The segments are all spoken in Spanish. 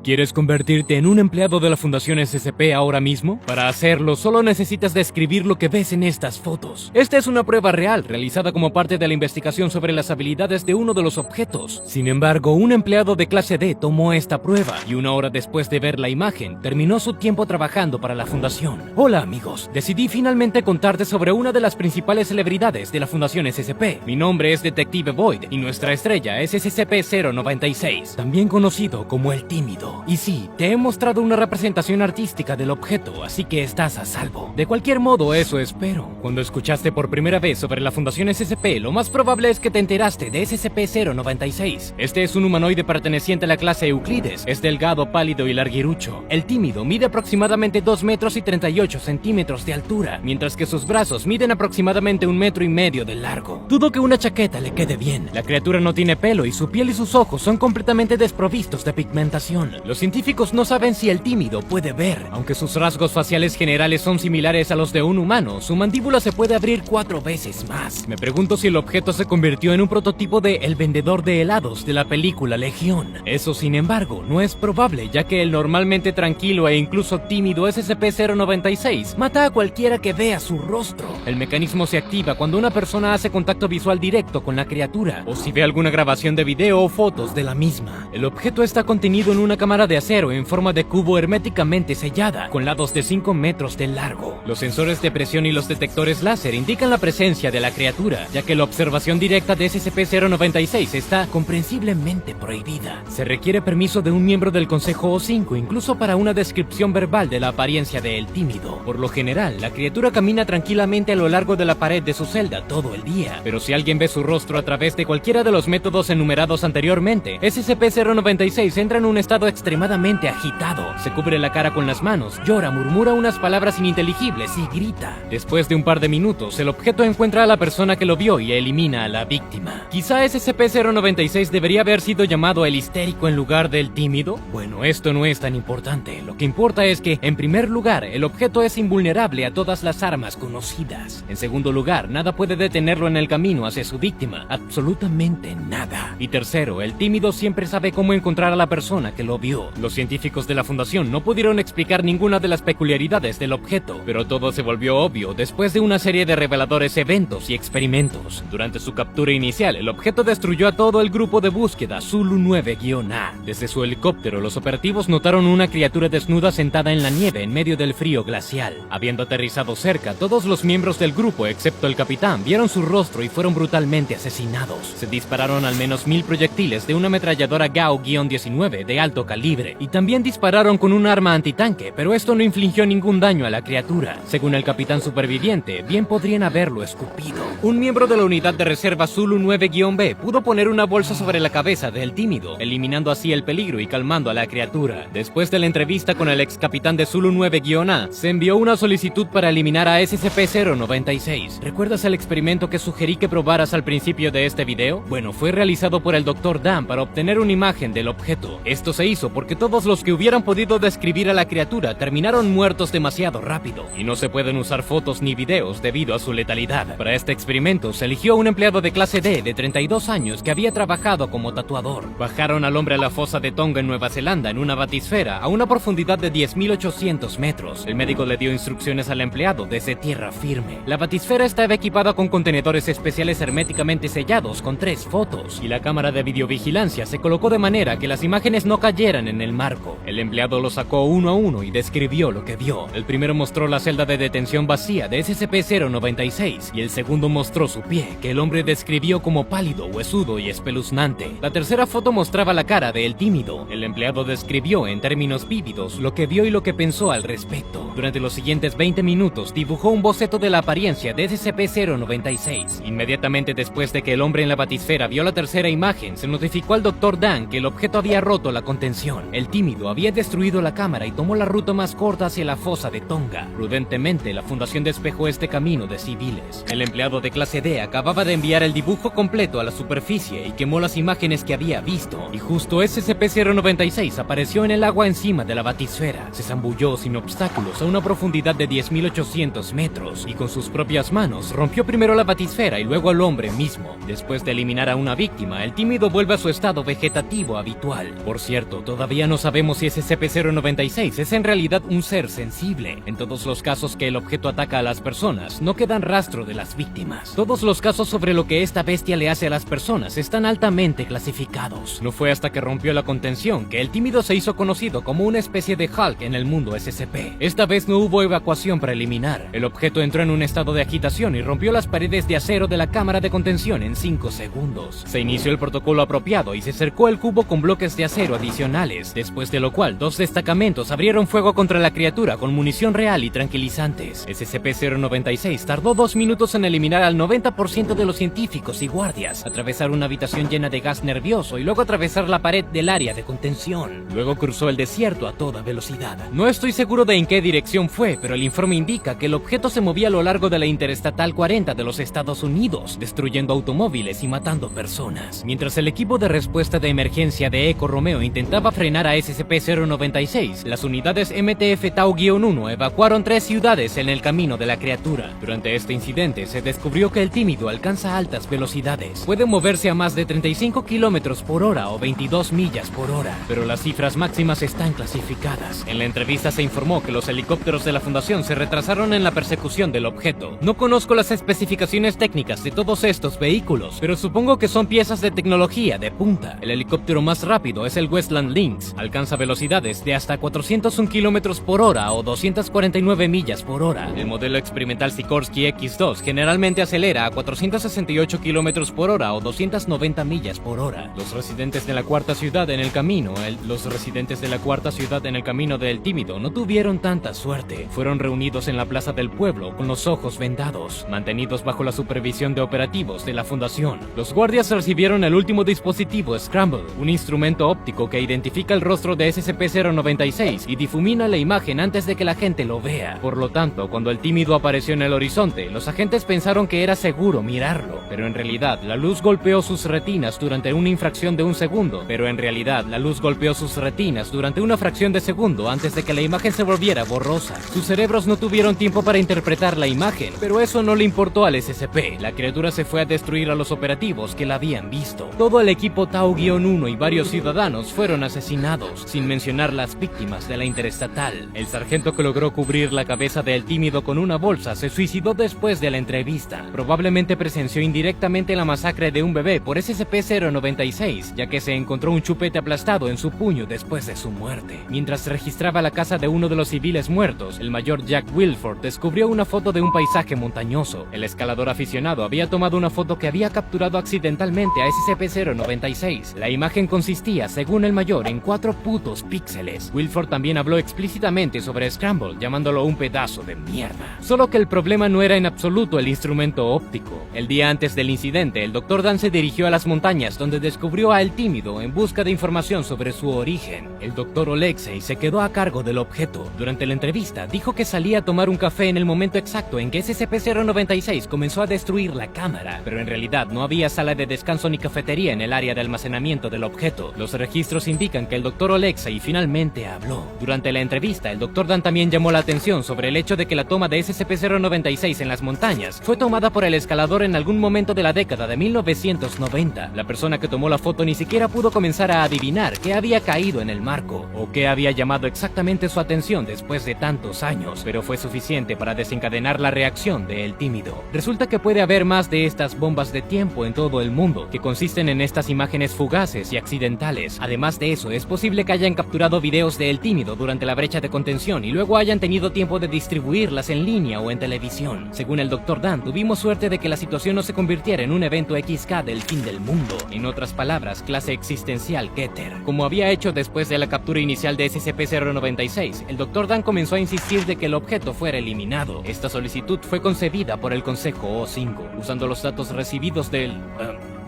¿Quieres convertirte en un empleado de la Fundación SCP ahora mismo? Para hacerlo, solo necesitas describir lo que ves en estas fotos. Esta es una prueba real, realizada como parte de la investigación sobre las habilidades de uno de los objetos. Sin embargo, un empleado de clase D tomó esta prueba, y una hora después de ver la imagen, terminó su tiempo trabajando para la Fundación. Hola amigos, decidí finalmente contarte sobre una de las principales celebridades de la Fundación SCP. Mi nombre es Detective Void, y nuestra estrella es SCP-096, también conocido como el Tímido. Y sí, te he mostrado una representación artística del objeto, así que estás a salvo. De cualquier modo, eso espero. Cuando escuchaste por primera vez sobre la Fundación SCP, lo más probable es que te enteraste de SCP-096. Este es un humanoide perteneciente a la clase Euclides. Es delgado, pálido y larguirucho. El Tímido mide aproximadamente 2 metros y 38 centímetros de altura, mientras que sus brazos miden aproximadamente 1,5 metros de largo. Dudo que una chaqueta le quede bien. La criatura no tiene pelo y su piel y sus ojos son completamente desprovistos de pigmentación. Los científicos no saben si el Tímido puede ver. Aunque sus rasgos faciales generales son similares a los de un humano, su mandíbula se puede abrir 4 veces más. Me pregunto si el objeto se convirtió en un prototipo de El vendedor de helados de la película Legión. Eso, sin embargo, no es probable, ya que el normalmente tranquilo e incluso tímido SCP-096 mata a cualquiera que vea su rostro. El mecanismo se activa cuando una persona hace contacto visual directo con la criatura, o si ve alguna grabación de video o fotos de la misma. El objeto está contenido en una cámara de acero en forma de cubo herméticamente sellada, con lados de 5 metros de largo. Los sensores de presión y los detectores láser indican la presencia de la criatura, ya que la observación directa de SCP-096 está comprensiblemente prohibida. Se requiere permiso de un miembro del Consejo O5, incluso para una descripción verbal de la apariencia de El Tímido. Por lo general, la criatura camina tranquilamente a lo largo de la pared de su celda todo el día, pero si alguien ve su rostro a través de cualquiera de los métodos enumerados anteriormente, SCP-096 entra en un estado extremadamente agitado. Se cubre la cara con las manos, llora, murmura unas palabras ininteligibles y grita. Después de un par de minutos, el objeto encuentra a la persona que lo vio y elimina a la víctima. Quizá SCP-096 debería haber sido llamado el histérico en lugar del tímido. Bueno, esto no es tan importante. Lo que importa es que, en primer lugar, el objeto es invulnerable a todas las armas conocidas. En segundo lugar, nada puede detenerlo en el camino hacia su víctima. Absolutamente nada. Y tercero, el tímido siempre sabe cómo encontrar a la persona que lo vio. Los científicos de la Fundación no pudieron explicar ninguna de las peculiaridades del objeto, pero todo se volvió obvio después de una serie de reveladores eventos y experimentos. Durante su captura inicial, el objeto destruyó a todo el grupo de búsqueda Zulu 9-A. Desde su helicóptero, los operativos notaron una criatura desnuda sentada en la nieve en medio del frío glacial. Habiendo aterrizado cerca, todos los miembros del grupo, excepto el capitán, vieron su rostro y fueron brutalmente asesinados. Se dispararon al menos 1000 proyectiles de una ametralladora Gauss-19 de alto calibre, y también dispararon con un arma antitanque, pero esto no infligió ningún daño a la criatura. Según el capitán superviviente, bien podrían haberlo escupido. Un miembro de la unidad de reserva Zulu 9-B pudo poner una bolsa sobre la cabeza del tímido, eliminando así el peligro y calmando a la criatura. Después de la entrevista con el ex capitán de Zulu 9-A, se envió una solicitud para eliminar a SCP-096. ¿Recuerdas el experimento que sugerí que probaras al principio de este video? Bueno, fue realizado por el Dr. Dan para obtener una imagen del objeto. Esto se hizo porque todos los que hubieran podido describir a la criatura terminaron muertos demasiado rápido, y no se pueden usar fotos ni videos debido a su letalidad. Para este experimento se eligió a un empleado de clase D de 32 años que había trabajado como tatuador. Bajaron al hombre a la fosa de Tonga en Nueva Zelanda en una batisfera a una profundidad de 10.800 metros. El médico le dio instrucciones al empleado desde tierra firme. La batisfera estaba equipada con contenedores especiales herméticamente sellados con 3 fotos, y la cámara de videovigilancia se colocó de manera que las imágenes no cayeran en el marco. El empleado lo sacó uno a uno y describió lo que vio. El primero mostró la celda de detención vacía de SCP-096 y el segundo mostró su pie, que el hombre describió como pálido, huesudo y espeluznante. La tercera foto mostraba la cara de El Tímido. El empleado describió en términos vívidos lo que vio y lo que pensó al respecto. Durante los siguientes 20 minutos dibujó un boceto de la apariencia de SCP-096. Inmediatamente después de que el hombre en la batisfera vio la tercera imagen, se notificó al Dr. Dan que el objeto había roto la contención. El Tímido había destruido la cámara y tomó la ruta más corta hacia la fosa de Tonga. Prudentemente, la Fundación despejó este camino de civiles. El empleado de clase D acababa de enviar el dibujo completo a la superficie y quemó las imágenes que había visto. Y justo SCP-096 apareció en el agua encima de la batisfera. Se zambulló sin obstáculos a una profundidad de 10.800 metros y con sus propias manos rompió primero la batisfera y luego al hombre mismo. Después de eliminar a una víctima, el Tímido vuelve a su estado vegetativo habitual. Por cierto, todavía no sabemos si SCP-096 es en realidad un ser sensible. En todos los casos que el objeto ataca a las personas, no quedan rastro de las víctimas. Todos los casos sobre lo que esta bestia le hace a las personas están altamente clasificados. No fue hasta que rompió la contención que el tímido se hizo conocido como una especie de Hulk en el mundo SCP. Esta vez no hubo evacuación preliminar. El objeto entró en un estado de agitación y rompió las paredes de acero de la cámara de contención en 5 segundos. Se inició el protocolo apropiado y se cercó el cubo con bloques de acero adicionales, después de lo cual 2 destacamentos abrieron fuego contra la criatura con munición real y tranquilizantes. SCP-096 tardó 2 minutos en eliminar al 90% de los científicos y guardias, atravesar una habitación llena de gas nervioso y luego atravesar la pared del área de contención. Luego cruzó el desierto a toda velocidad. No estoy seguro de en qué dirección fue, pero el informe indica que el objeto se movía a lo largo de la Interestatal 40 de los Estados Unidos, destruyendo automóviles y matando personas. Mientras el equipo de respuesta de emergencia de Eco Romeo intentaba frenar a SCP-096, las unidades MTF Tau-1 evacuaron 3 ciudades en el camino de la criatura. Durante este incidente se descubrió que el tímido alcanza altas velocidades. Puede moverse a más de 35 km por hora o 22 millas por hora, pero las cifras máximas están clasificadas. En la entrevista se informó que los helicópteros de la Fundación se retrasaron en la persecución del objeto. No conozco las especificaciones técnicas de todos estos vehículos, pero supongo que son piezas de tecnología de punta. El helicóptero más rápido es el Westland Lynx. Alcanza velocidades de hasta 401 km por hora o 249 millas por hora. El modelo experimental Sikorsky X2 generalmente acelera a 468 km por hora o 290 millas por hora. Los residentes de la cuarta ciudad en el camino del tímido no tuvieron tanta suerte. Fueron reunidos en la plaza del pueblo con los ojos vendados, mantenidos bajo la supervisión de operativos de la Fundación. Los guardias recibieron el último dispositivo Scramble, un instrumento óptico que identifica el rostro de SCP-096 y difumina la imagen antes de que la gente lo vea. Por lo tanto, cuando el tímido apareció en el horizonte, los agentes pensaron que era seguro mirarlo, pero en realidad la luz golpeó sus retinas durante una fracción de segundo antes de que la imagen se volviera borrosa. Sus cerebros no tuvieron tiempo para interpretar la imagen, pero eso no le importó al SCP. La criatura se fue a destruir a los operativos que la habían visto. Todo el equipo Tau-1 y varios ciudadanos fueron asesinados, sin mencionar las víctimas de la Interestatal. El sargento que logró cubrir la cabeza del tímido con una bolsa se suicidó después de la entrevista. Probablemente presenció indirectamente la masacre de un bebé por SCP-096, ya que se encontró un chupete aplastado en su puño después de su muerte. Mientras registraba la casa de uno de los civiles muertos, el mayor Jack Wilford descubrió una foto de un paisaje montañoso. El escalador aficionado había tomado una foto que había capturado accidentalmente a SCP-096. La imagen consistía, según el mayor, en 4 putos píxeles. Wilford también habló explícitamente sobre Scramble, llamándolo un pedazo de mierda. Solo que el problema no era en absoluto el instrumento óptico. El día antes del incidente, el Dr. Dan se dirigió a las montañas donde descubrió a El Tímido en busca de información sobre su origen. El Dr. Alexei se quedó a cargo del objeto. Durante la entrevista, dijo que salía a tomar un café en el momento exacto en que SCP-096 comenzó a destruir la cámara, pero en realidad no había sala de descanso ni cafetería en el área de almacenamiento del objeto. Los registros indican que el Dr. Alexei finalmente habló. Durante la entrevista, el Dr. Dan también llamó la atención sobre el hecho de que la toma de SCP-096 en las montañas fue tomada por el escalador en algún momento de la década de 1990. La persona que tomó la foto ni siquiera pudo comenzar a adivinar qué había caído en el marco o qué había llamado exactamente su atención después de tantos años, pero fue suficiente para desencadenar la reacción de El Tímido. Resulta que puede haber más de estas bombas de tiempo en todo el mundo, que consisten en estas imágenes fugaces y accidentales. Además de eso, es posible que hayan capturado videos de El Tímido durante la brecha de contención y luego hayan tenido tiempo de distribuirlas en línea o en televisión. Según el Dr. Dan, tuvimos suerte de que la situación no se convirtiera en un evento XK del fin del mundo. En otras palabras, clase existencial Getter. Como había hecho después de la captura inicial de SCP-096, el Dr. Dan comenzó a insistir de que el objeto fuera eliminado. Esta solicitud fue concebida por el Consejo O5, usando los datos recibidos del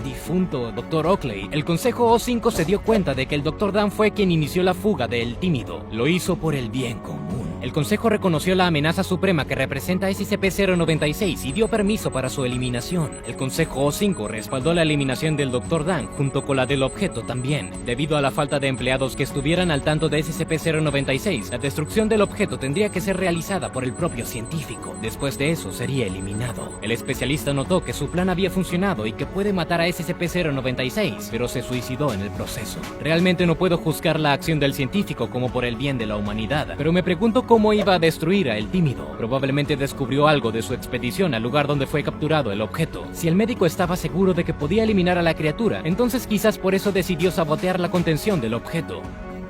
difunto Dr. Oakley. El Consejo O5 se dio cuenta de que el Dr. Dan fue quien inició la fuga de El Tímido. Lo hizo por el bien común. El Consejo reconoció la amenaza suprema que representa SCP-096 y dio permiso para su eliminación. El Consejo O5 respaldó la eliminación del Dr. Dan junto con la del objeto también. Debido a la falta de empleados que estuvieran al tanto de SCP-096, la destrucción del objeto tendría que ser realizada por el propio científico. Después de eso sería eliminado. El especialista notó que su plan había funcionado y que puede matar a SCP-096, pero se suicidó en el proceso. Realmente no puedo juzgar la acción del científico como por el bien de la humanidad, pero me pregunto cómo iba a destruir a El Tímido. Probablemente descubrió algo de su expedición al lugar donde fue capturado el objeto. Si el médico estaba seguro de que podía eliminar a la criatura, entonces quizás por eso decidió sabotear la contención del objeto.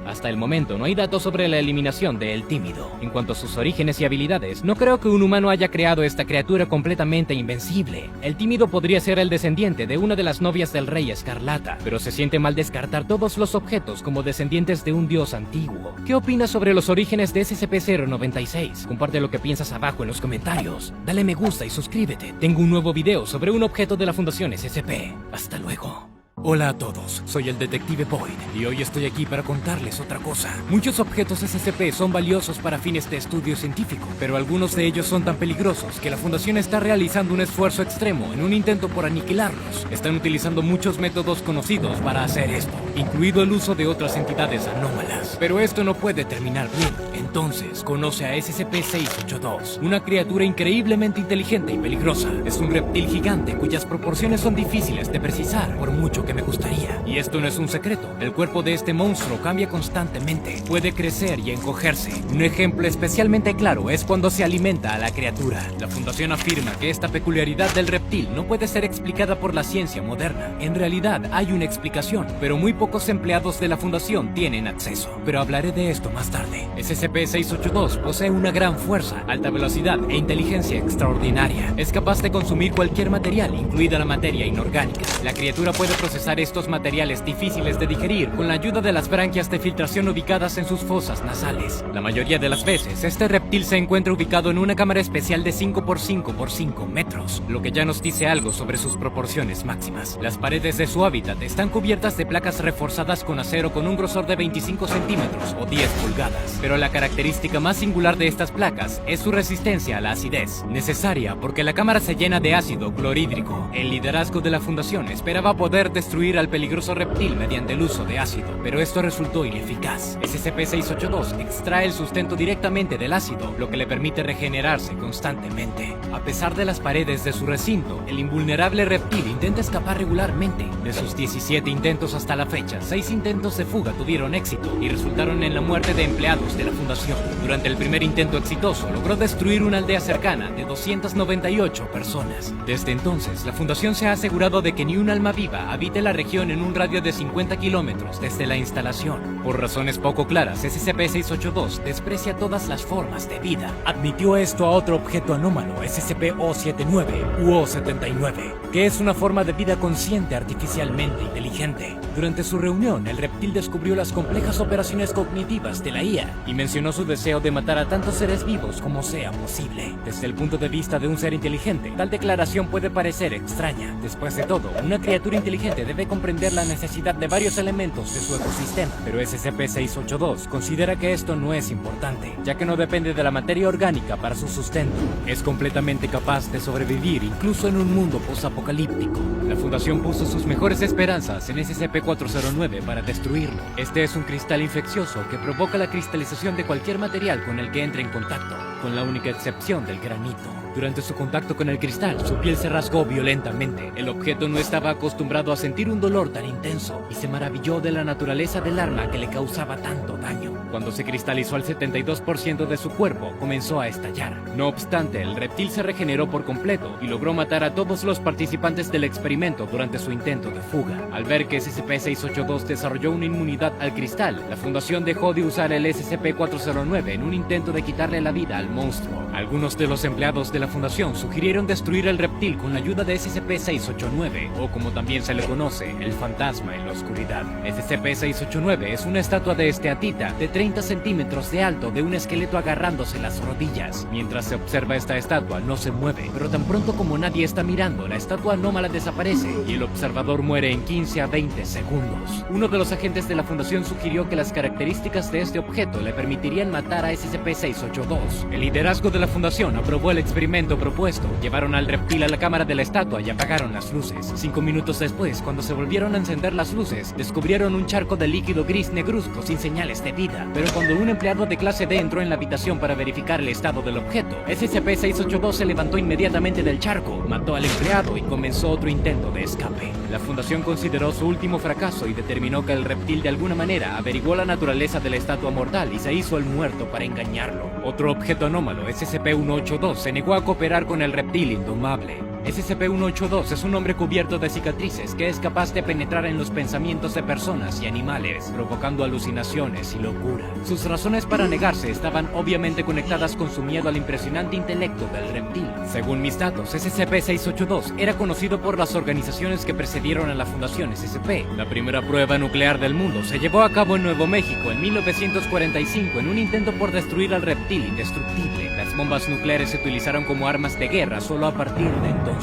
Hasta el momento no hay datos sobre la eliminación de El Tímido. En cuanto a sus orígenes y habilidades, no creo que un humano haya creado esta criatura completamente invencible. El Tímido podría ser el descendiente de una de las novias del Rey Escarlata, pero se siente mal descartar todos los objetos como descendientes de un dios antiguo. ¿Qué opinas sobre los orígenes de SCP-096? Comparte lo que piensas abajo en los comentarios. Dale me gusta y suscríbete. Tengo un nuevo video sobre un objeto de la Fundación SCP. Hasta luego. Hola a todos, soy el Detective Boyd y hoy estoy aquí para contarles otra cosa. Muchos objetos SCP son valiosos para fines de estudio científico, pero algunos de ellos son tan peligrosos que la Fundación está realizando un esfuerzo extremo en un intento por aniquilarlos. Están utilizando muchos métodos conocidos para hacer esto, incluido el uso de otras entidades anómalas. Pero esto no puede terminar bien. Entonces, conoce a SCP-682, una criatura increíblemente inteligente y peligrosa. Es un reptil gigante cuyas proporciones son difíciles de precisar, por mucho que me gustaría. Y esto no es un secreto. El cuerpo de este monstruo cambia constantemente. Puede crecer y encogerse. Un ejemplo especialmente claro es cuando se alimenta a la criatura. La Fundación afirma que esta peculiaridad del reptil no puede ser explicada por la ciencia moderna. En realidad hay una explicación, pero muy pocos empleados de la Fundación tienen acceso. Pero hablaré de esto más tarde. SCP-682 posee una gran fuerza, alta velocidad e inteligencia extraordinaria. Es capaz de consumir cualquier material, incluida la materia inorgánica. La criatura puede procesar estos materiales difíciles de digerir con la ayuda de las branquias de filtración ubicadas en sus fosas nasales. La mayoría de las veces, este reptil se encuentra ubicado en una cámara especial de 5 por 5 por 5 metros, lo que ya nos dice algo sobre sus proporciones máximas. Las paredes de su hábitat están cubiertas de placas reforzadas con acero con un grosor de 25 centímetros o 10 pulgadas, pero la característica más singular de estas placas es su resistencia a la acidez, necesaria porque la cámara se llena de ácido clorhídrico. El liderazgo de la Fundación esperaba poder destruir al peligroso reptil mediante el uso de ácido, pero esto resultó ineficaz. SCP-682 extrae el sustento directamente del ácido, lo que le permite regenerarse constantemente. A pesar de las paredes de su recinto, el invulnerable reptil intenta escapar regularmente. De sus 17 intentos hasta la fecha, 6 intentos de fuga tuvieron éxito y resultaron en la muerte de empleados de la Fundación. Durante el primer intento exitoso, logró destruir una aldea cercana de 298 personas. Desde entonces, la Fundación se ha asegurado de que ni un alma viva habite la región en un radio de 50 kilómetros desde la instalación. Por razones poco claras, SCP-682 desprecia todas las formas de vida. Admitió esto a otro objeto anómalo, SCP-079 u O79, que es una forma de vida consciente artificialmente inteligente. Durante su reunión, el reptil descubrió las complejas operaciones cognitivas de la IA y mencionó su deseo de matar a tantos seres vivos como sea posible. Desde el punto de vista de un ser inteligente, tal declaración puede parecer extraña. Después de todo, una criatura inteligente debe comprender la necesidad de varios elementos de su ecosistema, pero SCP-682 considera que esto no es importante, ya que no depende de la materia orgánica para su sustento. Es completamente capaz de sobrevivir incluso en un mundo posapocalíptico. La Fundación puso sus mejores esperanzas en SCP-409 para destruirlo. Este es un cristal infeccioso que provoca la cristalización de cualquier material con el que entre en contacto, con la única excepción del granito. Durante su contacto con el cristal, su piel se rasgó violentamente. El objeto no estaba acostumbrado a sentir un dolor tan intenso y se maravilló de la naturaleza del arma que le causaba tanto daño. Cuando se cristalizó al 72% de su cuerpo, comenzó a estallar. No obstante, el reptil se regeneró por completo y logró matar a todos los participantes del experimento durante su intento de fuga. Al ver que SCP-682 desarrolló una inmunidad al cristal, la Fundación dejó de usar el SCP-409 en un intento de quitarle la vida al monstruo. Algunos de los empleados de la fundación sugirieron destruir el reptil con la ayuda de SCP-689, o como también se le conoce, el fantasma en la oscuridad. SCP-689 es una estatua de esteatita de 30 centímetros de alto de un esqueleto agarrándose las rodillas. Mientras se observa esta estatua, no se mueve, pero tan pronto como nadie está mirando, la estatua anómala desaparece y el observador muere en 15 a 20 segundos. Uno de los agentes de la fundación sugirió que las características de este objeto le permitirían matar a SCP-682. El liderazgo de la fundación aprobó el experimento propuesto. Llevaron al reptil a la cámara de la estatua y apagaron las luces. 5 minutos después, cuando se volvieron a encender las luces, descubrieron un charco de líquido gris negruzco sin señales de vida. Pero cuando un empleado de clase D entró en la habitación para verificar el estado del objeto, SCP-682 se levantó inmediatamente del charco, mató al empleado y comenzó otro intento de escape. La fundación consideró su último fracaso y determinó que el reptil de alguna manera averiguó la naturaleza de la estatua mortal y se hizo el muerto para engañarlo. Otro objeto anómalo, SCP-182, se negó a cooperar con el reptil indomable. SCP-182 es un hombre cubierto de cicatrices que es capaz de penetrar en los pensamientos de personas y animales, provocando alucinaciones y locura. Sus razones para negarse estaban obviamente conectadas con su miedo al impresionante intelecto del reptil. Según mis datos, SCP-682 era conocido por las organizaciones que precedieron a la Fundación SCP. La primera prueba nuclear del mundo se llevó a cabo en Nuevo México en 1945 en un intento por destruir al reptil indestructible. Las bombas nucleares se utilizaron como armas de guerra solo a partir de entonces.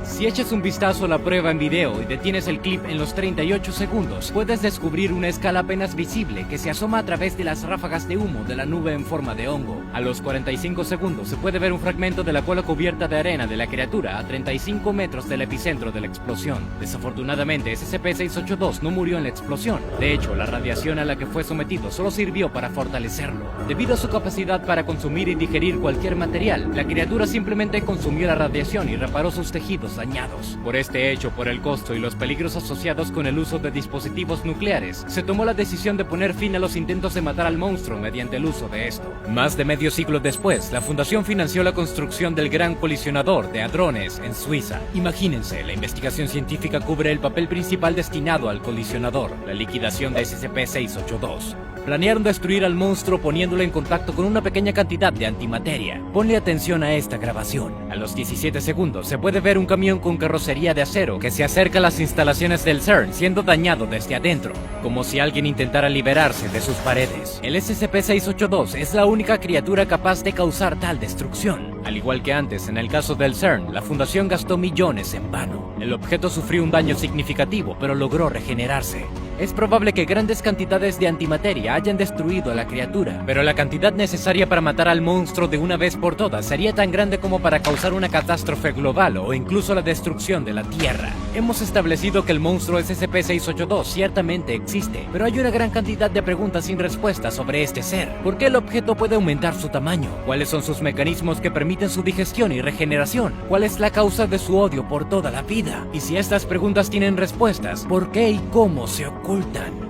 Si echas un vistazo a la prueba en video y detienes el clip en los 38 segundos, puedes descubrir una escala apenas visible que se asoma a través de las ráfagas de humo de la nube en forma de hongo. A los 45 segundos se puede ver un fragmento de la cola cubierta de arena de la criatura a 35 metros del epicentro de la explosión. Desafortunadamente, SCP-682 no murió en la explosión. De hecho, la radiación a la que fue sometido solo sirvió para fortalecerlo. Debido a su capacidad para consumir y digerir cualquier material, la criatura simplemente consumió la radiación y reparó sus tejidos dañados. Por este hecho, por el costo y los peligros asociados con el uso de dispositivos nucleares, se tomó la decisión de poner fin a los intentos de matar al monstruo mediante el uso de esto. Más de medio siglo después, la fundación financió la construcción del Gran Colisionador de Hadrones en Suiza. Imagínense, la investigación científica cubre el papel principal destinado al colisionador, la liquidación de SCP-682. Planearon destruir al monstruo poniéndolo en contacto con una pequeña cantidad de antimateria. Ponle atención a esta grabación. A los 17 segundos se puede ver un camión con carrocería de acero que se acerca a las instalaciones del CERN siendo dañado desde adentro, como si alguien intentara liberarse de sus paredes. El SCP-682 es la única criatura capaz de causar tal destrucción. Al igual que antes en el caso del CERN, la fundación gastó millones en vano. El objeto sufrió un daño significativo, pero logró regenerarse. Es probable que grandes cantidades de antimateria hayan destruido a la criatura, pero la cantidad necesaria para matar al monstruo de una vez por todas sería tan grande como para causar una catástrofe global o incluso la destrucción de la Tierra. Hemos establecido que el monstruo SCP-682 ciertamente existe, pero hay una gran cantidad de preguntas sin respuesta sobre este ser. ¿Por qué el objeto puede aumentar su tamaño? ¿Cuáles son sus mecanismos que permiten su digestión y regeneración? ¿Cuál es la causa de su odio por toda la vida? Y si estas preguntas tienen respuestas, ¿por qué y cómo se ocultan?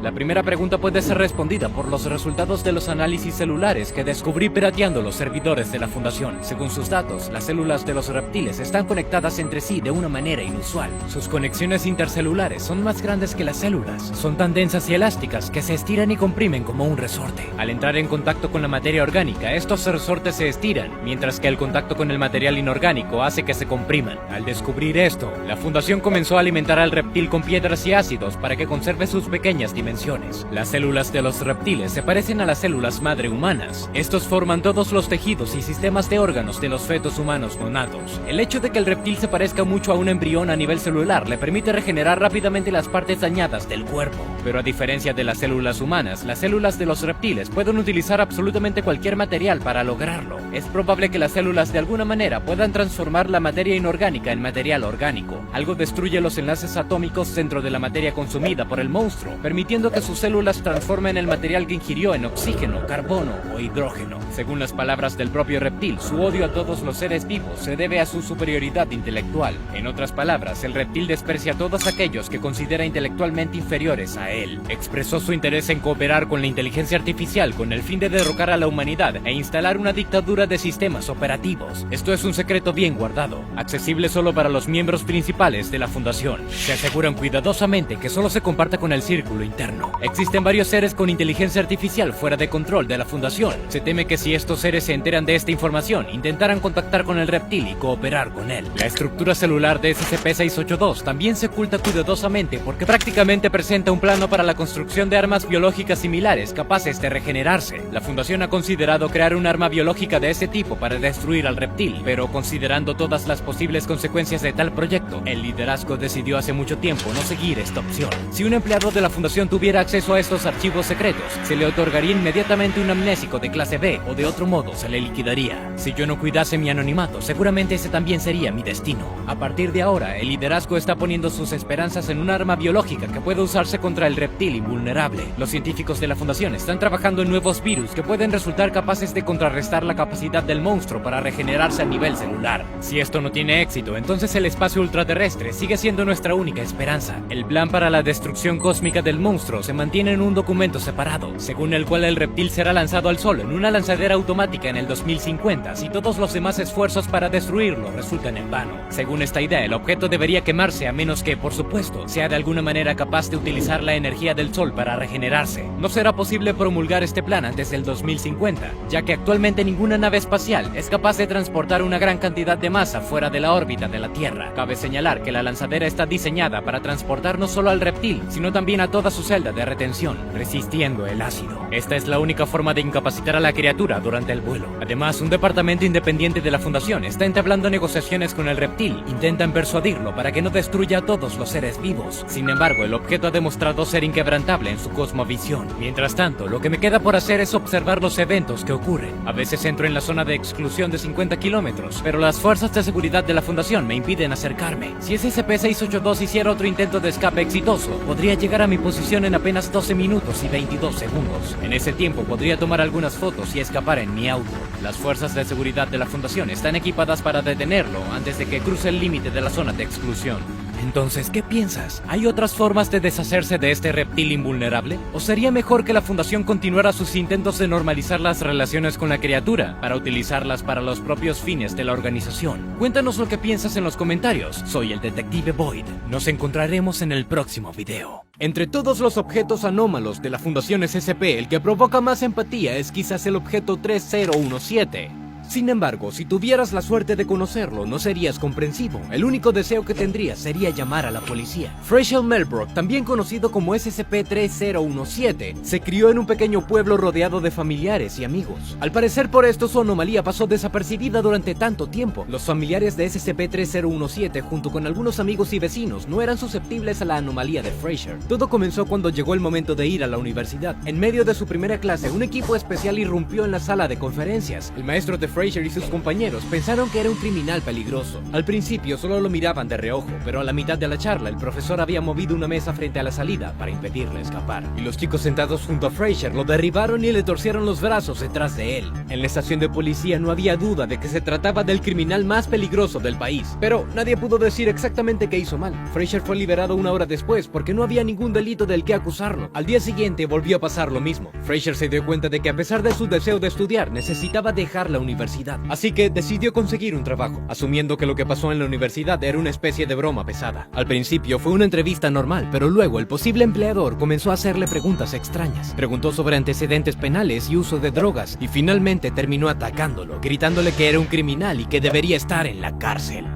La primera pregunta puede ser respondida por los resultados de los análisis celulares que descubrí pirateando los servidores de la fundación. Según sus datos, las células de los reptiles están conectadas entre sí de una manera inusual. Sus conexiones intercelulares son más grandes que las células. Son tan densas y elásticas que se estiran y comprimen como un resorte. Al entrar en contacto con la materia orgánica, estos resortes se estiran, mientras que el contacto con el material inorgánico hace que se compriman. Al descubrir esto, la fundación comenzó a alimentar al reptil con piedras y ácidos para que conserve sus pequeñas dimensiones. Las células de los reptiles se parecen a las células madre humanas. Estos forman todos los tejidos y sistemas de órganos de los fetos humanos nonatos. El hecho de que el reptil se parezca mucho a un embrión a nivel celular le permite regenerar rápidamente las partes dañadas del cuerpo. Pero a diferencia de las células humanas, las células de los reptiles pueden utilizar absolutamente cualquier material para lograrlo. Es probable que las células de alguna manera puedan transformar la materia inorgánica en material orgánico. Algo destruye los enlaces atómicos dentro de la materia consumida por el monstruo, permitiendo que sus células transformen el material que ingirió en oxígeno, carbono o hidrógeno. Según las palabras del propio reptil, su odio a todos los seres vivos se debe a su superioridad intelectual. En otras palabras, el reptil desprecia a todos aquellos que considera intelectualmente inferiores a él. Expresó su interés en cooperar con la inteligencia artificial con el fin de derrocar a la humanidad e instalar una dictadura de sistemas operativos. Esto es un secreto bien guardado, accesible solo para los miembros principales de la fundación. Se aseguran cuidadosamente que solo se comparta con el círculo interno. Existen varios seres con inteligencia artificial fuera de control de la Fundación. Se teme que si estos seres se enteran de esta información, intentarán contactar con el reptil y cooperar con él. La estructura celular de SCP-682 también se oculta cuidadosamente porque prácticamente presenta un plano para la construcción de armas biológicas similares capaces de regenerarse. La Fundación ha considerado crear un arma biológica de ese tipo para destruir al reptil, pero considerando todas las posibles consecuencias de tal proyecto, el liderazgo decidió hace mucho tiempo no seguir esta opción. Si un empleado de la Fundación tuviera acceso a estos archivos secretos, se le otorgaría inmediatamente un amnésico de clase B o de otro modo se le liquidaría. Si yo no cuidase mi anonimato, seguramente ese también sería mi destino. A partir de ahora, el liderazgo está poniendo sus esperanzas en un arma biológica que puede usarse contra el reptil invulnerable. Los científicos de la Fundación están trabajando en nuevos virus que pueden resultar capaces de contrarrestar la capacidad del monstruo para regenerarse a nivel celular. Si esto no tiene éxito, entonces el espacio ultraterrestre sigue siendo nuestra única esperanza. El plan para la destrucción cósmica del monstruo se mantiene en un documento separado, según el cual el reptil será lanzado al Sol en una lanzadera automática en el 2050 si todos los demás esfuerzos para destruirlo resultan en vano. Según esta idea, el objeto debería quemarse a menos que, por supuesto, sea de alguna manera capaz de utilizar la energía del Sol para regenerarse. No será posible promulgar este plan antes del 2050, ya que actualmente ninguna nave espacial es capaz de transportar una gran cantidad de masa fuera de la órbita de la Tierra. Cabe señalar que la lanzadera está diseñada para transportar no solo al reptil, sino también a toda su celda de retención, resistiendo el ácido. Esta es la única forma de incapacitar a la criatura durante el vuelo. Además, un departamento independiente de la Fundación está entablando negociaciones con el reptil. Intentan persuadirlo para que no destruya a todos los seres vivos. Sin embargo, el objeto ha demostrado ser inquebrantable en su cosmovisión. Mientras tanto, lo que me queda por hacer es observar los eventos que ocurren. A veces entro en la zona de exclusión de 50 kilómetros, pero las fuerzas de seguridad de la Fundación me impiden acercarme. Si SCP-682 hiciera otro intento de escape exitoso, podría llegar a mi posición en apenas 12 minutos y 22 segundos. En ese tiempo podría tomar algunas fotos y escapar en mi auto. Las fuerzas de seguridad de la Fundación están equipadas para detenerlo antes de que cruce el límite de la zona de exclusión. Entonces, ¿qué piensas? ¿Hay otras formas de deshacerse de este reptil invulnerable? ¿O sería mejor que la Fundación continuara sus intentos de normalizar las relaciones con la criatura para utilizarlas para los propios fines de la organización? Cuéntanos lo que piensas en los comentarios. Soy el Detective Void. Nos encontraremos en el próximo video. Entre todos los objetos anómalos de la Fundación SCP, el que provoca más empatía es quizás el objeto 3017. Sin embargo, si tuvieras la suerte de conocerlo, no serías comprensivo. El único deseo que tendrías sería llamar a la policía. Frasier Melbrook, también conocido como SCP-3017, se crió en un pequeño pueblo rodeado de familiares y amigos. Al parecer, por esto su anomalía pasó desapercibida durante tanto tiempo. Los familiares de SCP-3017, junto con algunos amigos y vecinos, no eran susceptibles a la anomalía de Frasier. Todo comenzó cuando llegó el momento de ir a la universidad. En medio de su primera clase, un equipo especial irrumpió en la sala de conferencias. El maestro de Frasier y sus compañeros pensaron que era un criminal peligroso. Al principio solo lo miraban de reojo, pero a la mitad de la charla el profesor había movido una mesa frente a la salida para impedirle escapar. Y los chicos sentados junto a Frasier lo derribaron y le torcieron los brazos detrás de él. En la estación de policía no había duda de que se trataba del criminal más peligroso del país, pero nadie pudo decir exactamente qué hizo mal. Frasier fue liberado una hora después porque no había ningún delito del que acusarlo. Al día siguiente volvió a pasar lo mismo. Frasier se dio cuenta de que a pesar de su deseo de estudiar, necesitaba dejar la universidad. Así que decidió conseguir un trabajo, asumiendo que lo que pasó en la universidad era una especie de broma pesada. Al principio fue una entrevista normal, pero luego el posible empleador comenzó a hacerle preguntas extrañas. Preguntó sobre antecedentes penales y uso de drogas, y finalmente terminó atacándolo, gritándole que era un criminal y que debería estar en la cárcel.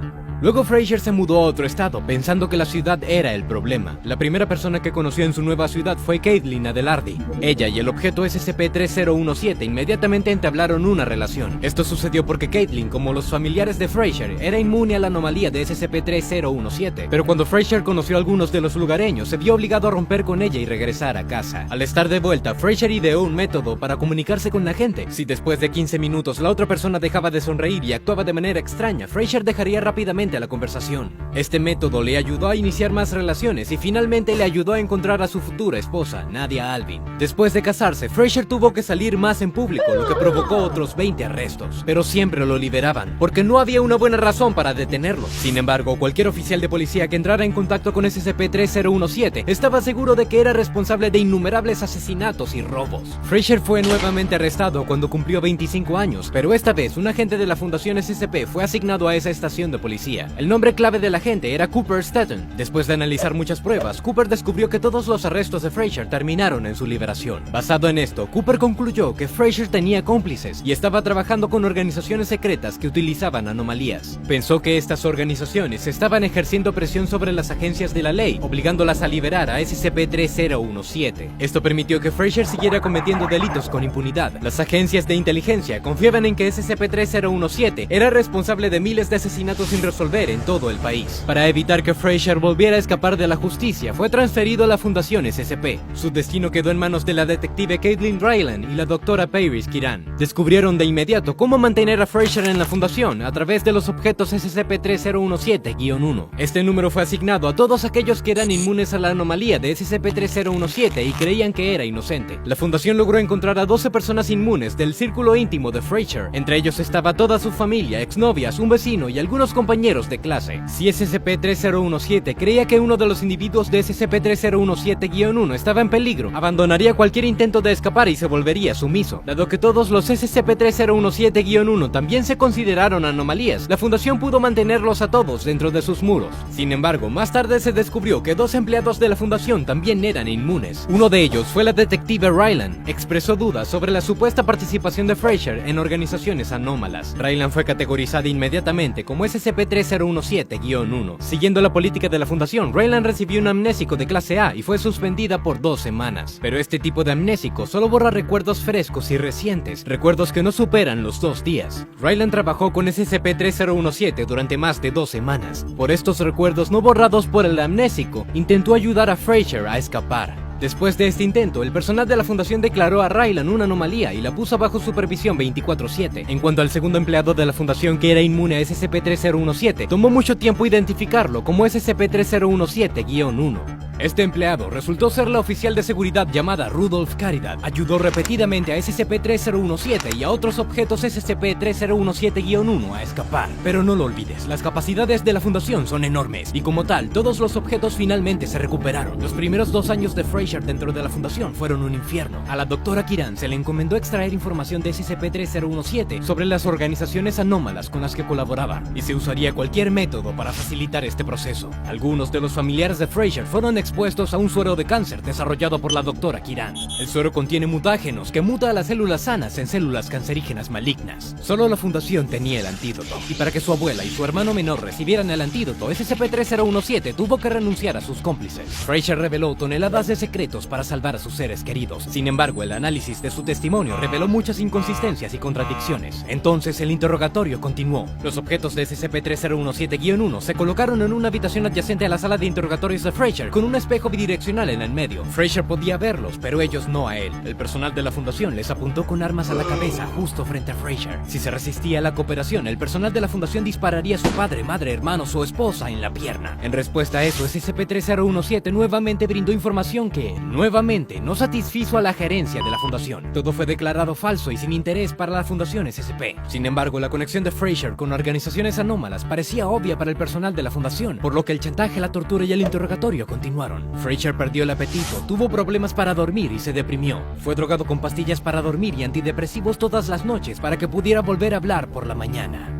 Luego Frasier se mudó a otro estado, pensando que la ciudad era el problema. La primera persona que conoció en su nueva ciudad fue Caitlin Adelardi. Ella y el objeto SCP-3017 inmediatamente entablaron una relación. Esto sucedió porque Caitlin, como los familiares de Frasier, era inmune a la anomalía de SCP-3017. Pero cuando Frasier conoció a algunos de los lugareños, se vio obligado a romper con ella y regresar a casa. Al estar de vuelta, Frasier ideó un método para comunicarse con la gente. Si después de 15 minutos la otra persona dejaba de sonreír y actuaba de manera extraña, Frasier dejaría rápidamente a la conversación. Este método le ayudó a iniciar más relaciones y finalmente le ayudó a encontrar a su futura esposa, Nadia Alvin. Después de casarse, Frasier tuvo que salir más en público, lo que provocó otros 20 arrestos, pero siempre lo liberaban, porque no había una buena razón para detenerlo. Sin embargo, cualquier oficial de policía que entrara en contacto con SCP-3017 estaba seguro de que era responsable de innumerables asesinatos y robos. Frasier fue nuevamente arrestado cuando cumplió 25 años, pero esta vez un agente de la Fundación SCP fue asignado a esa estación de policía. anomalía. El nombre clave del agente era Cooper Staton. Después de analizar muchas pruebas, Cooper descubrió que todos los arrestos de Frazier terminaron en su liberación. Basado en esto, Cooper concluyó que Frazier tenía cómplices y estaba trabajando con organizaciones secretas que utilizaban anomalías. Pensó que estas organizaciones estaban ejerciendo presión sobre las agencias de la ley, obligándolas a liberar a SCP-3017. Esto permitió que Frazier siguiera cometiendo delitos con impunidad. Las agencias de inteligencia confiaban en que SCP-3017 era responsable de miles de asesinatos sin resolver en todo el país. Para evitar que Frazier volviera a escapar de la justicia, fue transferido a la Fundación SCP. Su destino quedó en manos de la detective Caitlin Ryland y la doctora Paris Kiran. Descubrieron de inmediato cómo mantener a Frazier en la Fundación a través de los objetos SCP-3017-1. Este número fue asignado a todos aquellos que eran inmunes a la anomalía de SCP-3017 y creían que era inocente. La Fundación logró encontrar a 12 personas inmunes del círculo íntimo de Frazier. Entre ellos estaba toda su familia, exnovias, un vecino y algunos compañeros de clase. Si SCP-3017 creía que uno de los individuos de SCP-3017-1 estaba en peligro, abandonaría cualquier intento de escapar y se volvería sumiso. Dado que todos los SCP-3017-1 también se consideraron anomalías, la Fundación pudo mantenerlos a todos dentro de sus muros. Sin embargo, más tarde se descubrió que 2 empleados de la Fundación también eran inmunes. Uno de ellos fue la detective Ryland. Expresó dudas sobre la supuesta participación de Frazier en organizaciones anómalas. Ryland fue categorizada inmediatamente como SCP-3017-1. Siguiendo la política de la Fundación, Ryland recibió un amnésico de clase A y fue suspendida por 2 semanas. Pero este tipo de amnésico solo borra recuerdos frescos y recientes, recuerdos que no superan los 2 días. Ryland trabajó con SCP-3017 durante más de 2 semanas. Por estos recuerdos no borrados por el amnésico, intentó ayudar a Frazier a escapar. Después de este intento, el personal de la Fundación declaró a Ryland una anomalía y la puso bajo supervisión 24/7. En cuanto al segundo empleado de la Fundación que era inmune a SCP-3017, tomó mucho tiempo identificarlo como SCP-3017-1. Este empleado resultó ser la oficial de seguridad llamada Rudolph Caridad. Ayudó repetidamente a SCP-3017 y a otros objetos SCP-3017-1 a escapar. Pero no lo olvides, las capacidades de la Fundación son enormes y como tal, todos los objetos finalmente se recuperaron. Los primeros 2 años de Frazier dentro de la Fundación fueron un infierno. A la doctora Kiran se le encomendó extraer información de SCP-3017 sobre las organizaciones anómalas con las que colaboraba, y se usaría cualquier método para facilitar este proceso. Algunos de los familiares de Frazier fueron expuestos a un suero de cáncer desarrollado por la doctora Kiran. El suero contiene mutágenos que muta a las células sanas en células cancerígenas malignas. Solo la Fundación tenía el antídoto, y para que su abuela y su hermano menor recibieran el antídoto, SCP-3017 tuvo que renunciar a sus cómplices. Frazier reveló toneladas de secretos para salvar a sus seres queridos. Sin embargo, el análisis de su testimonio reveló muchas inconsistencias y contradicciones. Entonces el interrogatorio continuó. Los objetos de SCP-3017-1 se colocaron en una habitación adyacente a la sala de interrogatorios de Frazier con un espejo bidireccional en el medio. Frazier podía verlos, pero ellos no a él. El personal de la Fundación les apuntó con armas a la cabeza justo frente a Frazier. Si se resistía a la cooperación, el personal de la Fundación dispararía a su padre, madre, hermanos o esposa en la pierna. En respuesta a eso, SCP-3017 nuevamente brindó información que, nuevamente, no satisfizo a la gerencia de la Fundación. Todo fue declarado falso y sin interés para la Fundación SCP. Sin embargo, la conexión de Frazier con organizaciones anómalas parecía obvia para el personal de la Fundación, por lo que el chantaje, la tortura y el interrogatorio continuaron. Frazier perdió el apetito, tuvo problemas para dormir y se deprimió. Fue drogado con pastillas para dormir y antidepresivos todas las noches para que pudiera volver a hablar por la mañana.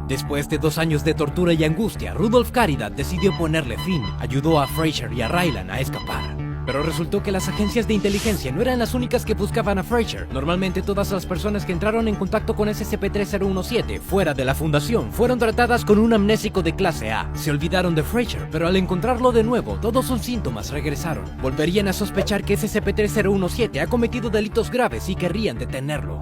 Después de 2 años de tortura y angustia, Rudolph Caridad decidió ponerle fin. Ayudó a Frazier y a Ryland a escapar. Pero resultó que las agencias de inteligencia no eran las únicas que buscaban a Frazier. Normalmente todas las personas que entraron en contacto con SCP-3017 fuera de la Fundación fueron tratadas con un amnésico de clase A. Se olvidaron de Frazier, pero al encontrarlo de nuevo, todos sus síntomas regresaron. Volverían a sospechar que SCP-3017 ha cometido delitos graves y querrían detenerlo.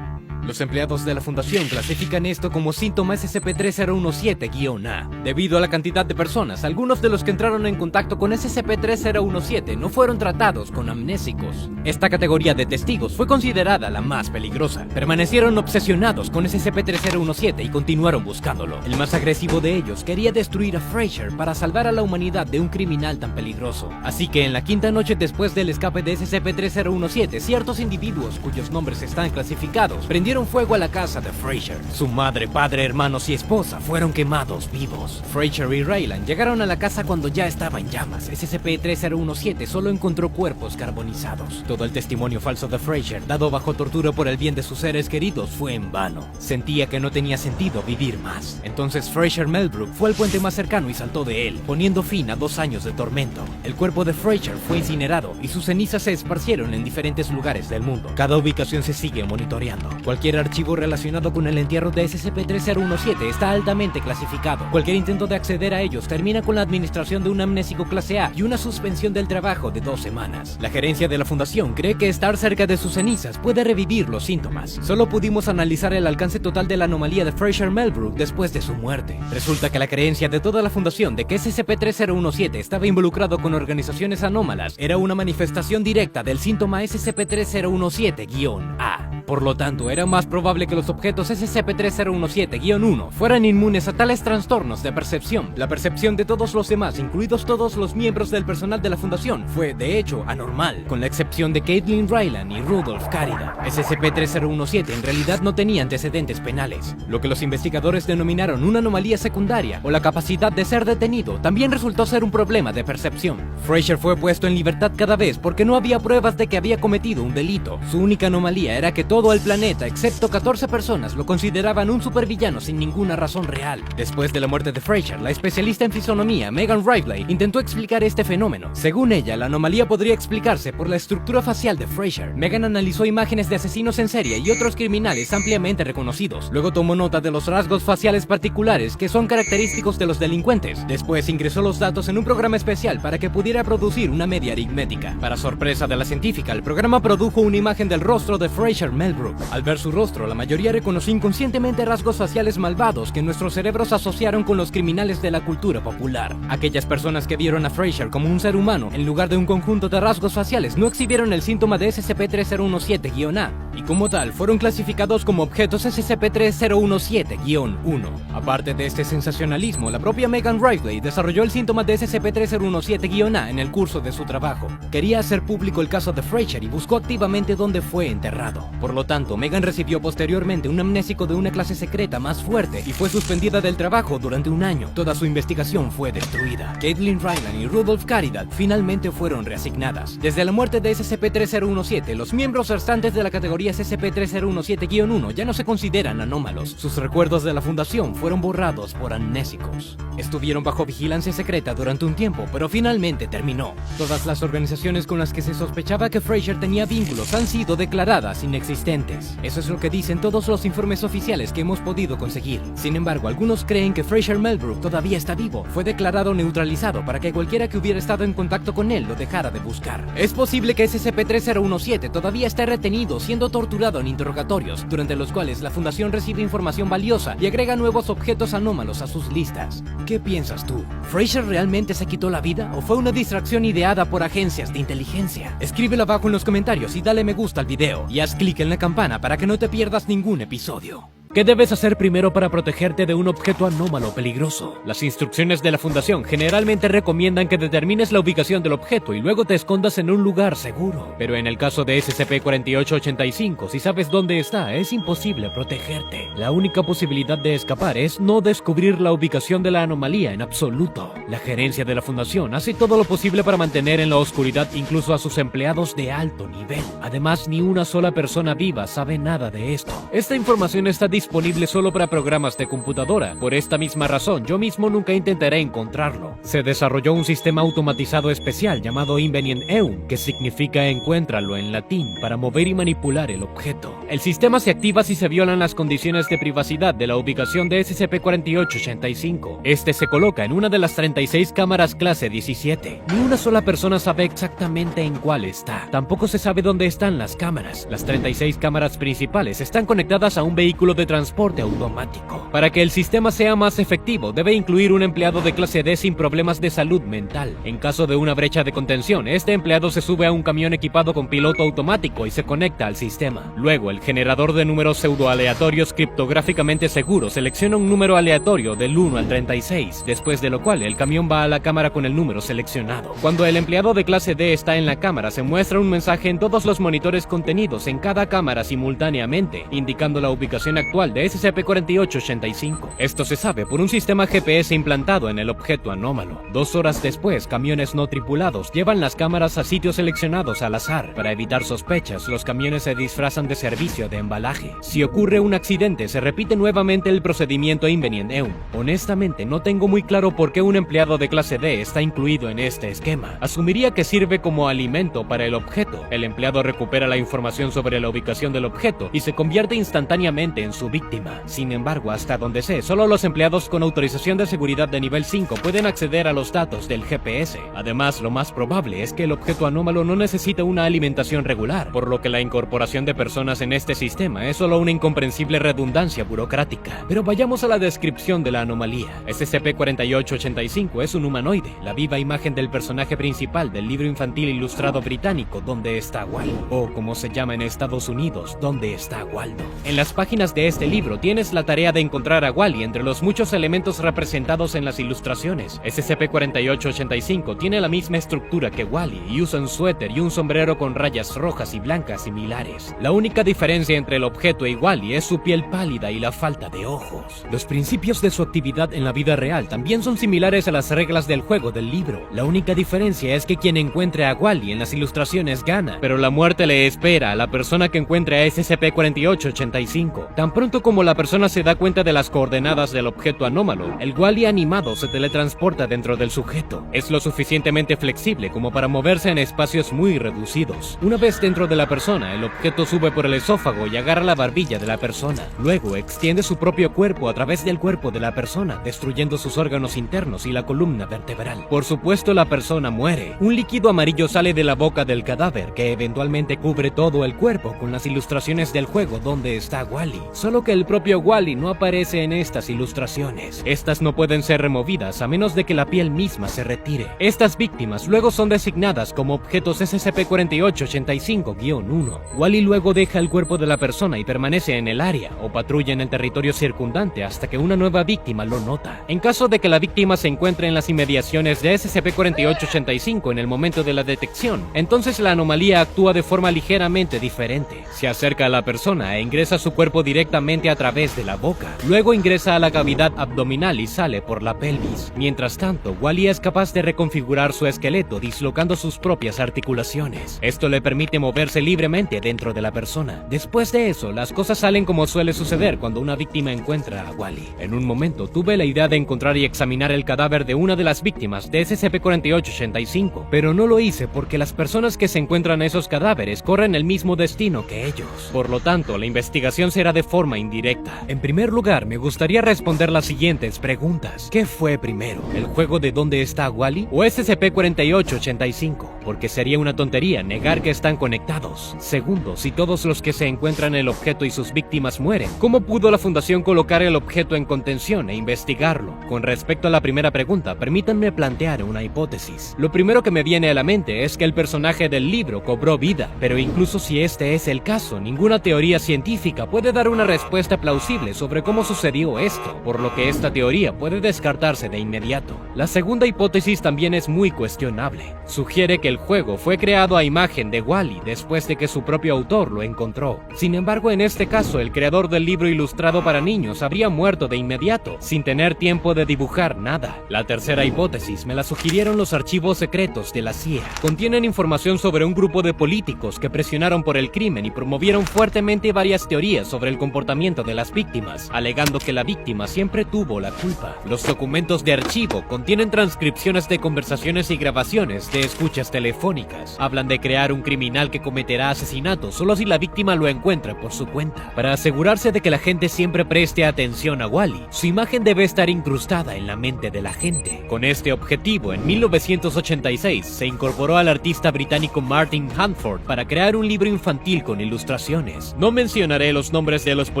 Los empleados de la Fundación clasifican esto como síntoma SCP-3017-A. Debido a la cantidad de personas, algunos de los que entraron en contacto con SCP-3017 no fueron tratados con amnésicos. Esta categoría de testigos fue considerada la más peligrosa. Permanecieron obsesionados con SCP-3017 y continuaron buscándolo. El más agresivo de ellos quería destruir a Frazier para salvar a la humanidad de un criminal tan peligroso. Así que en la quinta noche después del escape de SCP-3017, ciertos individuos cuyos nombres están clasificados prendieron prendieron fuego a la casa de Frasier. Su madre, padre, hermanos y esposa fueron quemados vivos. Frasier y Raylan llegaron a la casa cuando ya estaba en llamas. SCP-3017 solo encontró cuerpos carbonizados. Todo el testimonio falso de Frasier, dado bajo tortura por el bien de sus seres queridos, fue en vano. Sentía que no tenía sentido vivir más. Entonces Frasier Melbrook fue al puente más cercano y saltó de él, poniendo fin a 2 años de tormento. El cuerpo de Frasier fue incinerado y sus cenizas se esparcieron en diferentes lugares del mundo. Cada ubicación se sigue monitoreando. Cualquier archivo relacionado con el entierro de SCP-3017 está altamente clasificado. Cualquier intento de acceder a ellos termina con la administración de un amnésico clase A y una suspensión del trabajo de 2 semanas. La gerencia de la fundación cree que estar cerca de sus cenizas puede revivir los síntomas. Solo pudimos analizar el alcance total de la anomalía de Frasier Melbrook después de su muerte. Resulta que la creencia de toda la fundación de que SCP-3017 estaba involucrado con organizaciones anómalas era una manifestación directa del síntoma SCP-3017-A. Por lo tanto, era más probable que los objetos SCP-3017-1 fueran inmunes a tales trastornos de percepción. La percepción de todos los demás, incluidos todos los miembros del personal de la fundación, fue de hecho anormal, con la excepción de Caitlin Raylan y Rudolph Carida. SCP-3017 en realidad no tenía antecedentes penales. Lo que los investigadores denominaron una anomalía secundaria o la capacidad de ser detenido también resultó ser un problema de percepción. Frasier fue puesto en libertad cada vez porque no había pruebas de que había cometido un delito. Su única anomalía era que todo el planeta, excepto 14 personas, lo consideraban un supervillano sin ninguna razón real. Después de la muerte de Frasier, la especialista en fisonomía Megan Rivley intentó explicar este fenómeno. Según ella, la anomalía podría explicarse por la estructura facial de Frasier. Megan analizó imágenes de asesinos en serie y otros criminales ampliamente reconocidos. Luego tomó nota de los rasgos faciales particulares que son característicos de los delincuentes. Después ingresó los datos en un programa especial para que pudiera producir una media aritmética. Para sorpresa de la científica, el programa produjo una imagen del rostro de Frasier Melbrook. Al ver su rostro, la mayoría reconoció inconscientemente rasgos faciales malvados que nuestros cerebros asociaron con los criminales de la cultura popular. Aquellas personas que vieron a Frasier como un ser humano, en lugar de un conjunto de rasgos faciales, no exhibieron el síntoma de SCP-3017-A, y como tal, fueron clasificados como objetos SCP-3017-1. Aparte de este sensacionalismo, la propia Megan Rivley desarrolló el síntoma de SCP-3017-A en el curso de su trabajo. Quería hacer público el caso de Frasier y buscó activamente dónde fue enterrado. Por lo tanto, Megan recibió posteriormente un amnésico de una clase secreta más fuerte y fue suspendida del trabajo durante 1 año. Toda su investigación fue destruida. Caitlin Raylan y Rudolph Carida finalmente fueron reasignadas. Desde la muerte de SCP-3017, los miembros restantes de la categoría SCP-3017-1 ya no se consideran anómalos. Sus recuerdos de la fundación fueron borrados por amnésicos. Estuvieron bajo vigilancia secreta durante un tiempo, pero finalmente terminó. Todas las organizaciones con las que se sospechaba que Frasier tenía vínculos han sido declaradas inexistentes. Eso es lo que dicen todos los informes oficiales que hemos podido conseguir. Sin embargo, algunos creen que Frasier Melbrook todavía está vivo. Fue declarado neutralizado para que cualquiera que hubiera estado en contacto con él lo dejara de buscar. Es posible que SCP-3017 todavía esté retenido, siendo torturado en interrogatorios, durante los cuales la Fundación recibe información valiosa y agrega nuevos objetos anómalos a sus listas. ¿Qué piensas tú? ¿Frasier realmente se quitó la vida o fue una distracción ideada por agencias de inteligencia? Escríbelo abajo en los comentarios y dale me gusta al video y haz clic en la campana para que no te pierdas ningún episodio. ¿Qué debes hacer primero para protegerte de un objeto anómalo peligroso? Las instrucciones de la Fundación generalmente recomiendan que determines la ubicación del objeto y luego te escondas en un lugar seguro. Pero en el caso de SCP-4885, si sabes dónde está, es imposible protegerte. La única posibilidad de escapar es no descubrir la ubicación de la anomalía en absoluto. La gerencia de la Fundación hace todo lo posible para mantener en la oscuridad incluso a sus empleados de alto nivel. Además, ni una sola persona viva sabe nada de esto. Esta información está disponible solo para programas de computadora. Por esta misma razón, yo mismo nunca intentaré encontrarlo. Se desarrolló un sistema automatizado especial llamado Invenient Eum, que significa encuéntralo en latín, para mover y manipular el objeto. El sistema se activa si se violan las condiciones de privacidad de la ubicación de SCP-4885. Este se coloca en una de las 36 cámaras clase 17. Ni una sola persona sabe exactamente en cuál está. Tampoco se sabe dónde están las cámaras. Las 36 cámaras principales están conectadas a un vehículo de teletransporte automático. Para que el sistema sea más efectivo, debe incluir un empleado de clase D sin problemas de salud mental. En caso de una brecha de contención, este empleado se sube a un camión equipado con piloto automático y se conecta al sistema. Luego, el generador de números pseudoaleatorios criptográficamente seguros selecciona un número aleatorio del 1 al 36, después de lo cual el camión va a la cámara con el número seleccionado. Cuando el empleado de clase D está en la cámara, se muestra un mensaje en todos los monitores contenidos en cada cámara simultáneamente, indicando la ubicación actual de SCP-4885. Esto se sabe por un sistema GPS implantado en el objeto anómalo. 2 horas después, camiones no tripulados llevan las cámaras a sitios seleccionados al azar. Para evitar sospechas, los camiones se disfrazan de servicio de embalaje. Si ocurre un accidente, se repite nuevamente el procedimiento Invenient Eum. Honestamente, no tengo muy claro por qué un empleado de clase D está incluido en este esquema. Asumiría que sirve como alimento para el objeto. El empleado recupera la información sobre la ubicación del objeto y se convierte instantáneamente en su víctima. Sin embargo, hasta donde sé, solo los empleados con autorización de seguridad de nivel 5 pueden acceder a los datos del GPS. Además, lo más probable es que el objeto anómalo no necesita una alimentación regular, por lo que la incorporación de personas en este sistema es solo una incomprensible redundancia burocrática. Pero vayamos a la descripción de la anomalía. SCP-4885 es un humanoide, la viva imagen del personaje principal del libro infantil ilustrado británico ¿Dónde está Wally? O como se llama en Estados Unidos, ¿Dónde está Waldo? En las páginas de este libro tienes la tarea de encontrar a Wally entre los muchos elementos representados en las ilustraciones. SCP-4885 tiene la misma estructura que Wally y usa un suéter y un sombrero con rayas rojas y blancas similares. La única diferencia entre el objeto y Wally es su piel pálida y la falta de ojos. Los principios de su actividad en la vida real también son similares a las reglas del juego del libro. La única diferencia es que quien encuentre a Wally en las ilustraciones gana, pero la muerte le espera a la persona que encuentre a SCP-4885. Tan pronto como la persona se da cuenta de las coordenadas del objeto anómalo, el Wally animado se teletransporta dentro del sujeto. Es lo suficientemente flexible como para moverse en espacios muy reducidos. Una vez dentro de la persona, el objeto sube por el esófago y agarra la barbilla de la persona. Luego extiende su propio cuerpo a través del cuerpo de la persona, destruyendo sus órganos internos y la columna vertebral. Por supuesto, la persona muere. Un líquido amarillo sale de la boca del cadáver, que eventualmente cubre todo el cuerpo con las ilustraciones del juego ¿Dónde está Wally? Solo que el propio Wally no aparece en estas ilustraciones. Estas no pueden ser removidas a menos de que la piel misma se retire. Estas víctimas luego son designadas como objetos SCP-4885-1. Wally luego deja el cuerpo de la persona y permanece en el área o patrulla en el territorio circundante hasta que una nueva víctima lo nota. En caso de que la víctima se encuentre en las inmediaciones de SCP-4885 en el momento de la detección, entonces la anomalía actúa de forma ligeramente diferente. Se acerca a la persona e ingresa su cuerpo directamente a través de la boca. Luego ingresa a la cavidad abdominal y sale por la pelvis. Mientras tanto, Wally es capaz de reconfigurar su esqueleto dislocando sus propias articulaciones. Esto le permite moverse libremente dentro de la persona. Después de eso, las cosas salen como suele suceder cuando una víctima encuentra a Wally. En un momento tuve la idea de encontrar y examinar el cadáver de una de las víctimas de SCP-4885, pero no lo hice porque las personas que se encuentran a esos cadáveres corren el mismo destino que ellos. Por lo tanto, la investigación será de forma indirecta. En primer lugar, me gustaría responder las siguientes preguntas. ¿Qué fue primero? ¿El juego de ¿Dónde está Wally? ¿O SCP-4885? Porque sería una tontería negar que están conectados. Segundo, si todos los que se encuentran el objeto y sus víctimas mueren, ¿cómo pudo la Fundación colocar el objeto en contención e investigarlo? Con respecto a la primera pregunta, permítanme plantear una hipótesis. Lo primero que me viene a la mente es que el personaje del libro cobró vida, pero incluso si este es el caso, ninguna teoría científica puede dar una respuesta plausible sobre cómo sucedió esto, por lo que esta teoría puede descartarse de inmediato. La segunda hipótesis también es muy cuestionable. Sugiere que el juego fue creado a imagen de Wally después de que su propio autor lo encontró. Sin embargo, en este caso, el creador del libro ilustrado para niños habría muerto de inmediato, sin tener tiempo de dibujar nada. La tercera hipótesis me la sugirieron los archivos secretos de la CIA. Contienen información sobre un grupo de políticos que presionaron por el crimen y promovieron fuertemente varias teorías sobre el comportamiento de las víctimas, alegando que la víctima siempre tuvo la culpa. Los documentos de archivo contienen transcripciones de conversaciones y grabaciones de escuchas telefónicas. Hablan de crear un criminal que cometerá asesinato solo si la víctima lo encuentra por su cuenta. Para asegurarse de que la gente siempre preste atención a Wally, su imagen debe estar incrustada en la mente de la gente. Con este objetivo, en 1986 se incorporó al artista británico Martin Handford para crear un libro infantil con ilustraciones. No mencionaré los nombres de los políticos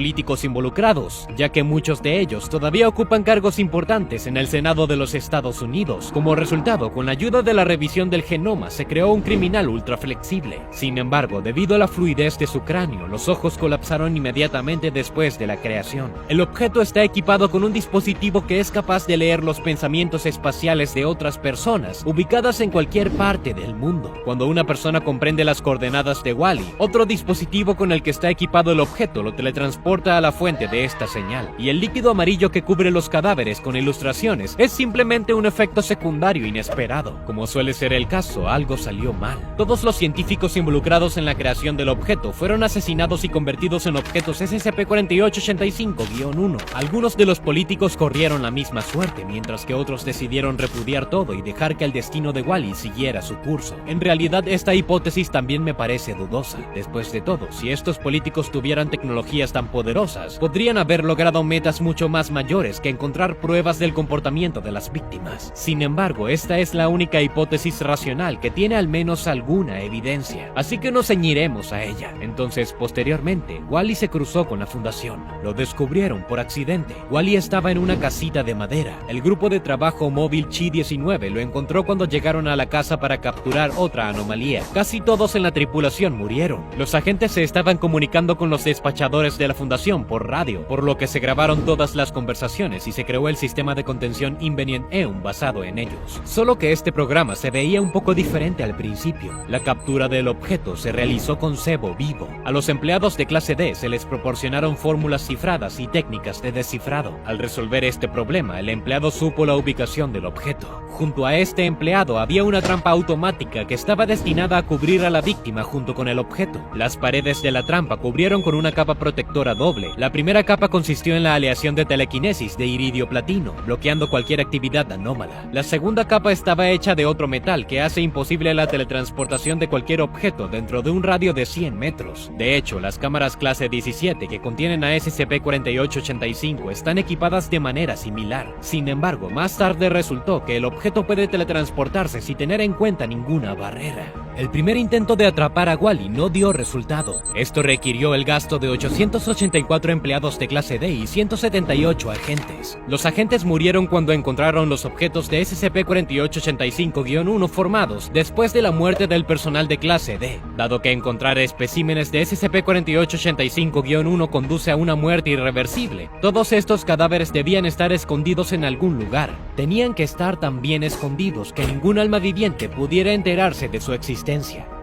políticos involucrados, ya que muchos de ellos todavía ocupan cargos importantes en el Senado de los Estados Unidos. Como resultado, con la ayuda de la revisión del genoma, se creó un criminal ultra flexible. Sin embargo, debido a la fluidez de su cráneo, los ojos colapsaron inmediatamente después de la creación. El objeto está equipado con un dispositivo que es capaz de leer los pensamientos espaciales de otras personas, ubicadas en cualquier parte del mundo. Cuando una persona comprende las coordenadas de Wall-E, otro dispositivo con el que está equipado el objeto lo teletransporta a la fuente de esta señal, y el líquido amarillo que cubre los cadáveres con ilustraciones es simplemente un efecto secundario inesperado. Como suele ser el caso, algo salió mal. Todos los científicos involucrados en la creación del objeto fueron asesinados y convertidos en objetos SCP-4885-1. Algunos de los políticos corrieron la misma suerte, mientras que otros decidieron repudiar todo y dejar que el destino de Wall-E siguiera su curso. En realidad, esta hipótesis también me parece dudosa. Después de todo, si estos políticos tuvieran tecnologías tan poderosas, podrían haber logrado metas mucho más mayores que encontrar pruebas del comportamiento de las víctimas. Sin embargo, esta es la única hipótesis racional que tiene al menos alguna evidencia, así que nos ceñiremos a ella. Entonces, posteriormente, Wall-E se cruzó con la fundación. Lo descubrieron por accidente. Wall-E estaba en una casita de madera. El grupo de trabajo móvil Chi-19 lo encontró cuando llegaron a la casa para capturar otra anomalía. Casi todos en la tripulación murieron. Los agentes se estaban comunicando con los despachadores de la fundación por radio, por lo que se grabaron todas las conversaciones y se creó el sistema de contención Invenient Eum basado en ellos. Solo que este programa se veía un poco diferente al principio. La captura del objeto se realizó con cebo vivo. A los empleados de clase D se les proporcionaron fórmulas cifradas y técnicas de descifrado. Al resolver este problema, el empleado supo la ubicación del objeto. Junto a este empleado había una trampa automática que estaba destinada a cubrir a la víctima junto con el objeto. Las paredes de la trampa cubrieron con una capa protectora doble. La primera capa consistió en la aleación de telequinesis de iridio platino, bloqueando cualquier actividad anómala. La segunda capa estaba hecha de otro metal que hace imposible la teletransportación de cualquier objeto dentro de un radio de 100 metros. De hecho, las cámaras clase 17 que contienen a SCP-4885 están equipadas de manera similar. Sin embargo, más tarde resultó que el objeto puede teletransportarse sin tener en cuenta ninguna barrera. El primer intento de atrapar a Wall-E no dio resultado. Esto requirió el gasto de 884 empleados de clase D y 178 agentes. Los agentes murieron cuando encontraron los objetos de SCP-4885-1 formados después de la muerte del personal de clase D. Dado que encontrar especímenes de SCP-4885-1 conduce a una muerte irreversible, todos estos cadáveres debían estar escondidos en algún lugar. Tenían que estar tan bien escondidos que ningún alma viviente pudiera enterarse de su existencia.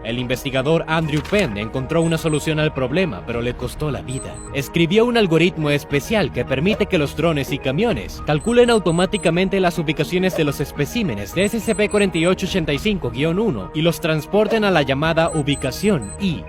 El investigador Andrew Penn encontró una solución al problema, pero le costó la vida. Escribió un algoritmo especial que permite que los drones y camiones calculen automáticamente las ubicaciones de los especímenes de SCP-4885-1 y los transporten a la llamada ubicación I.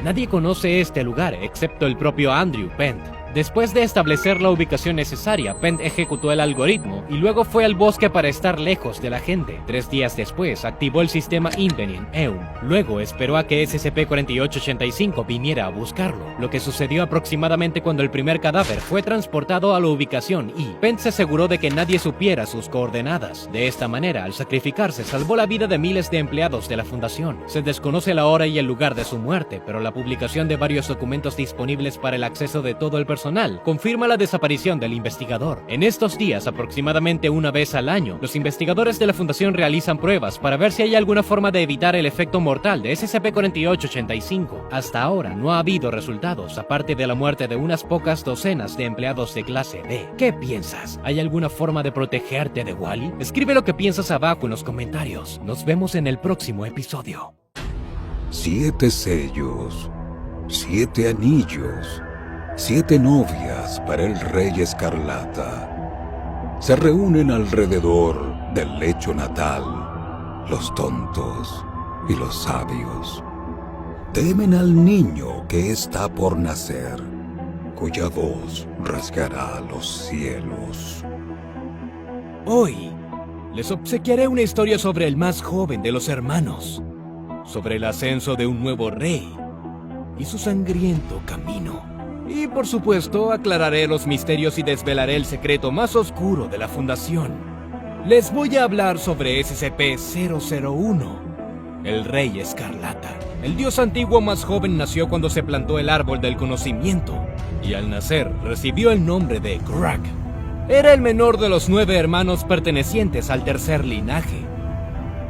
Nadie conoce este lugar excepto el propio Andrew Penn. Después de establecer la ubicación necesaria, Penn ejecutó el algoritmo y luego fue al bosque para estar lejos de la gente. 3 días después, activó el sistema Invenient Eum. Luego esperó a que SCP-4885 viniera a buscarlo, lo que sucedió aproximadamente cuando el primer cadáver fue transportado a la ubicación I. Penn se aseguró de que nadie supiera sus coordenadas. De esta manera, al sacrificarse, salvó la vida de miles de empleados de la fundación. Se desconoce la hora y el lugar de su muerte, pero la publicación de varios documentos disponibles para el acceso de todo el personal confirma la desaparición del investigador. En estos días, aproximadamente una vez al año, los investigadores de la fundación realizan pruebas para ver si hay alguna forma de evitar el efecto mortal de SCP-4885. Hasta ahora no ha habido resultados, aparte de la muerte de unas pocas docenas de empleados de clase D. ¿Qué piensas? ¿Hay alguna forma de protegerte de Wall-E? Escribe lo que piensas abajo en los comentarios. Nos vemos en el próximo episodio. 7 sellos, 7 anillos, 7 novias para el Rey Escarlata. Se reúnen alrededor del lecho natal, los tontos y los sabios. Temen al niño que está por nacer, cuya voz rasgará los cielos. Hoy les obsequiaré una historia sobre el más joven de los hermanos, sobre el ascenso de un nuevo rey y su sangriento camino. Y por supuesto, aclararé los misterios y desvelaré el secreto más oscuro de la Fundación. Les voy a hablar sobre SCP-001, el Rey Escarlata. El dios antiguo más joven nació cuando se plantó el árbol del conocimiento. y al nacer recibió el nombre de Karak. Era el menor de los 9 hermanos pertenecientes al tercer linaje.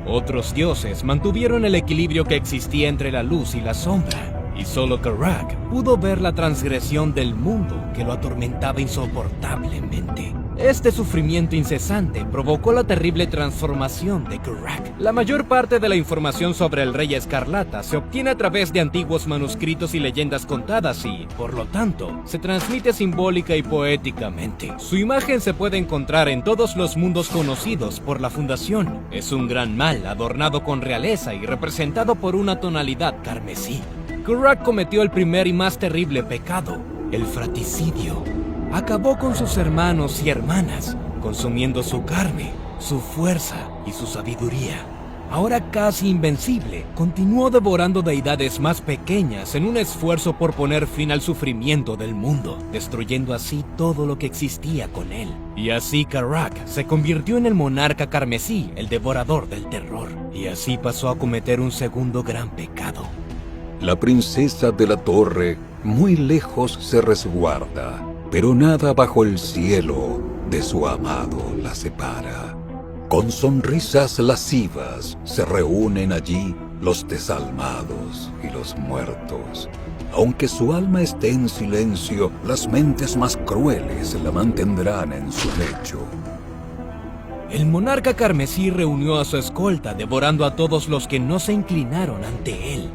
Otros dioses mantuvieron el equilibrio que existía entre la luz y la sombra, y solo Karak pudo ver la transgresión del mundo que lo atormentaba insoportablemente. Este sufrimiento incesante provocó la terrible transformación de Karak. La mayor parte de la información sobre el Rey Escarlata se obtiene a través de antiguos manuscritos y leyendas contadas y, por lo tanto, se transmite simbólica y poéticamente. Su imagen se puede encontrar en todos los mundos conocidos por la Fundación. Es un gran mal adornado con realeza y representado por una tonalidad carmesí. Karak cometió el primer y más terrible pecado, el fratricidio. Acabó con sus hermanos y hermanas, consumiendo su carne, su fuerza y su sabiduría. Ahora casi invencible, continuó devorando deidades más pequeñas en un esfuerzo por poner fin al sufrimiento del mundo, destruyendo así todo lo que existía con él. Y así Karak se convirtió en el monarca carmesí, el devorador del terror. Y así pasó a cometer un segundo gran pecado. La princesa de la torre muy lejos se resguarda, pero nada bajo el cielo de su amado la separa. Con sonrisas lascivas se reúnen allí los desalmados y los muertos. Aunque su alma esté en silencio, las mentes más crueles la mantendrán en su lecho. El monarca carmesí reunió a su escolta, devorando a todos los que no se inclinaron ante él.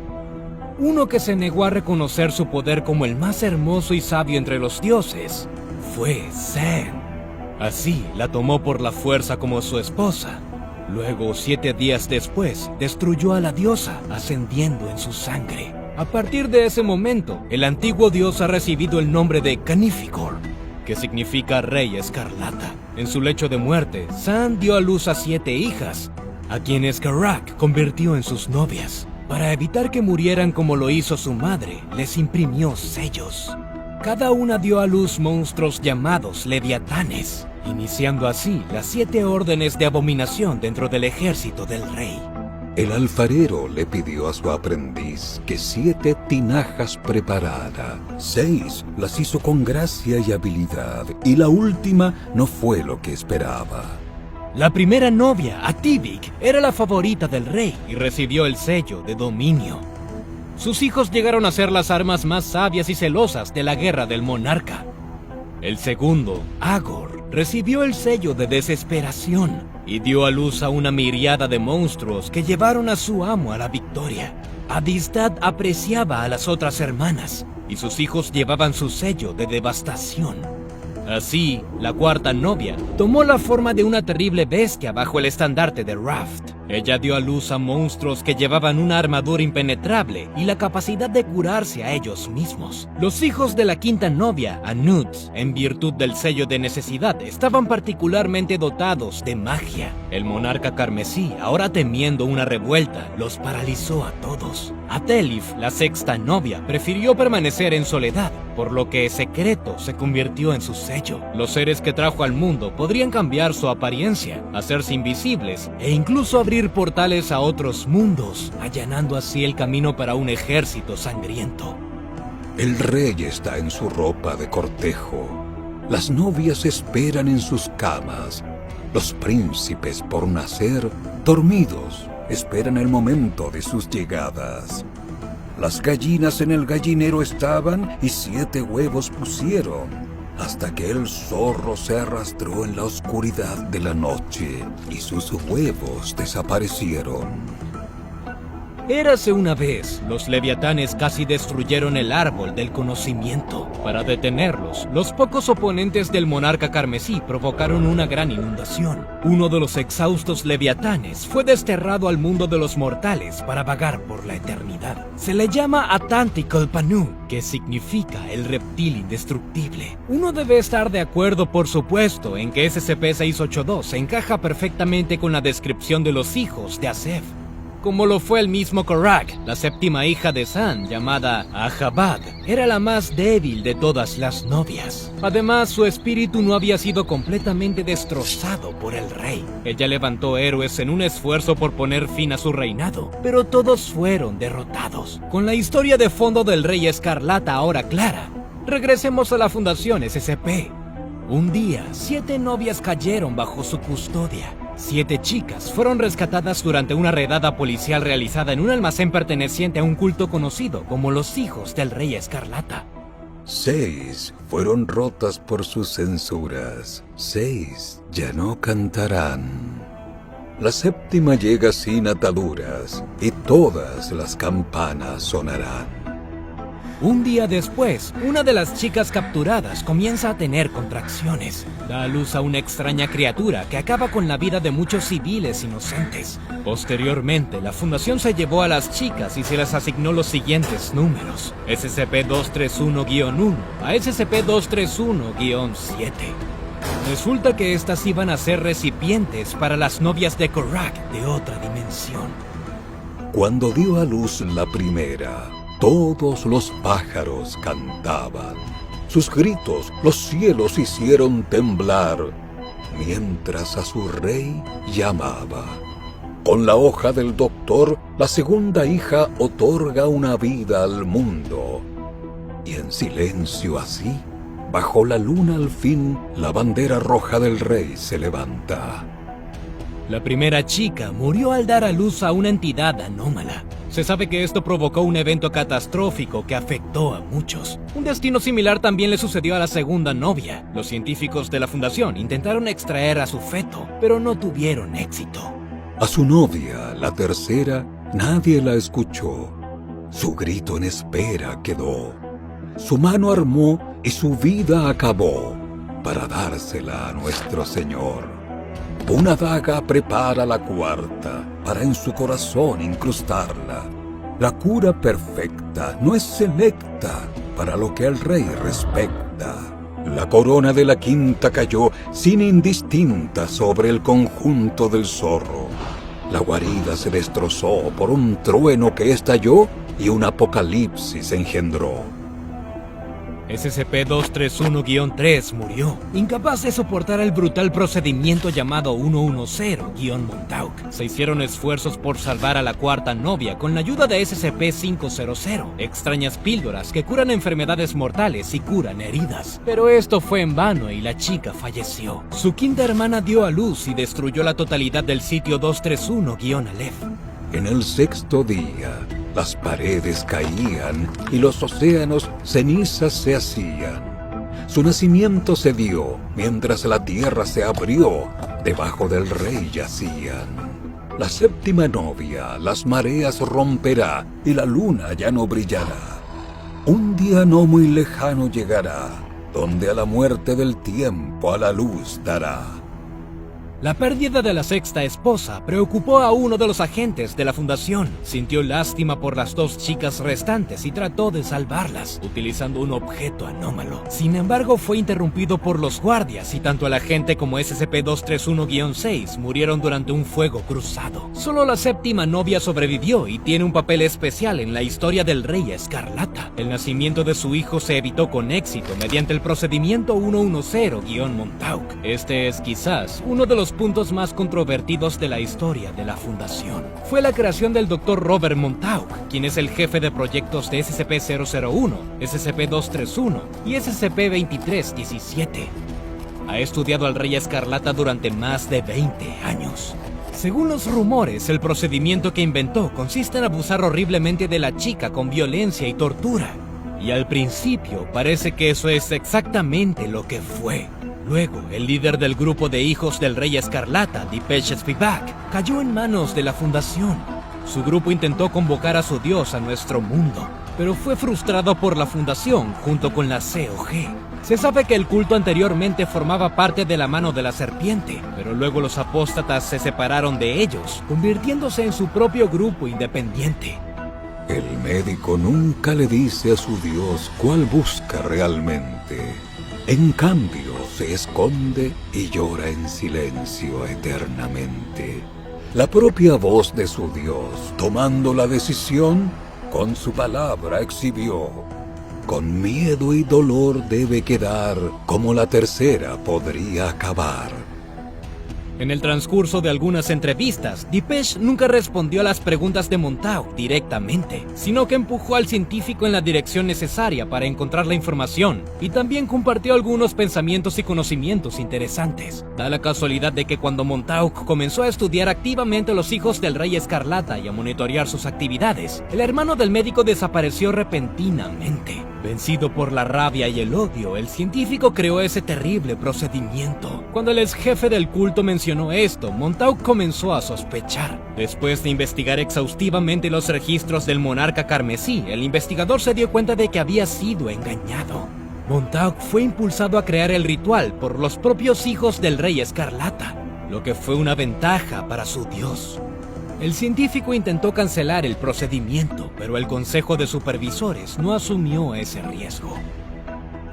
Uno que se negó a reconocer su poder como el más hermoso y sabio entre los dioses fue Zen. Así la tomó por la fuerza como su esposa. Luego, 7 días después, destruyó a la diosa, ascendiendo en su sangre. A partir de ese momento, el antiguo dios ha recibido el nombre de Canificor, que significa Rey Escarlata. En su lecho de muerte, San dio a luz a 7 hijas, a quienes Karak convirtió en sus novias. Para evitar que murieran como lo hizo su madre, les imprimió sellos. Cada una dio a luz monstruos llamados leviatanes, iniciando así las 7 órdenes de abominación dentro del ejército del rey. El alfarero le pidió a su aprendiz que 7 tinajas preparara. 6 las hizo con gracia y habilidad, y la última no fue lo que esperaba. La primera novia, Ativik, era la favorita del rey y recibió el sello de dominio. Sus hijos llegaron a ser las armas más sabias y celosas de la guerra del monarca. El segundo, Agor, recibió el sello de desesperación y dio a luz a una miriada de monstruos que llevaron a su amo a la victoria. Adistad apreciaba a las otras hermanas y sus hijos llevaban su sello de devastación. Así, la cuarta novia tomó la forma de una terrible bestia bajo el estandarte de Raft. Ella dio a luz a monstruos que llevaban una armadura impenetrable y la capacidad de curarse a ellos mismos. Los hijos de la quinta novia, Anud, en virtud del sello de necesidad, estaban particularmente dotados de magia. El monarca carmesí, ahora temiendo una revuelta, los paralizó a todos. Atelif, la sexta novia, prefirió permanecer en soledad, por lo que secreto se convirtió en su sello. Los seres que trajo al mundo podrían cambiar su apariencia, hacerse invisibles e incluso abrir portales a otros mundos, allanando así el camino para un ejército sangriento. El rey está en su ropa de cortejo. Las novias esperan en sus camas. Los príncipes por nacer, dormidos, esperan el momento de sus llegadas. Las gallinas en el gallinero estaban y 7 huevos pusieron, hasta que el zorro se arrastró en la oscuridad de la noche y sus huevos desaparecieron. Érase una vez, los leviatanes casi destruyeron el árbol del conocimiento. Para detenerlos, los pocos oponentes del monarca carmesí provocaron una gran inundación. Uno de los exhaustos leviatanes fue desterrado al mundo de los mortales para vagar por la eternidad. Se le llama Atanticalpanu, que significa el reptil indestructible. Uno debe estar de acuerdo, por supuesto, en que SCP-682 encaja perfectamente con la descripción de los hijos de Asef. Como lo fue el mismo Karak, la séptima hija de San, llamada Ahabad, era la más débil de todas las novias. Además, su espíritu no había sido completamente destrozado por el rey. Ella levantó héroes en un esfuerzo por poner fin a su reinado, pero todos fueron derrotados. Con la historia de fondo del Rey Escarlata ahora clara, Regresemos a la Fundación SCP. Un día, 7 novias cayeron bajo su custodia. 7 chicas fueron rescatadas durante una redada policial realizada en un almacén perteneciente a un culto conocido como los Hijos del Rey Escarlata. 6 fueron rotas por sus censuras. 6 ya no cantarán. La 7ª llega sin ataduras y todas las campanas sonarán. Un día después, una de las chicas capturadas comienza a tener contracciones. Da a luz a una extraña criatura que acaba con la vida de muchos civiles inocentes. Posteriormente, la fundación se llevó a las chicas y se les asignó los siguientes números: SCP-231-1 a SCP-231-7. Resulta que estas iban a ser recipientes para las novias de Korak de otra dimensión. Cuando dio a luz la primera, todos los pájaros cantaban. Sus gritos los cielos hicieron temblar, mientras a su rey llamaba. Con la hoja del doctor, la segunda hija otorga una vida al mundo. Y en silencio así, bajo la luna al fin, la bandera roja del rey se levanta. La primera chica murió al dar a luz a una entidad anómala. Se sabe que esto provocó un evento catastrófico que afectó a muchos. Un destino similar también le sucedió a la segunda novia. Los científicos de la fundación intentaron extraer a su feto, pero no tuvieron éxito. A su novia, la tercera, nadie la escuchó. Su grito en espera quedó. Su mano armó y su vida acabó para dársela a nuestro Señor. Una daga prepara la cuarta para en su corazón incrustarla. La cura perfecta no es selecta para lo que al rey respecta. La corona de la quinta cayó sin indistinta sobre el conjunto del zorro. La guarida se destrozó por un trueno que estalló y un apocalipsis engendró. SCP-231-3 murió, incapaz de soportar el brutal procedimiento llamado 110-Montauk. Se hicieron esfuerzos por salvar a la cuarta novia con la ayuda de SCP-500, extrañas píldoras que curan enfermedades mortales y curan heridas. Pero esto fue en vano y la chica falleció. Su quinta hermana dio a luz y destruyó la totalidad del sitio 231-Aleph. En el 6º día, las paredes caían y los océanos cenizas se hacían. Su nacimiento se dio mientras la tierra se abrió, debajo del rey yacían. La 7ª novia las mareas romperá y la luna ya no brillará. Un día no muy lejano llegará, donde a la muerte del tiempo a la luz dará. La pérdida de la sexta esposa preocupó a uno de los agentes de la fundación. Sintió lástima por las 2 chicas restantes y trató de salvarlas, utilizando un objeto anómalo. Sin embargo, fue interrumpido por los guardias y tanto el agente como SCP-231-6 murieron durante un fuego cruzado. Solo la 7ª novia sobrevivió y tiene un papel especial en la historia del Rey Escarlata. El nacimiento de su hijo se evitó con éxito mediante el procedimiento 110-Montauk. Este es quizás uno de los puntos más controvertidos de la historia de la Fundación. Fue la creación del Dr. Robert Montauk, quien es el jefe de proyectos de SCP-001, SCP-231 y SCP-2317. Ha estudiado al Rey Escarlata durante más de 20 años. Según los rumores, el procedimiento que inventó consiste en abusar horriblemente de la chica con violencia y tortura. Y al principio parece que eso es exactamente lo que fue. Luego, el líder del grupo de hijos del Rey Escarlata, Dipesh Spivak, cayó en manos de la Fundación. Su grupo intentó convocar a su dios a nuestro mundo, pero fue frustrado por la Fundación junto con la COG. Se sabe que el culto anteriormente formaba parte de la mano de la serpiente, pero luego los apóstatas se separaron de ellos, convirtiéndose en su propio grupo independiente. El médico nunca le dice a su dios cuál busca realmente. En cambio, se esconde y llora en silencio eternamente. La propia voz de su Dios, tomando la decisión, con su palabra exhibió. Con miedo y dolor debe quedar, como la tercera podría acabar. En el transcurso de algunas entrevistas, Depeche nunca respondió a las preguntas de Montauk directamente, sino que empujó al científico en la dirección necesaria para encontrar la información, y también compartió algunos pensamientos y conocimientos interesantes. Da la casualidad de que cuando Montauk comenzó a estudiar activamente a los hijos del Rey Escarlata y a monitorear sus actividades, el hermano del médico desapareció repentinamente. Vencido por la rabia y el odio, el científico creó ese terrible procedimiento. Cuando el ex jefe del culto mencionó esto, Montauk comenzó a sospechar. Después de investigar exhaustivamente los registros del monarca carmesí, el investigador se dio cuenta de que había sido engañado. Montauk fue impulsado a crear el ritual por los propios hijos del Rey Escarlata, lo que fue una ventaja para su dios. El científico intentó cancelar el procedimiento, pero el consejo de supervisores no asumió ese riesgo.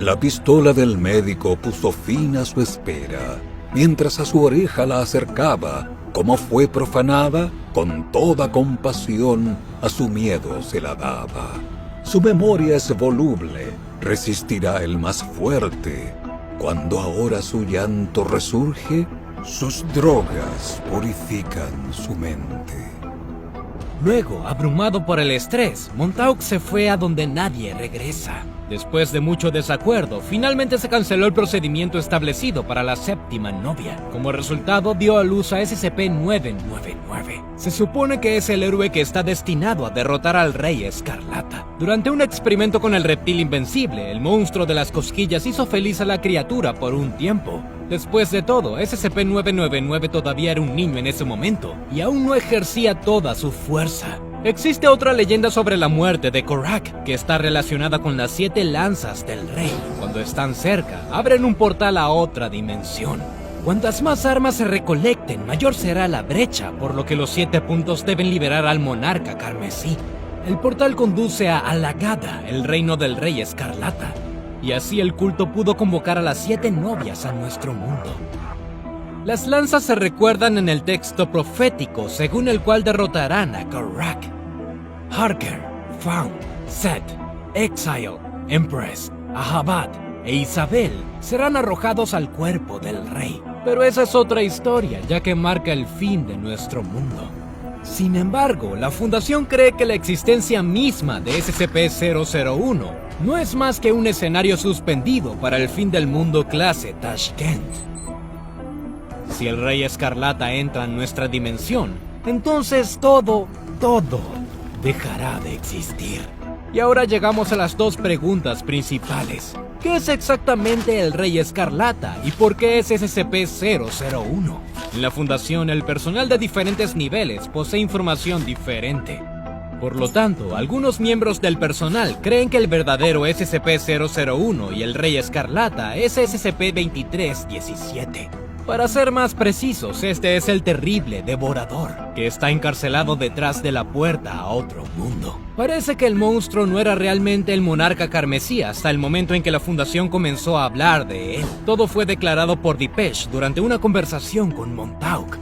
La pistola del médico puso fin a su espera, mientras a su oreja la acercaba. Como fue profanada, con toda compasión a su miedo se la daba. Su memoria es voluble, resistirá el más fuerte. Cuando ahora su llanto resurge, sus drogas purifican su mente. Luego, abrumado por el estrés, Montauk se fue a donde nadie regresa. Después de mucho desacuerdo, finalmente se canceló el procedimiento establecido para la séptima novia. Como resultado, dio a luz a SCP-999. Se supone que es el héroe que está destinado a derrotar al Rey Escarlata. Durante un experimento con el reptil invencible, el monstruo de las cosquillas hizo feliz a la criatura por un tiempo. Después de todo, SCP-999 todavía era un niño en ese momento, y aún no ejercía toda su fuerza. Existe otra leyenda sobre la muerte de Korak, que está relacionada con las 7 lanzas del rey. Cuando están cerca, abren un portal a otra dimensión. Cuantas más armas se recolecten, mayor será la brecha, por lo que los 7 puntos deben liberar al monarca carmesí. El portal conduce a Alagada, el reino del Rey Escarlata, y así el culto pudo convocar a las 7 novias a nuestro mundo. Las lanzas se recuerdan en el texto profético, según el cual derrotarán a Korak. Harker, Faun, Set, Exile, Empress, Ahabad e Isabel serán arrojados al cuerpo del rey. Pero esa es otra historia, ya que marca el fin de nuestro mundo. Sin embargo, la Fundación cree que la existencia misma de SCP-001 no es más que un escenario suspendido para el fin del mundo clase Tashkent. Si el Rey Escarlata entra en nuestra dimensión, entonces todo dejará de existir. Y ahora llegamos a las 2 preguntas principales. ¿Qué es exactamente el Rey Escarlata y por qué es SCP-001? En la Fundación, el personal de diferentes niveles posee información diferente. Por lo tanto, algunos miembros del personal creen que el verdadero SCP-001 y el Rey Escarlata es SCP-2317. Para ser más precisos, este es el terrible devorador, que está encarcelado detrás de la puerta a otro mundo. Parece que el monstruo no era realmente el monarca carmesí hasta el momento en que la Fundación comenzó a hablar de él. Todo fue declarado por Depeche durante una conversación con Montauk.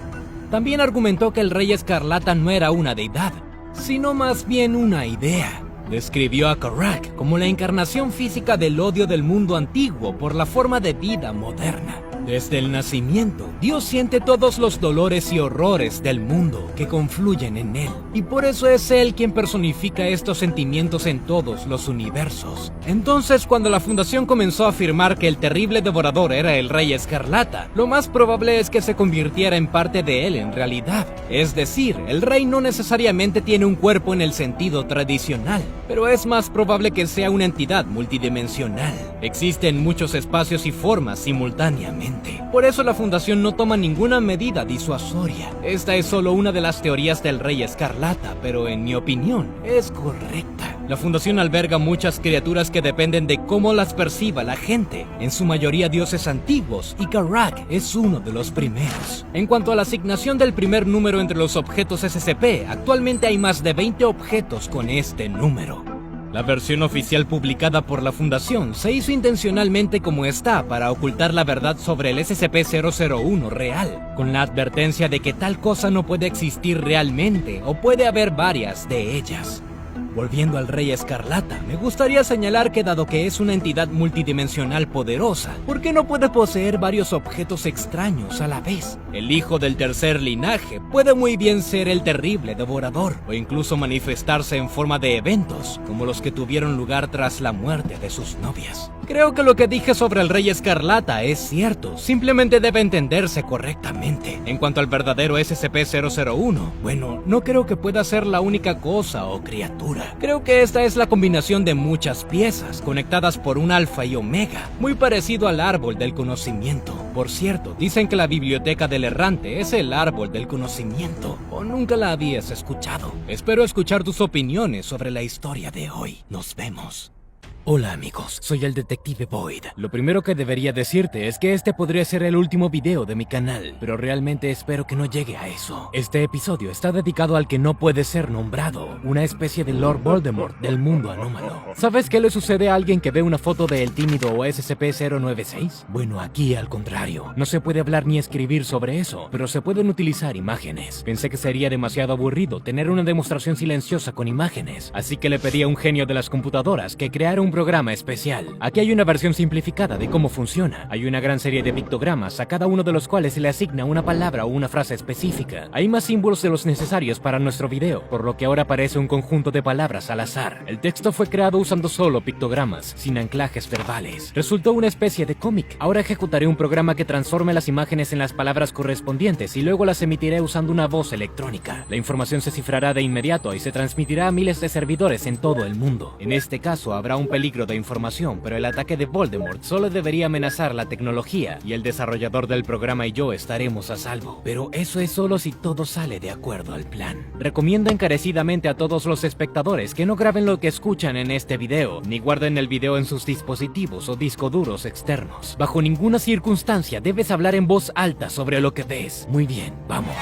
También argumentó que el Rey Escarlata no era una deidad, sino más bien una idea. Describió a Korak como la encarnación física del odio del mundo antiguo por la forma de vida moderna. Desde el nacimiento, Dios siente todos los dolores y horrores del mundo que confluyen en él, y por eso es él quien personifica estos sentimientos en todos los universos. Entonces, cuando la Fundación comenzó a afirmar que el terrible devorador era el Rey Escarlata, lo más probable es que se convirtiera en parte de él en realidad. Es decir, el rey no necesariamente tiene un cuerpo en el sentido tradicional, pero es más probable que sea una entidad multidimensional. Existen muchos espacios y formas simultáneamente. Por eso la Fundación no toma ninguna medida disuasoria. Esta es solo una de las teorías del Rey Escarlata, pero en mi opinión es correcta. La Fundación alberga muchas criaturas que dependen de cómo las perciba la gente, en su mayoría dioses antiguos, y Korak es uno de los primeros. En cuanto a la asignación del primer número entre los objetos SCP, actualmente hay más de 20 objetos con este número. La versión oficial publicada por la Fundación se hizo intencionalmente como está para ocultar la verdad sobre el SCP-001 real, con la advertencia de que tal cosa no puede existir realmente o puede haber varias de ellas. Volviendo al Rey Escarlata, me gustaría señalar que dado que es una entidad multidimensional poderosa, ¿por qué no puede poseer varios objetos extraños a la vez? El hijo del tercer linaje puede muy bien ser el terrible devorador, o incluso manifestarse en forma de eventos, como los que tuvieron lugar tras la muerte de sus novias. Creo que lo que dije sobre el Rey Escarlata es cierto, simplemente debe entenderse correctamente. En cuanto al verdadero SCP-001, bueno, no creo que pueda ser la única cosa o criatura. Creo que esta es la combinación de muchas piezas, conectadas por un alfa y omega, muy parecido al árbol del conocimiento. Por cierto, dicen que la biblioteca del errante es el árbol del conocimiento, o nunca la habías escuchado. Espero escuchar tus opiniones sobre la historia de hoy. Nos vemos. Hola amigos, soy el detective Boyd. Lo primero que debería decirte es que este podría ser el último video de mi canal, pero realmente espero que no llegue a eso. Este episodio está dedicado al que no puede ser nombrado, una especie de Lord Voldemort del mundo anómalo. ¿Sabes qué le sucede a alguien que ve una foto de El Tímido o SCP-096? Bueno, aquí al contrario, no se puede hablar ni escribir sobre eso, pero se pueden utilizar imágenes. Pensé que sería demasiado aburrido tener una demostración silenciosa con imágenes, así que le pedí a un genio de las computadoras que creara un programa especial. Aquí hay una versión simplificada de cómo funciona. Hay una gran serie de pictogramas a cada uno de los cuales se le asigna una palabra o una frase específica. Hay más símbolos de los necesarios para nuestro video, por lo que ahora aparece un conjunto de palabras al azar. El texto fue creado usando solo pictogramas, sin anclajes verbales. Resultó una especie de cómic. Ahora ejecutaré un programa que transforme las imágenes en las palabras correspondientes y luego las emitiré usando una voz electrónica. La información se cifrará de inmediato y se transmitirá a miles de servidores en todo el mundo. En este caso habrá un peligro de información, pero el ataque de Voldemort solo debería amenazar la tecnología y el desarrollador del programa y yo estaremos a salvo. Pero eso es solo si todo sale de acuerdo al plan. Recomiendo encarecidamente a todos los espectadores que no graben lo que escuchan en este video, ni guarden el video en sus dispositivos o disco duros externos. Bajo ninguna circunstancia debes hablar en voz alta sobre lo que ves. Muy bien, vamos.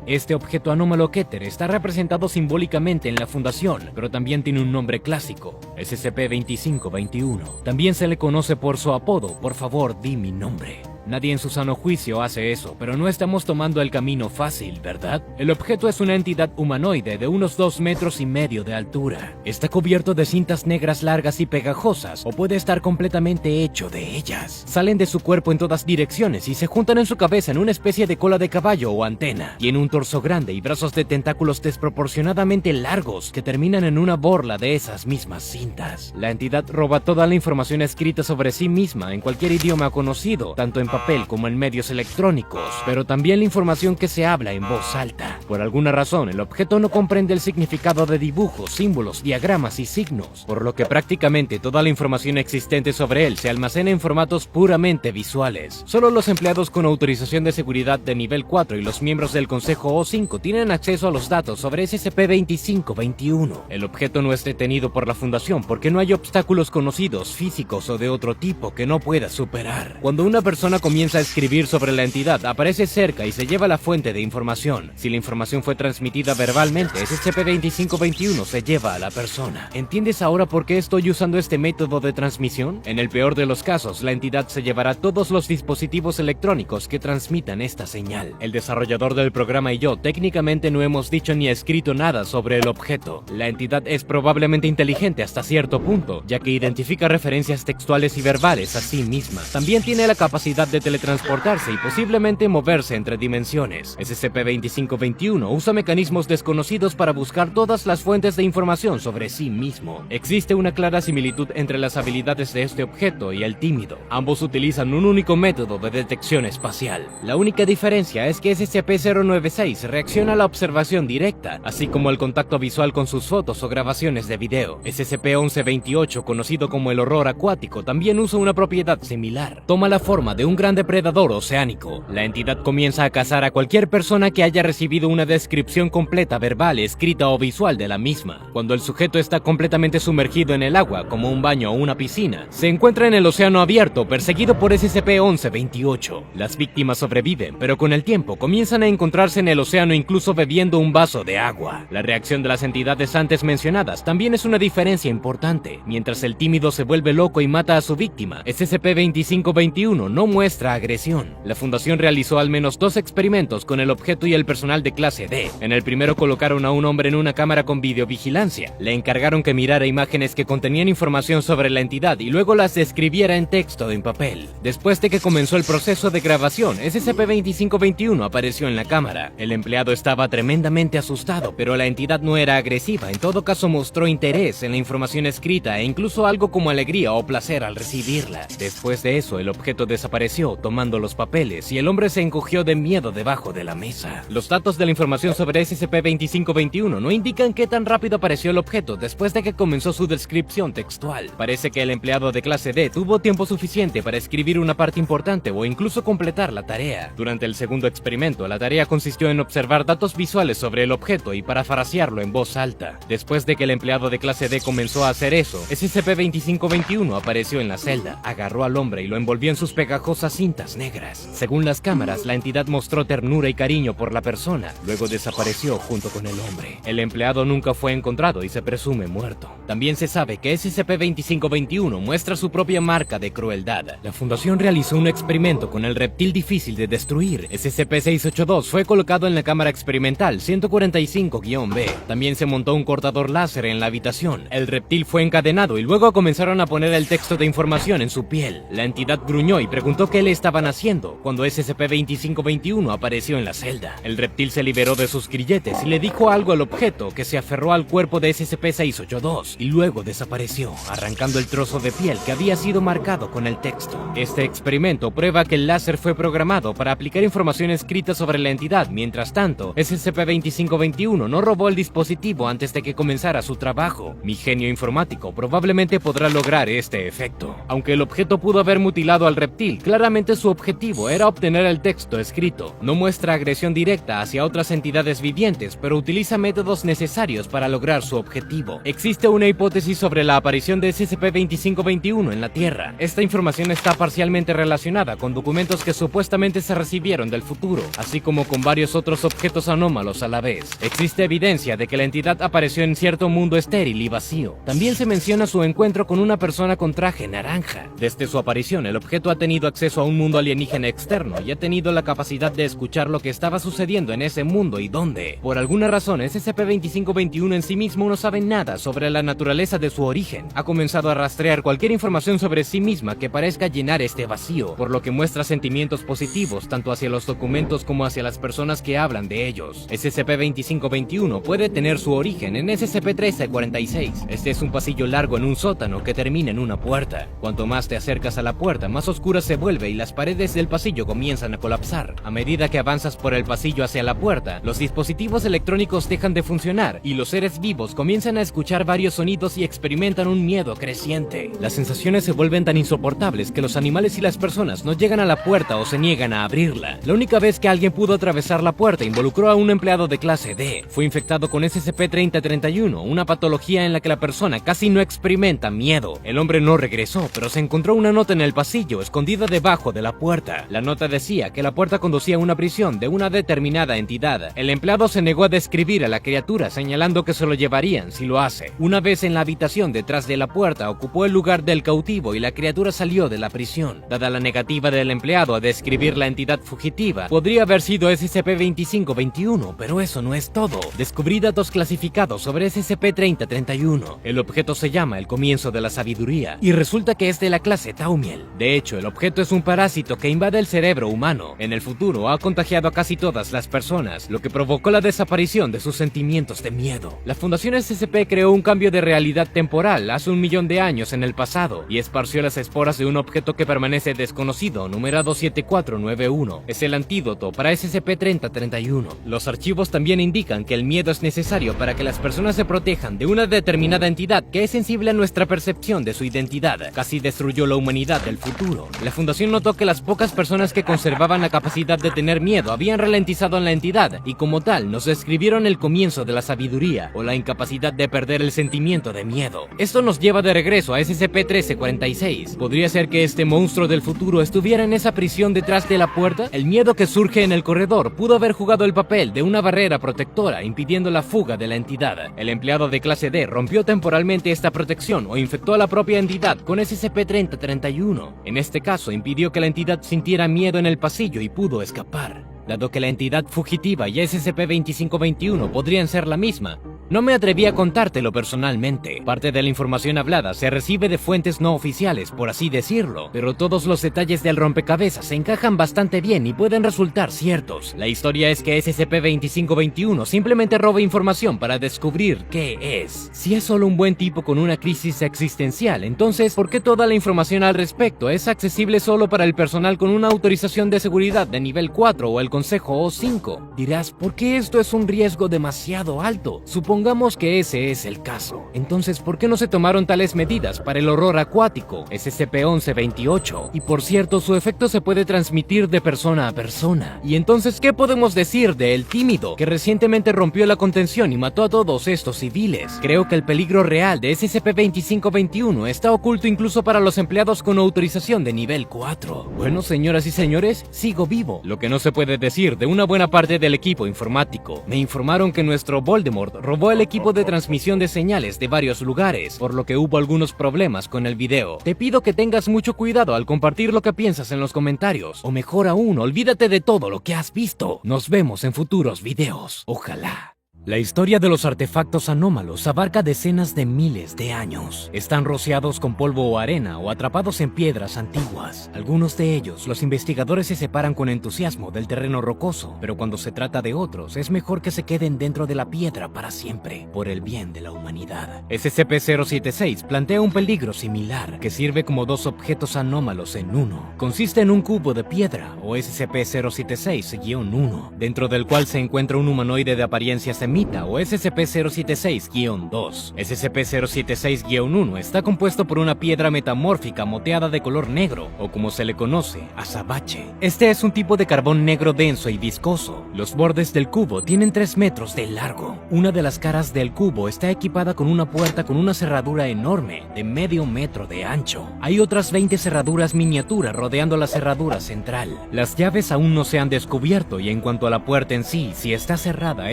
Este objeto anómalo Keter está representado simbólicamente en la fundación, pero también tiene un nombre clásico, SCP-2521. También se le conoce por su apodo, por favor, di mi nombre. Nadie en su sano juicio hace eso, pero no estamos tomando el camino fácil, ¿verdad? El objeto es una entidad humanoide de unos 2,5 metros de altura. Está cubierto de cintas negras largas y pegajosas, o puede estar completamente hecho de ellas. Salen de su cuerpo en todas direcciones y se juntan en su cabeza en una especie de cola de caballo o antena. Tiene un torso grande y brazos de tentáculos desproporcionadamente largos que terminan en una borla de esas mismas cintas. La entidad roba toda la información escrita sobre sí misma en cualquier idioma conocido, tanto en papel como en medios electrónicos, pero también la información que se habla en voz alta. Por alguna razón, el objeto no comprende el significado de dibujos, símbolos, diagramas y signos, por lo que prácticamente toda la información existente sobre él se almacena en formatos puramente visuales. Solo los empleados con autorización de seguridad de nivel 4 y los miembros del Consejo O5 tienen acceso a los datos sobre SCP-2521. El objeto no es detenido por la Fundación porque no hay obstáculos conocidos, físicos o de otro tipo que no pueda superar. Cuando una persona comienza a escribir sobre la entidad, aparece cerca y se lleva la fuente de información. Si la información fue transmitida verbalmente, SCP-2521 se lleva a la persona. ¿Entiendes ahora por qué estoy usando este método de transmisión? En el peor de los casos, la entidad se llevará todos los dispositivos electrónicos que transmitan esta señal. El desarrollador del programa y yo técnicamente no hemos dicho ni escrito nada sobre el objeto. La entidad es probablemente inteligente hasta cierto punto, ya que identifica referencias textuales y verbales a sí misma. También tiene la capacidad de teletransportarse y posiblemente moverse entre dimensiones. SCP-2521 usa mecanismos desconocidos para buscar todas las fuentes de información sobre sí mismo. Existe una clara similitud entre las habilidades de este objeto y el tímido. Ambos utilizan un único método de detección espacial. La única diferencia es que SCP-096 reacciona a la observación directa, así como al contacto visual con sus fotos o grabaciones de video. SCP-1128, conocido como el horror acuático, también usa una propiedad similar. Toma la forma de un gran depredador oceánico. La entidad comienza a cazar a cualquier persona que haya recibido una descripción completa verbal, escrita o visual de la misma. Cuando el sujeto está completamente sumergido en el agua, como un baño o una piscina, se encuentra en el océano abierto, perseguido por SCP-1128. Las víctimas sobreviven, pero con el tiempo comienzan a encontrarse en el océano incluso bebiendo un vaso de agua. La reacción de las entidades antes mencionadas también es una diferencia importante. Mientras el tímido se vuelve loco y mata a su víctima, SCP-2521 no muere muestra agresión. La fundación realizó al menos 2 experimentos con el objeto y el personal de clase D. En el primero colocaron a un hombre en una cámara con videovigilancia. Le encargaron que mirara imágenes que contenían información sobre la entidad y luego las describiera en texto en papel. Después de que comenzó el proceso de grabación, SCP-2521 apareció en la cámara. El empleado estaba tremendamente asustado, pero la entidad no era agresiva. En todo caso mostró interés en la información escrita e incluso algo como alegría o placer al recibirla. Después de eso, el objeto desapareció tomando los papeles y el hombre se encogió de miedo debajo de la mesa. Los datos de la información sobre SCP-2521 no indican qué tan rápido apareció el objeto después de que comenzó su descripción textual. Parece que el empleado de clase D tuvo tiempo suficiente para escribir una parte importante o incluso completar la tarea. Durante el segundo experimento, la tarea consistió en observar datos visuales sobre el objeto y parafrasearlo en voz alta. Después de que el empleado de clase D comenzó a hacer eso, SCP-2521 apareció en la celda, agarró al hombre y lo envolvió en sus pegajosas cintas negras. Según las cámaras, la entidad mostró ternura y cariño por la persona, luego desapareció junto con el hombre. El empleado nunca fue encontrado y se presume muerto. También se sabe que SCP-2521 muestra su propia marca de crueldad. La fundación realizó un experimento con el reptil difícil de destruir. SCP-682 fue colocado en la cámara experimental 145-B. También se montó un cortador láser en la habitación. El reptil fue encadenado y luego comenzaron a poner el texto de información en su piel. La entidad gruñó y preguntó qué le estaban haciendo cuando SCP-2521 apareció en la celda. El reptil se liberó de sus grilletes y le dijo algo al objeto, que se aferró al cuerpo de SCP-682 y luego desapareció, arrancando el trozo de piel que había sido marcado con el texto. Este experimento prueba que el láser fue programado para aplicar información escrita sobre la entidad. Mientras tanto, SCP-2521 no robó el dispositivo antes de que comenzara su trabajo. Mi genio informático probablemente podrá lograr este efecto. Aunque el objeto pudo haber mutilado al reptil, claramente su objetivo era obtener el texto escrito. No muestra agresión directa hacia otras entidades vivientes, pero utiliza métodos necesarios para lograr su objetivo. Existe una hipótesis sobre la aparición de SCP-2521 en la Tierra. Esta información está parcialmente relacionada con documentos que supuestamente se recibieron del futuro, así como con varios otros objetos anómalos a la vez. Existe evidencia de que la entidad apareció en cierto mundo estéril y vacío. También se menciona su encuentro con una persona con traje naranja. Desde su aparición, el objeto ha tenido acceso a un mundo alienígena externo y ha tenido la capacidad de escuchar lo que estaba sucediendo en ese mundo y dónde. Por alguna razón, SCP-2521 en sí mismo no sabe nada sobre la naturaleza de su origen. Ha comenzado a rastrear cualquier información sobre sí misma que parezca llenar este vacío, por lo que muestra sentimientos positivos tanto hacia los documentos como hacia las personas que hablan de ellos. SCP-2521 puede tener su origen en SCP-1346. Este es un pasillo largo en un sótano que termina en una puerta. Cuanto más te acercas a la puerta, más oscura se vuelve y las paredes del pasillo comienzan a colapsar. A medida que avanzas por el pasillo hacia la puerta, los dispositivos electrónicos dejan de funcionar y los seres vivos comienzan a escuchar varios sonidos y experimentan un miedo creciente. Las sensaciones se vuelven tan insoportables que los animales y las personas no llegan a la puerta o se niegan a abrirla. La única vez que alguien pudo atravesar la puerta involucró a un empleado de clase D. Fue infectado con SCP-3031, una patología en la que la persona casi no experimenta miedo. El hombre no regresó, pero se encontró una nota en el pasillo, escondida debajo de la puerta. La nota decía que la puerta conducía a una prisión de una determinada entidad. El empleado se negó a describir a la criatura, señalando que se lo llevarían si lo hace. Una vez en la habitación detrás de la puerta, ocupó el lugar del cautivo y la criatura salió de la prisión. Dada la negativa del empleado a describir la entidad fugitiva, podría haber sido SCP-2521, pero eso no es todo. Descubrí datos clasificados sobre SCP-3031. El objeto se llama el comienzo de la sabiduría y resulta que es de la clase Taumiel. De hecho, el objeto es un parásito que invade el cerebro humano. En el futuro ha contagiado a casi todas las personas, lo que provocó la desaparición de sus sentimientos de miedo. La Fundación SCP creó un cambio de realidad temporal hace 1 millón de años en el pasado y esparció las esporas de un objeto que permanece desconocido, numerado 7491. Es el antídoto para SCP-3031. Los archivos también indican que el miedo es necesario para que las personas se protejan de una determinada entidad que es sensible a nuestra percepción de su identidad. Casi destruyó la humanidad del futuro. La Fundación notó que las pocas personas que conservaban la capacidad de tener miedo habían ralentizado en la entidad y como tal nos describieron el comienzo de la sabiduría o la incapacidad de perder el sentimiento de miedo. Esto nos lleva de regreso a SCP-1346. ¿Podría ser que este monstruo del futuro estuviera en esa prisión detrás de la puerta? El miedo que surge en el corredor pudo haber jugado el papel de una barrera protectora impidiendo la fuga de la entidad. El empleado de clase D rompió temporalmente esta protección o infectó a la propia entidad con SCP-3031. En este caso impidió impidió que la entidad sintiera miedo en el pasillo y pudo escapar. Dado que la entidad fugitiva y SCP-2521 podrían ser la misma, no me atreví a contártelo personalmente. Parte de la información hablada se recibe de fuentes no oficiales, por así decirlo, pero todos los detalles del rompecabezas se encajan bastante bien y pueden resultar ciertos. La historia es que SCP-2521 simplemente roba información para descubrir qué es. Si es solo un buen tipo con una crisis existencial, entonces, ¿por qué toda la información al respecto es accesible solo para el personal con una autorización de seguridad de nivel 4 o el Consejo O5? Dirás, ¿por qué esto es un riesgo demasiado alto? Supongamos que ese es el caso. Entonces, ¿por qué no se tomaron tales medidas para el horror acuático, SCP-1128? Y por cierto, su efecto se puede transmitir de persona a persona. Y entonces, ¿qué podemos decir de El Tímido, que recientemente rompió la contención y mató a todos estos civiles? Creo que el peligro real de SCP-2521 está oculto incluso para los empleados con autorización de nivel 4. Bueno, señoras y señores, sigo vivo. Lo que no se puede decir de una buena parte del equipo informático. Me informaron que nuestro Voldemort robó el equipo de transmisión de señales de varios lugares, por lo que hubo algunos problemas con el video. Te pido que tengas mucho cuidado al compartir lo que piensas en los comentarios, o mejor aún, olvídate de todo lo que has visto. Nos vemos en futuros videos. Ojalá. La historia de los artefactos anómalos abarca decenas de miles de años. Están rociados con polvo o arena o atrapados en piedras antiguas. Algunos de ellos, los investigadores se separan con entusiasmo del terreno rocoso, pero cuando se trata de otros, es mejor que se queden dentro de la piedra para siempre, por el bien de la humanidad. SCP-076 plantea un peligro similar, que sirve como dos objetos anómalos en uno. Consiste en un cubo de piedra, o SCP-076-1, dentro del cual se encuentra un humanoide de apariencia semita, o SCP-076-2. SCP-076-1 está compuesto por una piedra metamórfica moteada de color negro, o como se le conoce, azabache. Este es un tipo de carbón negro denso y viscoso. Los bordes del cubo tienen 3 metros de largo. Una de las caras del cubo está equipada con una puerta con una cerradura enorme, de medio metro de ancho. Hay otras 20 cerraduras miniatura rodeando la cerradura central. Las llaves aún no se han descubierto y en cuanto a la puerta en sí, si está cerrada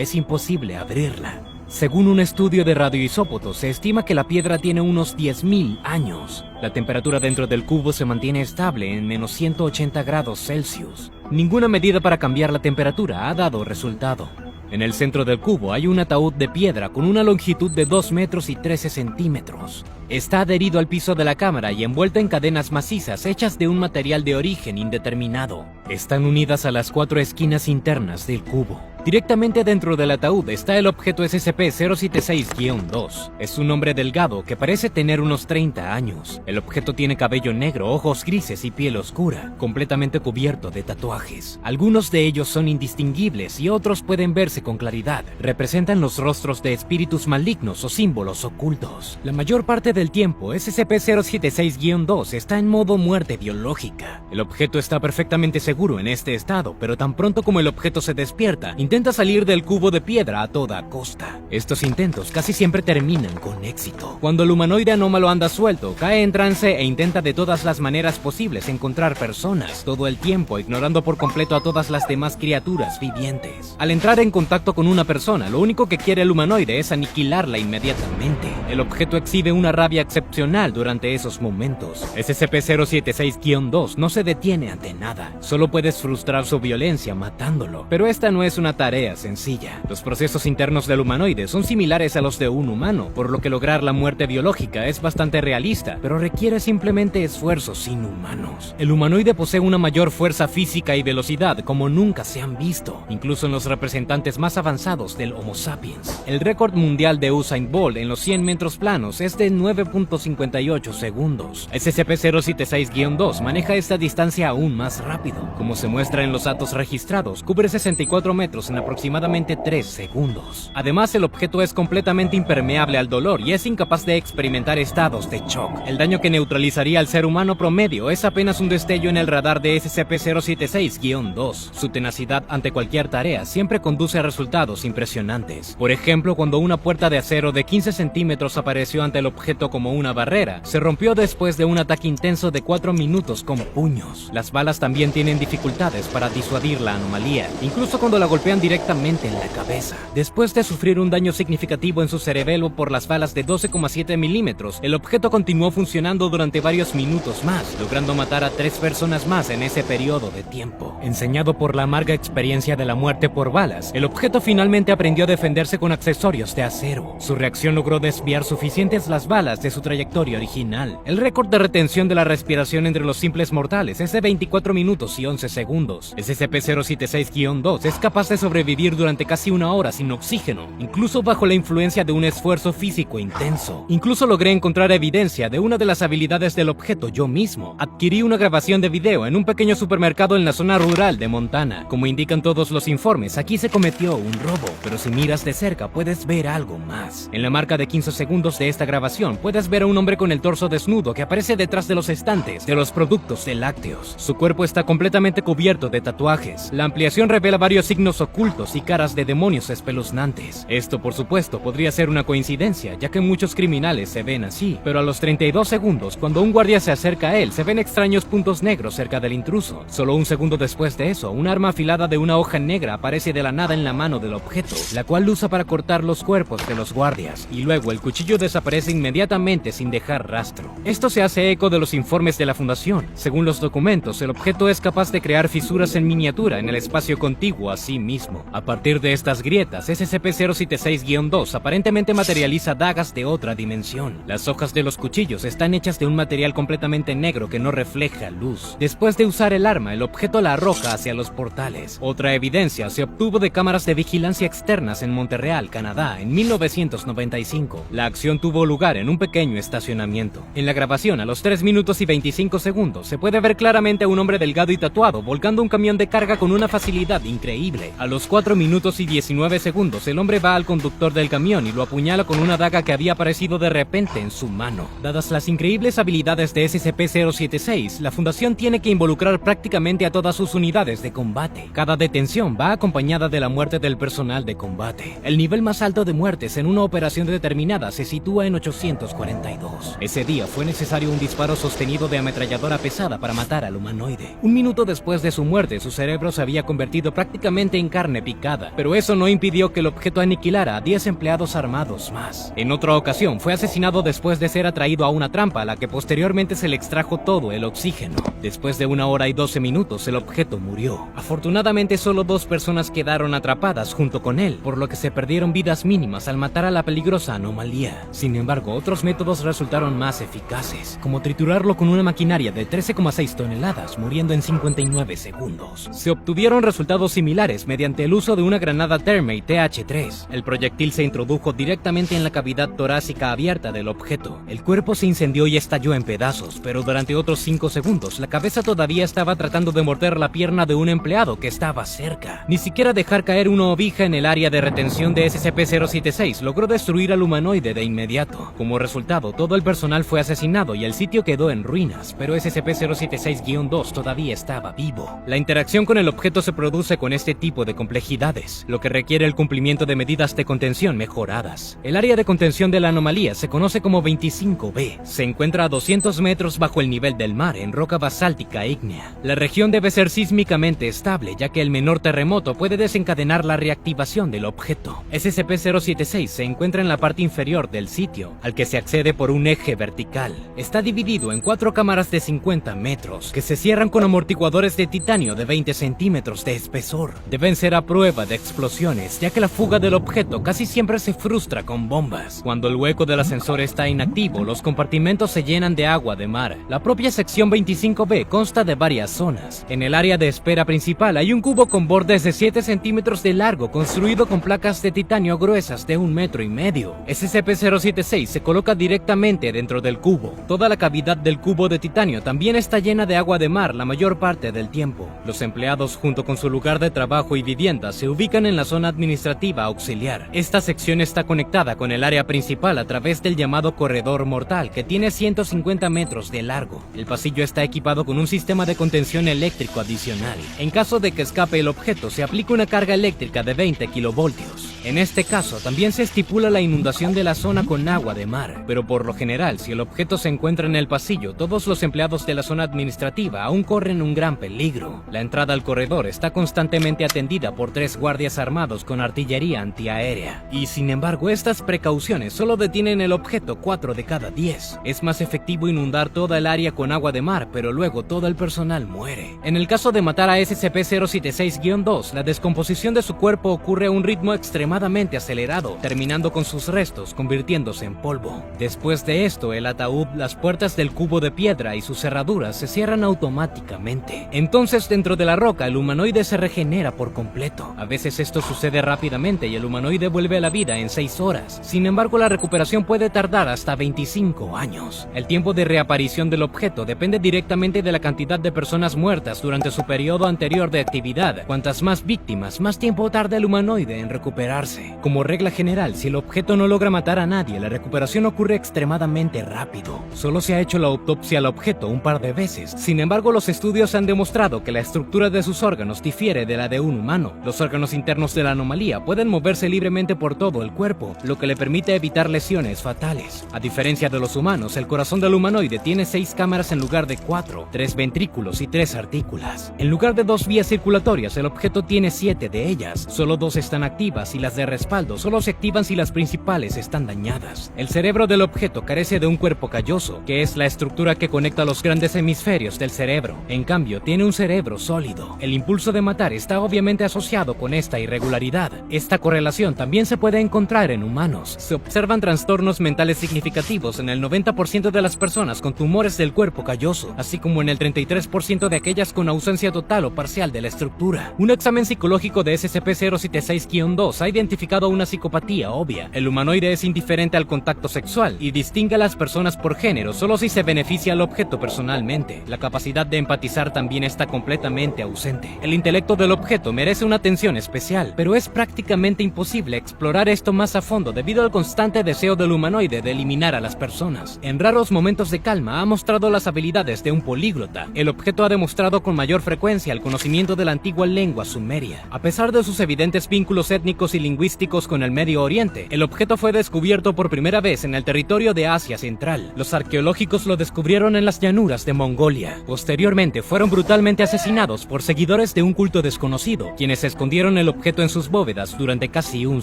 es imposible abrirla. Según un estudio de radioisótopos, se estima que la piedra tiene unos 10.000 años. La temperatura dentro del cubo se mantiene estable en menos 180 grados Celsius. Ninguna medida para cambiar la temperatura ha dado resultado. En el centro del cubo hay un ataúd de piedra con una longitud de 2 metros y 13 centímetros. Está adherido al piso de la cámara y envuelto en cadenas macizas hechas de un material de origen indeterminado. Están unidas a las 4 esquinas internas del cubo. Directamente dentro del ataúd está el objeto SCP-076-2. Es un hombre delgado que parece tener unos 30 años. El objeto tiene cabello negro, ojos grises y piel oscura, completamente cubierto de tatuajes. Algunos de ellos son indistinguibles y otros pueden verse con claridad. Representan los rostros de espíritus malignos o símbolos ocultos. La mayor parte del tiempo, SCP-076-2 está en modo muerte biológica. El objeto está perfectamente seguro en este estado, pero tan pronto como el objeto se despierta, intenta salir del cubo de piedra a toda costa. Estos intentos casi siempre terminan con éxito. Cuando el humanoide anómalo anda suelto, cae en trance e intenta de todas las maneras posibles encontrar personas, todo el tiempo ignorando por completo a todas las demás criaturas vivientes. Al entrar en contacto con una persona, lo único que quiere el humanoide es aniquilarla inmediatamente. El objeto exhibe una rabia excepcional durante esos momentos. SCP-076-2 no se detiene ante nada. Solo puedes frustrar su violencia matándolo. Pero esta no es una tarea sencilla. Los procesos internos del humanoide son similares a los de un humano, por lo que lograr la muerte biológica es bastante realista, pero requiere simplemente esfuerzos inhumanos. El humanoide posee una mayor fuerza física y velocidad como nunca se han visto, incluso en los representantes más avanzados del Homo sapiens. El récord mundial de Usain Bolt en los 100 metros planos es de 9.58 segundos. SCP-076-2 maneja esta distancia aún más rápido. Como se muestra en los datos registrados, cubre 64 metros en aproximadamente 3 segundos. Además, el objeto es completamente impermeable al dolor y es incapaz de experimentar estados de shock. El daño que neutralizaría al ser humano promedio es apenas un destello en el radar de SCP-076-2. Su tenacidad ante cualquier tarea siempre conduce a resultados impresionantes. Por ejemplo, cuando una puerta de acero de 15 centímetros apareció ante el objeto como una barrera, se rompió después de un ataque intenso de 4 minutos con puños. Las balas también tienen dificultades para disuadir la anomalía. Incluso cuando la golpean directamente en la cabeza. Después de sufrir un daño significativo en su cerebelo por las balas de 12,7 milímetros, el objeto continuó funcionando durante varios minutos más, logrando matar a 3 personas más en ese periodo de tiempo. Enseñado por la amarga experiencia de la muerte por balas, el objeto finalmente aprendió a defenderse con accesorios de acero. Su reacción logró desviar suficientes las balas de su trayectoria original. El récord de retención de la respiración entre los simples mortales es de 24 minutos y 11 segundos. SCP-076-2 es capaz de sobrevivir durante casi una hora sin oxígeno, incluso bajo la influencia de un esfuerzo físico intenso. Incluso logré encontrar evidencia de una de las habilidades del objeto yo mismo. Adquirí una grabación de video en un pequeño supermercado en la zona rural de Montana. Como indican todos los informes, aquí se cometió un robo, pero si miras de cerca puedes ver algo más. En la marca de 15 segundos de esta grabación puedes ver a un hombre con el torso desnudo que aparece detrás de los estantes de los productos de lácteos. Su cuerpo está completamente cubierto de tatuajes. La ampliación revela varios signos ocultos y caras de demonios espeluznantes. Esto, por supuesto, podría ser una coincidencia, ya que muchos criminales se ven así, pero a los 32 segundos, cuando un guardia se acerca a él, se ven extraños puntos negros cerca del intruso. Solo un segundo después de eso, un arma afilada de una hoja negra aparece de la nada en la mano del objeto, la cual usa para cortar los cuerpos de los guardias, y luego el cuchillo desaparece inmediatamente sin dejar rastro. Esto se hace eco de los informes de la Fundación. Según los documentos, el objeto es capaz de crear fisuras en miniatura en el espacio contiguo a sí mismo. A partir de estas grietas, SCP-076-2 aparentemente materializa dagas de otra dimensión. Las hojas de los cuchillos están hechas de un material completamente negro que no refleja luz. Después de usar el arma, el objeto la arroja hacia los portales. Otra evidencia se obtuvo de cámaras de vigilancia externas en Montreal, Canadá, en 1995. La acción tuvo lugar en un pequeño estacionamiento. En la grabación, a los 3 minutos y 25 segundos, se puede ver claramente a un hombre delgado y tatuado volcando un camión de carga con una facilidad increíble. A los 4 minutos y 19 segundos, el hombre va al conductor del camión y lo apuñala con una daga que había aparecido de repente en su mano. Dadas las increíbles habilidades de SCP-076, la Fundación tiene que involucrar prácticamente a todas sus unidades de combate. Cada detención va acompañada de la muerte del personal de combate. El nivel más alto de muertes en una operación determinada se sitúa en 842. Ese día fue necesario un disparo sostenido de ametralladora pesada para matar al humanoide. Un minuto después de su muerte, su cerebro se había convertido prácticamente en carne picada, pero eso no impidió que el objeto aniquilara a 10 empleados armados más. En otra ocasión, fue asesinado después de ser atraído a una trampa a la que posteriormente se le extrajo todo el oxígeno. Después de 1 hora y 12 minutos, el objeto murió. Afortunadamente, solo 2 personas quedaron atrapadas junto con él, por lo que se perdieron vidas mínimas al matar a la peligrosa anomalía. Sin embargo, otros métodos resultaron más eficaces, como triturarlo con una maquinaria de 13,6 toneladas, muriendo en 59 segundos. Se obtuvieron resultados similares mediante el uso de una granada Thermite TH-3. El proyectil se introdujo directamente en la cavidad torácica abierta del objeto. El cuerpo se incendió y estalló en pedazos, pero durante otros 5 segundos, la cabeza todavía estaba tratando de morder la pierna de un empleado que estaba cerca. Ni siquiera dejar caer una ovija en el área de retención de SCP-076 logró destruir al humanoide de inmediato. Como resultado, todo el personal fue asesinado y el sitio quedó en ruinas, pero SCP-076-2 todavía estaba vivo. La interacción con el objeto se produce con este tipo de complejidades, lo que requiere el cumplimiento de medidas de contención mejoradas. El área de contención de la anomalía se conoce como 25B. Se encuentra a 200 metros bajo el nivel del mar en roca basáltica ígnea. La región debe ser sísmicamente estable, ya que el menor terremoto puede desencadenar la reactivación del objeto. SCP-076 se encuentra en la parte inferior del sitio, al que se accede por un eje vertical. Está dividido en 4 cámaras de 50 metros, que se cierran con amortiguadores de titanio de 20 centímetros de espesor. Deben ser a prueba de explosiones, ya que la fuga del objeto casi siempre se frustra con bombas. Cuando el hueco del ascensor está inactivo, los compartimentos se llenan de agua de mar. La propia sección 25B consta de varias zonas. En el área de espera principal hay un cubo con bordes de 7 centímetros de largo, construido con placas de titanio gruesas de 1,5 metros. SCP-076 se coloca directamente dentro del cubo. Toda la cavidad del cubo de titanio también está llena de agua de mar la mayor parte del tiempo. Los empleados, junto con su lugar de trabajo y vivienda, se ubican en la zona administrativa auxiliar. Esta sección está conectada con el área principal a través del llamado corredor mortal, que tiene 150 metros de largo. El pasillo está equipado con un sistema de contención eléctrico adicional. En caso de que escape el objeto, se aplica una carga eléctrica de 20 kilovoltios. En este caso, también se estipula la inundación de la zona con agua de mar, pero por lo general, si el objeto se encuentra en el pasillo, todos los empleados de la zona administrativa aún corren un gran peligro. La entrada al corredor está constantemente atendida por 3 guardias armados con artillería antiaérea, y sin embargo, estas precauciones solo detienen el objeto 4 de cada 10. Es más efectivo inundar toda el área con agua de mar, pero luego todo el personal muere. En el caso de matar a SCP-076-2, la descomposición de su cuerpo ocurre a un ritmo extremadamente acelerado, terminando con sus restos convirtiéndose en polvo. Después de esto, el ataúd, las puertas del cubo de piedra y sus cerraduras se cierran automáticamente. Entonces, dentro de la roca, el humanoide se regenera por completo. A veces esto sucede rápidamente y el humanoide vuelve a la vida en 6 horas. Sin embargo, la recuperación puede tardar hasta 25 años. El tiempo de reaparición del objeto depende directamente de la cantidad de personas muertas durante su periodo anterior de actividad. Cuantas más víctimas, más tiempo tarda el humanoide en recuperarse. Como regla general, si el objeto no logra matar a nadie, la recuperación ocurre extremadamente rápido. Solo se ha hecho la autopsia al objeto un par de veces. Sin embargo, los estudios han demostrado que la estructura de sus órganos difiere de la de un humano. Los órganos internos de la anomalía pueden moverse libremente por todo el cuerpo, lo que le permite evitar lesiones fatales. A diferencia de los humanos, el corazón del humanoide tiene 6 cámaras en lugar de 4, 3 ventrículos y 3 artículas. En lugar de 2 vías circulatorias, el objeto tiene 7 de ellas. Solo 2 están activas y las de respaldo solo se activan si las principales están dañadas. El cerebro del objeto carece de un cuerpo calloso, que es la estructura que conecta los grandes hemisferios del cerebro. En cambio, tiene un cerebro sólido. El impulso de matar está obviamente asociado con esta irregularidad. Esta correlación también se puede encontrar en humanos. Se observan trastornos mentales significativos en el 90% de las personas con tumores del cuerpo calloso, así como en el 33% de aquellas con ausencia total o parcial de la estructura. Un examen psicológico de SCP-076-2 ha identificado una psicopatía obvia. El humanoide es indiferente al contacto sexual y distingue a las personas por género solo si se beneficia al objeto personalmente. La capacidad de empatizar también está completamente ausente. El intelecto del objeto merece una atención especial, pero es prácticamente imposible explorar esto más a fondo debido al constante deseo del humanoide de eliminar a las personas. En raros momentos de calma ha mostrado las habilidades de un políglota. El objeto ha demostrado con mayor frecuencia el conocimiento de la antigua lengua sumeria. A pesar de sus evidentes vínculos étnicos y lingüísticos con el Medio Oriente, el objeto fue descubierto por primera vez en el territorio de Asia Central. Los arqueológicos lo descubrieron en las llanuras de Mongolia. Posteriormente fueron brutalmente asesinados por seguidores de un culto desconocido, quienes escondieron el objeto en sus bóvedas durante casi un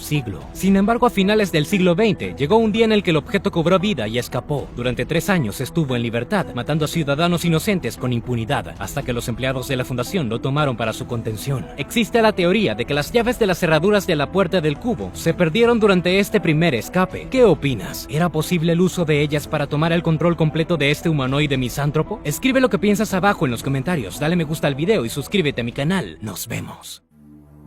siglo. Sin embargo, a finales del siglo XX, llegó un día en el que el objeto cobró vida y escapó. Durante 3 años estuvo en libertad, matando a ciudadanos inocentes con impunidad, hasta que los empleados de la fundación lo tomaron para su contención. Existe la teoría de que las llaves de las cerraduras de la puerta del cubo se perdieron durante este primer escape. ¿Qué opinas? ¿Era posible el uso de ellas para tomar el control completo de este humanoide misántropo? Escribe lo que piensas abajo en los comentarios, dale me gusta al video y suscríbete a mi canal. Nos vemos.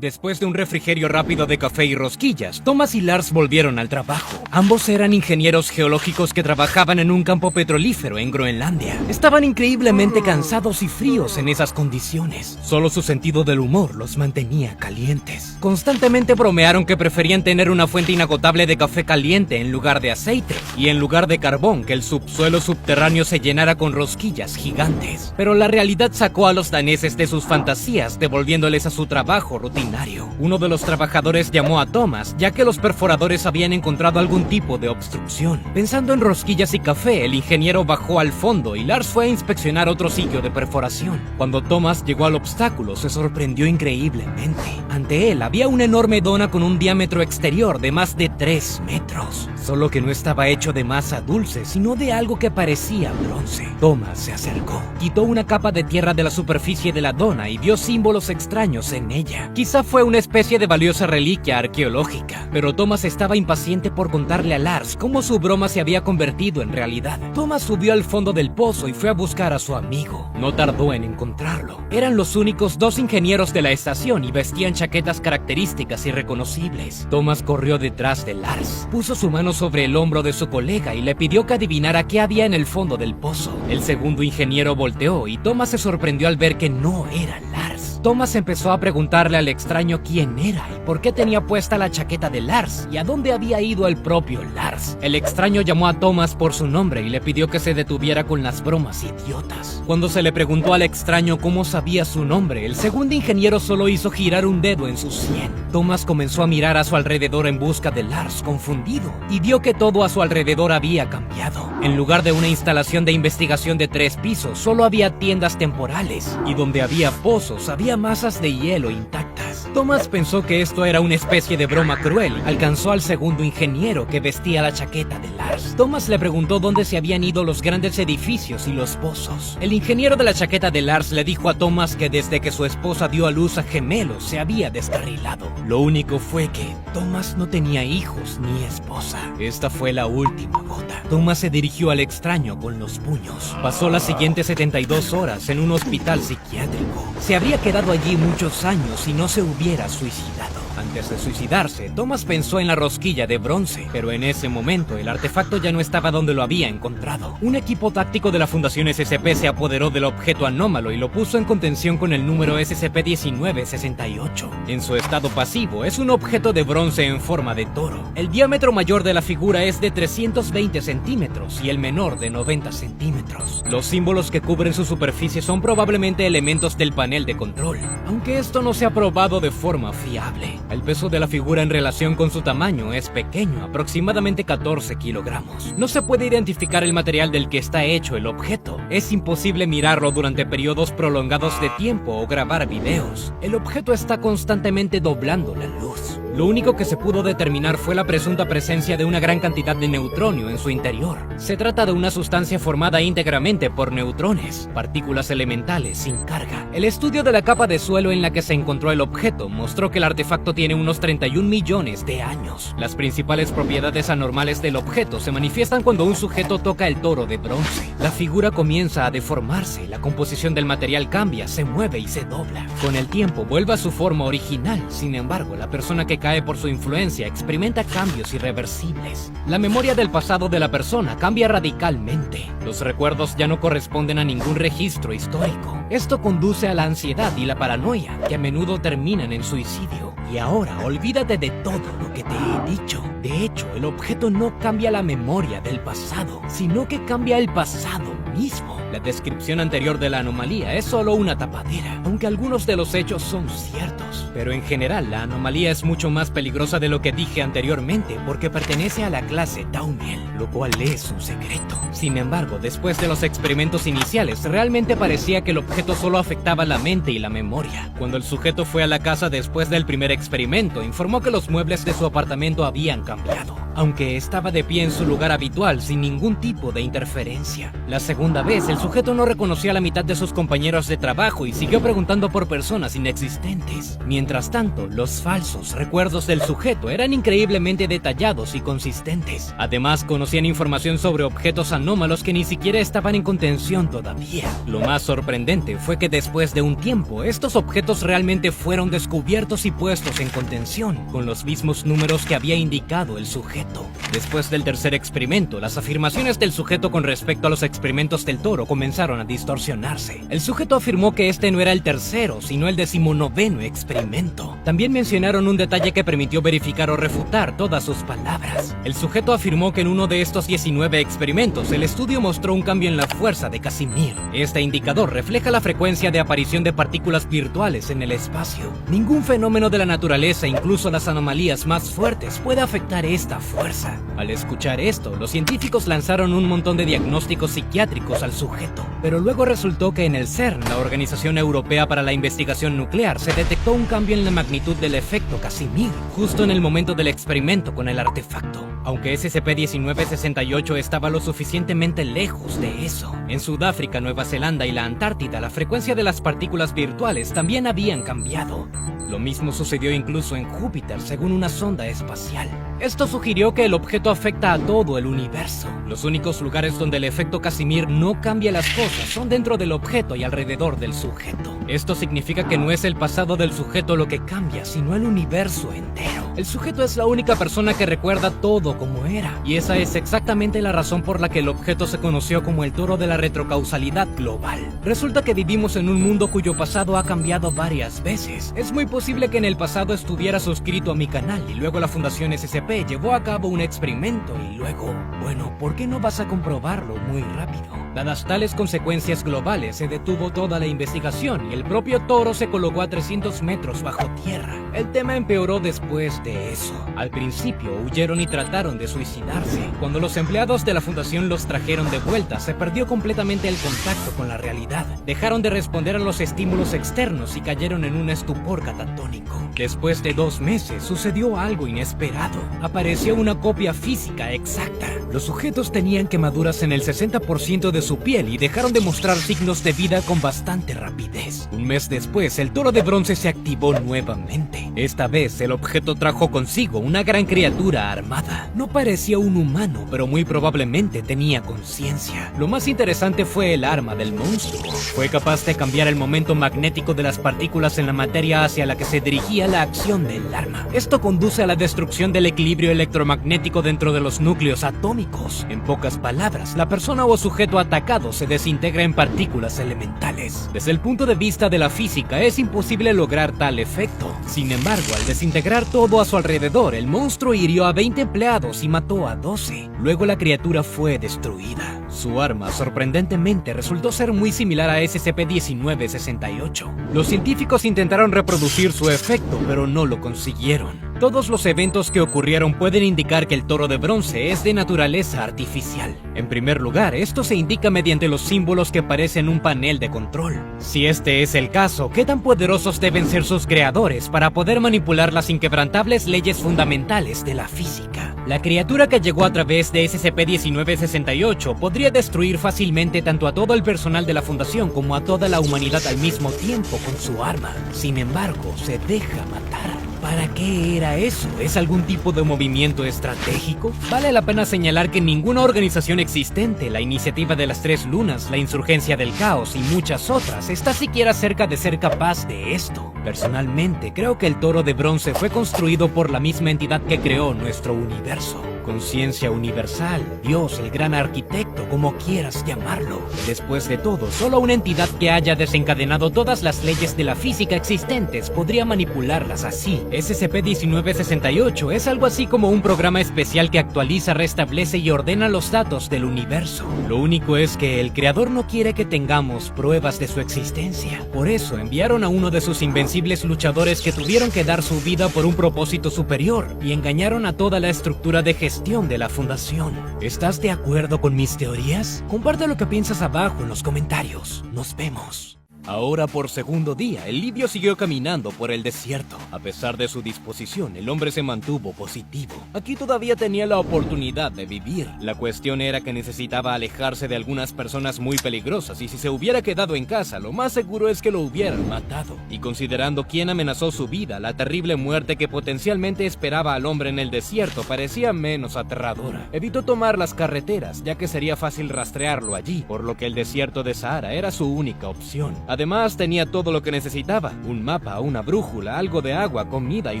Después de un refrigerio rápido de café y rosquillas, Thomas y Lars volvieron al trabajo. Ambos eran ingenieros geológicos que trabajaban en un campo petrolífero en Groenlandia. Estaban increíblemente cansados y fríos en esas condiciones. Solo su sentido del humor los mantenía calientes. Constantemente bromearon que preferían tener una fuente inagotable de café caliente en lugar de aceite, y en lugar de carbón, que el subsuelo subterráneo se llenara con rosquillas gigantes. Pero la realidad sacó a los daneses de sus fantasías, devolviéndoles a su trabajo rutinario. Uno de los trabajadores llamó a Thomas, ya que los perforadores habían encontrado algún tipo de obstrucción. Pensando en rosquillas y café, el ingeniero bajó al fondo y Lars fue a inspeccionar otro sitio de perforación. Cuando Thomas llegó al obstáculo, se sorprendió increíblemente. Ante él había una enorme dona con un diámetro exterior de más de 3 metros. Solo que no estaba hecho de masa dulce, sino de algo que parecía bronce. Thomas se acercó, quitó una capa de tierra de la superficie de la dona y vio símbolos extraños en ella. Quizá fue una especie de valiosa reliquia arqueológica, pero Thomas estaba impaciente por contarle a Lars cómo su broma se había convertido en realidad. Thomas subió al fondo del pozo y fue a buscar a su amigo. No tardó en encontrarlo. Eran los únicos 2 ingenieros de la estación y vestían chaquetas características y reconocibles. Thomas corrió detrás de Lars, puso su mano sobre el hombro de su colega y le pidió que adivinara qué había en el fondo del pozo. El segundo ingeniero volteó y Thomas se sorprendió al ver que no era Lars. Thomas empezó a preguntarle al extraño quién era y por qué tenía puesta la chaqueta de Lars y a dónde había ido el propio Lars. El extraño llamó a Thomas por su nombre y le pidió que se detuviera con las bromas idiotas. Cuando se le preguntó al extraño cómo sabía su nombre, el segundo ingeniero solo hizo girar un dedo en su sien. Thomas comenzó a mirar a su alrededor en busca de Lars, confundido, y vio que todo a su alrededor había cambiado. En lugar de una instalación de investigación de 3 pisos, solo había tiendas temporales, y donde había pozos, había masas de hielo intactas. Thomas pensó que esto era una especie de broma cruel y alcanzó al segundo ingeniero que vestía la chaqueta de Lars. Thomas le preguntó dónde se habían ido los grandes edificios y los pozos. El ingeniero de la chaqueta de Lars le dijo a Thomas que desde que su esposa dio a luz a gemelos se había descarrilado. Lo único fue que Thomas no tenía hijos ni esposa. Esta fue la última gota. Thomas se dirigió al extraño con los puños. Pasó las siguientes 72 horas en un hospital psiquiátrico. Se habría quedado allí muchos años y no se hubiera suicidado. Antes de suicidarse, Thomas pensó en la rosquilla de bronce, pero en ese momento el artefacto ya no estaba donde lo había encontrado. Un equipo táctico de la Fundación SCP se apoderó del objeto anómalo y lo puso en contención con el número SCP-1968. En su estado pasivo, es un objeto de bronce en forma de toro. El diámetro mayor de la figura es de 320 centímetros y el menor de 90 centímetros. Los símbolos que cubren su superficie son probablemente elementos del panel de control, aunque esto no se ha probado de forma fiable. El peso de la figura en relación con su tamaño es pequeño, aproximadamente 14 kilogramos. No se puede identificar el material del que está hecho el objeto. Es imposible mirarlo durante periodos prolongados de tiempo o grabar videos. El objeto está constantemente doblando la luz. Lo único que se pudo determinar fue la presunta presencia de una gran cantidad de neutronio en su interior. Se trata de una sustancia formada íntegramente por neutrones, partículas elementales sin carga. El estudio de la capa de suelo en la que se encontró el objeto mostró que el artefacto tiene unos 31 millones de años. Las principales propiedades anormales del objeto se manifiestan cuando un sujeto toca el toro de bronce. La figura comienza a deformarse, la composición del material cambia, se mueve y se dobla. Con el tiempo vuelve a su forma original, sin embargo, la persona que cae por su influencia experimenta cambios irreversibles. La memoria del pasado de la persona cambia radicalmente. Los recuerdos ya no corresponden a ningún registro histórico. Esto conduce a la ansiedad y la paranoia, que a menudo terminan en suicidio. Y ahora, olvídate de todo lo que te he dicho. De hecho, el objeto no cambia la memoria del pasado, sino que cambia el pasado mismo. La descripción anterior de la anomalía es solo una tapadera, aunque algunos de los hechos son ciertos. Pero en general, la anomalía es mucho más peligrosa de lo que dije anteriormente porque pertenece a la clase Tauniel, lo cual es un secreto. Sin embargo, después de los experimentos iniciales, realmente parecía que el objeto solo afectaba la mente y la memoria. Cuando el sujeto fue a la casa después del primer experimento, informó que los muebles de su apartamento habían cambiado, aunque estaba de pie en su lugar habitual sin ningún tipo de interferencia. La segunda vez, el sujeto no reconoció a la mitad de sus compañeros de trabajo y siguió preguntando por personas inexistentes. Mientras tanto, los falsos recuerdos del sujeto eran increíblemente detallados y consistentes. Además, conocían información sobre objetos anómalos que ni siquiera estaban en contención todavía. Lo más sorprendente fue que después de un tiempo, estos objetos realmente fueron descubiertos y puestos en contención, con los mismos números que había indicado el sujeto. Después del tercer experimento, las afirmaciones del sujeto con respecto a los experimentos del toro comenzaron a distorsionarse. El sujeto afirmó que este no era el tercero, sino el 19º experimento. También mencionaron un detalle que permitió verificar o refutar todas sus palabras. El sujeto afirmó que en uno de estos 19 experimentos, el estudio mostró un cambio en la fuerza de Casimir. Este indicador refleja la frecuencia de aparición de partículas virtuales en el espacio. Ningún fenómeno de la naturaleza, incluso las anomalías más fuertes, puede afectar esta fuerza. Al escuchar esto, los científicos lanzaron un montón de diagnósticos psiquiátricos al sujeto, pero luego resultó que en el CERN, la Organización Europea para la Investigación Nuclear, se detectó un cambio en la magnitud del efecto Casimir, justo en el momento del experimento con el artefacto. Aunque SCP-1968 estaba lo suficientemente lejos de eso. En Sudáfrica, Nueva Zelanda y la Antártida, la frecuencia de las partículas virtuales también habían cambiado. Lo mismo sucedió incluso en Júpiter, según una sonda espacial. Esto sugirió que el objeto afecta a todo el universo. Los únicos lugares donde el efecto Casimir no cambia las cosas son dentro del objeto y alrededor del sujeto. Esto significa que no es el pasado del sujeto lo que cambia, sino el universo entero. El sujeto es la única persona que recuerda todo como era, y esa es exactamente la razón por la que el objeto se conoció como el toro de la retrocausalidad global. Resulta que vivimos en un mundo cuyo pasado ha cambiado varias veces. Es muy posible que en el pasado estuviera suscrito a mi canal y luego la Fundación SCP llevó a cabo un experimento y luego, bueno, ¿por qué no vas a comprobarlo muy rápido? Dadas tales consecuencias globales, se detuvo toda la investigación y el propio toro se colocó a 300 metros bajo tierra. El tema empeoró después de eso. Al principio huyeron y trataron de suicidarse. Cuando los empleados de la fundación los trajeron de vuelta, se perdió completamente el contacto con la realidad. Dejaron de responder a los estímulos externos y cayeron en un estupor catatónico. Después de 2 meses, sucedió algo inesperado. Apareció una copia física exacta. Los sujetos tenían quemaduras en el 60% de su piel y dejaron de mostrar signos de vida con bastante rapidez. Un mes después, el toro de bronce se activó nuevamente. Esta vez, el objeto trajo consigo una gran criatura armada. No parecía un humano, pero muy probablemente tenía conciencia. Lo más interesante fue el arma del monstruo. Fue capaz de cambiar el momento magnético de las partículas en la materia hacia la que se dirigía la acción del arma. Esto conduce a la destrucción del equilibrio electromagnético dentro de los núcleos atómicos. En pocas palabras, la persona o sujeto atacado se desintegra en partículas elementales. Desde el punto de vista de la física, es imposible lograr tal efecto. Sin embargo, al desintegrar todo a su alrededor, el monstruo hirió a 20 empleados y mató a 12. Luego la criatura fue destruida. Su arma, sorprendentemente, resultó ser muy similar a SCP-1968. Los científicos intentaron reproducir su efecto, pero no lo consiguieron. Todos los eventos que ocurrieron pueden indicar que el toro de bronce es de naturaleza artificial. En primer lugar, esto se indica mediante los símbolos que aparecen en un panel de control. Si este es el caso, ¿qué tan poderosos deben ser sus creadores para poder manipular las inquebrantables leyes fundamentales de la física? La criatura que llegó a través de SCP-1968 podría destruir fácilmente tanto a todo el personal de la Fundación como a toda la humanidad al mismo tiempo con su arma. Sin embargo, se deja matar. ¿Para qué era eso? ¿Es algún tipo de movimiento estratégico? Vale la pena señalar que ninguna organización existente, la Iniciativa de las Tres Lunas, la Insurgencia del Caos y muchas otras, está siquiera cerca de ser capaz de esto. Personalmente, creo que el toro de bronce fue construido por la misma entidad que creó nuestro universo. Conciencia universal, Dios, el gran arquitecto, como quieras llamarlo. Después de todo, solo una entidad que haya desencadenado todas las leyes de la física existentes podría manipularlas así. SCP-1968 es algo así como un programa especial que actualiza, restablece y ordena los datos del universo. Lo único es que el creador no quiere que tengamos pruebas de su existencia. Por eso enviaron a uno de sus invencibles luchadores que tuvieron que dar su vida por un propósito superior y engañaron a toda la estructura de gestión de la Fundación. ¿Estás de acuerdo con mis teorías? Comparte lo que piensas abajo en los comentarios. Nos vemos. Ahora por segundo día, el Livio siguió caminando por el desierto. A pesar de su disposición, el hombre se mantuvo positivo. Aquí todavía tenía la oportunidad de vivir. La cuestión era que necesitaba alejarse de algunas personas muy peligrosas y si se hubiera quedado en casa, lo más seguro es que lo hubieran matado. Y considerando quién amenazó su vida, la terrible muerte que potencialmente esperaba al hombre en el desierto parecía menos aterradora. Evitó tomar las carreteras, ya que sería fácil rastrearlo allí, por lo que el desierto de Sahara era su única opción. Además, tenía todo lo que necesitaba: un mapa, una brújula, algo de agua, comida y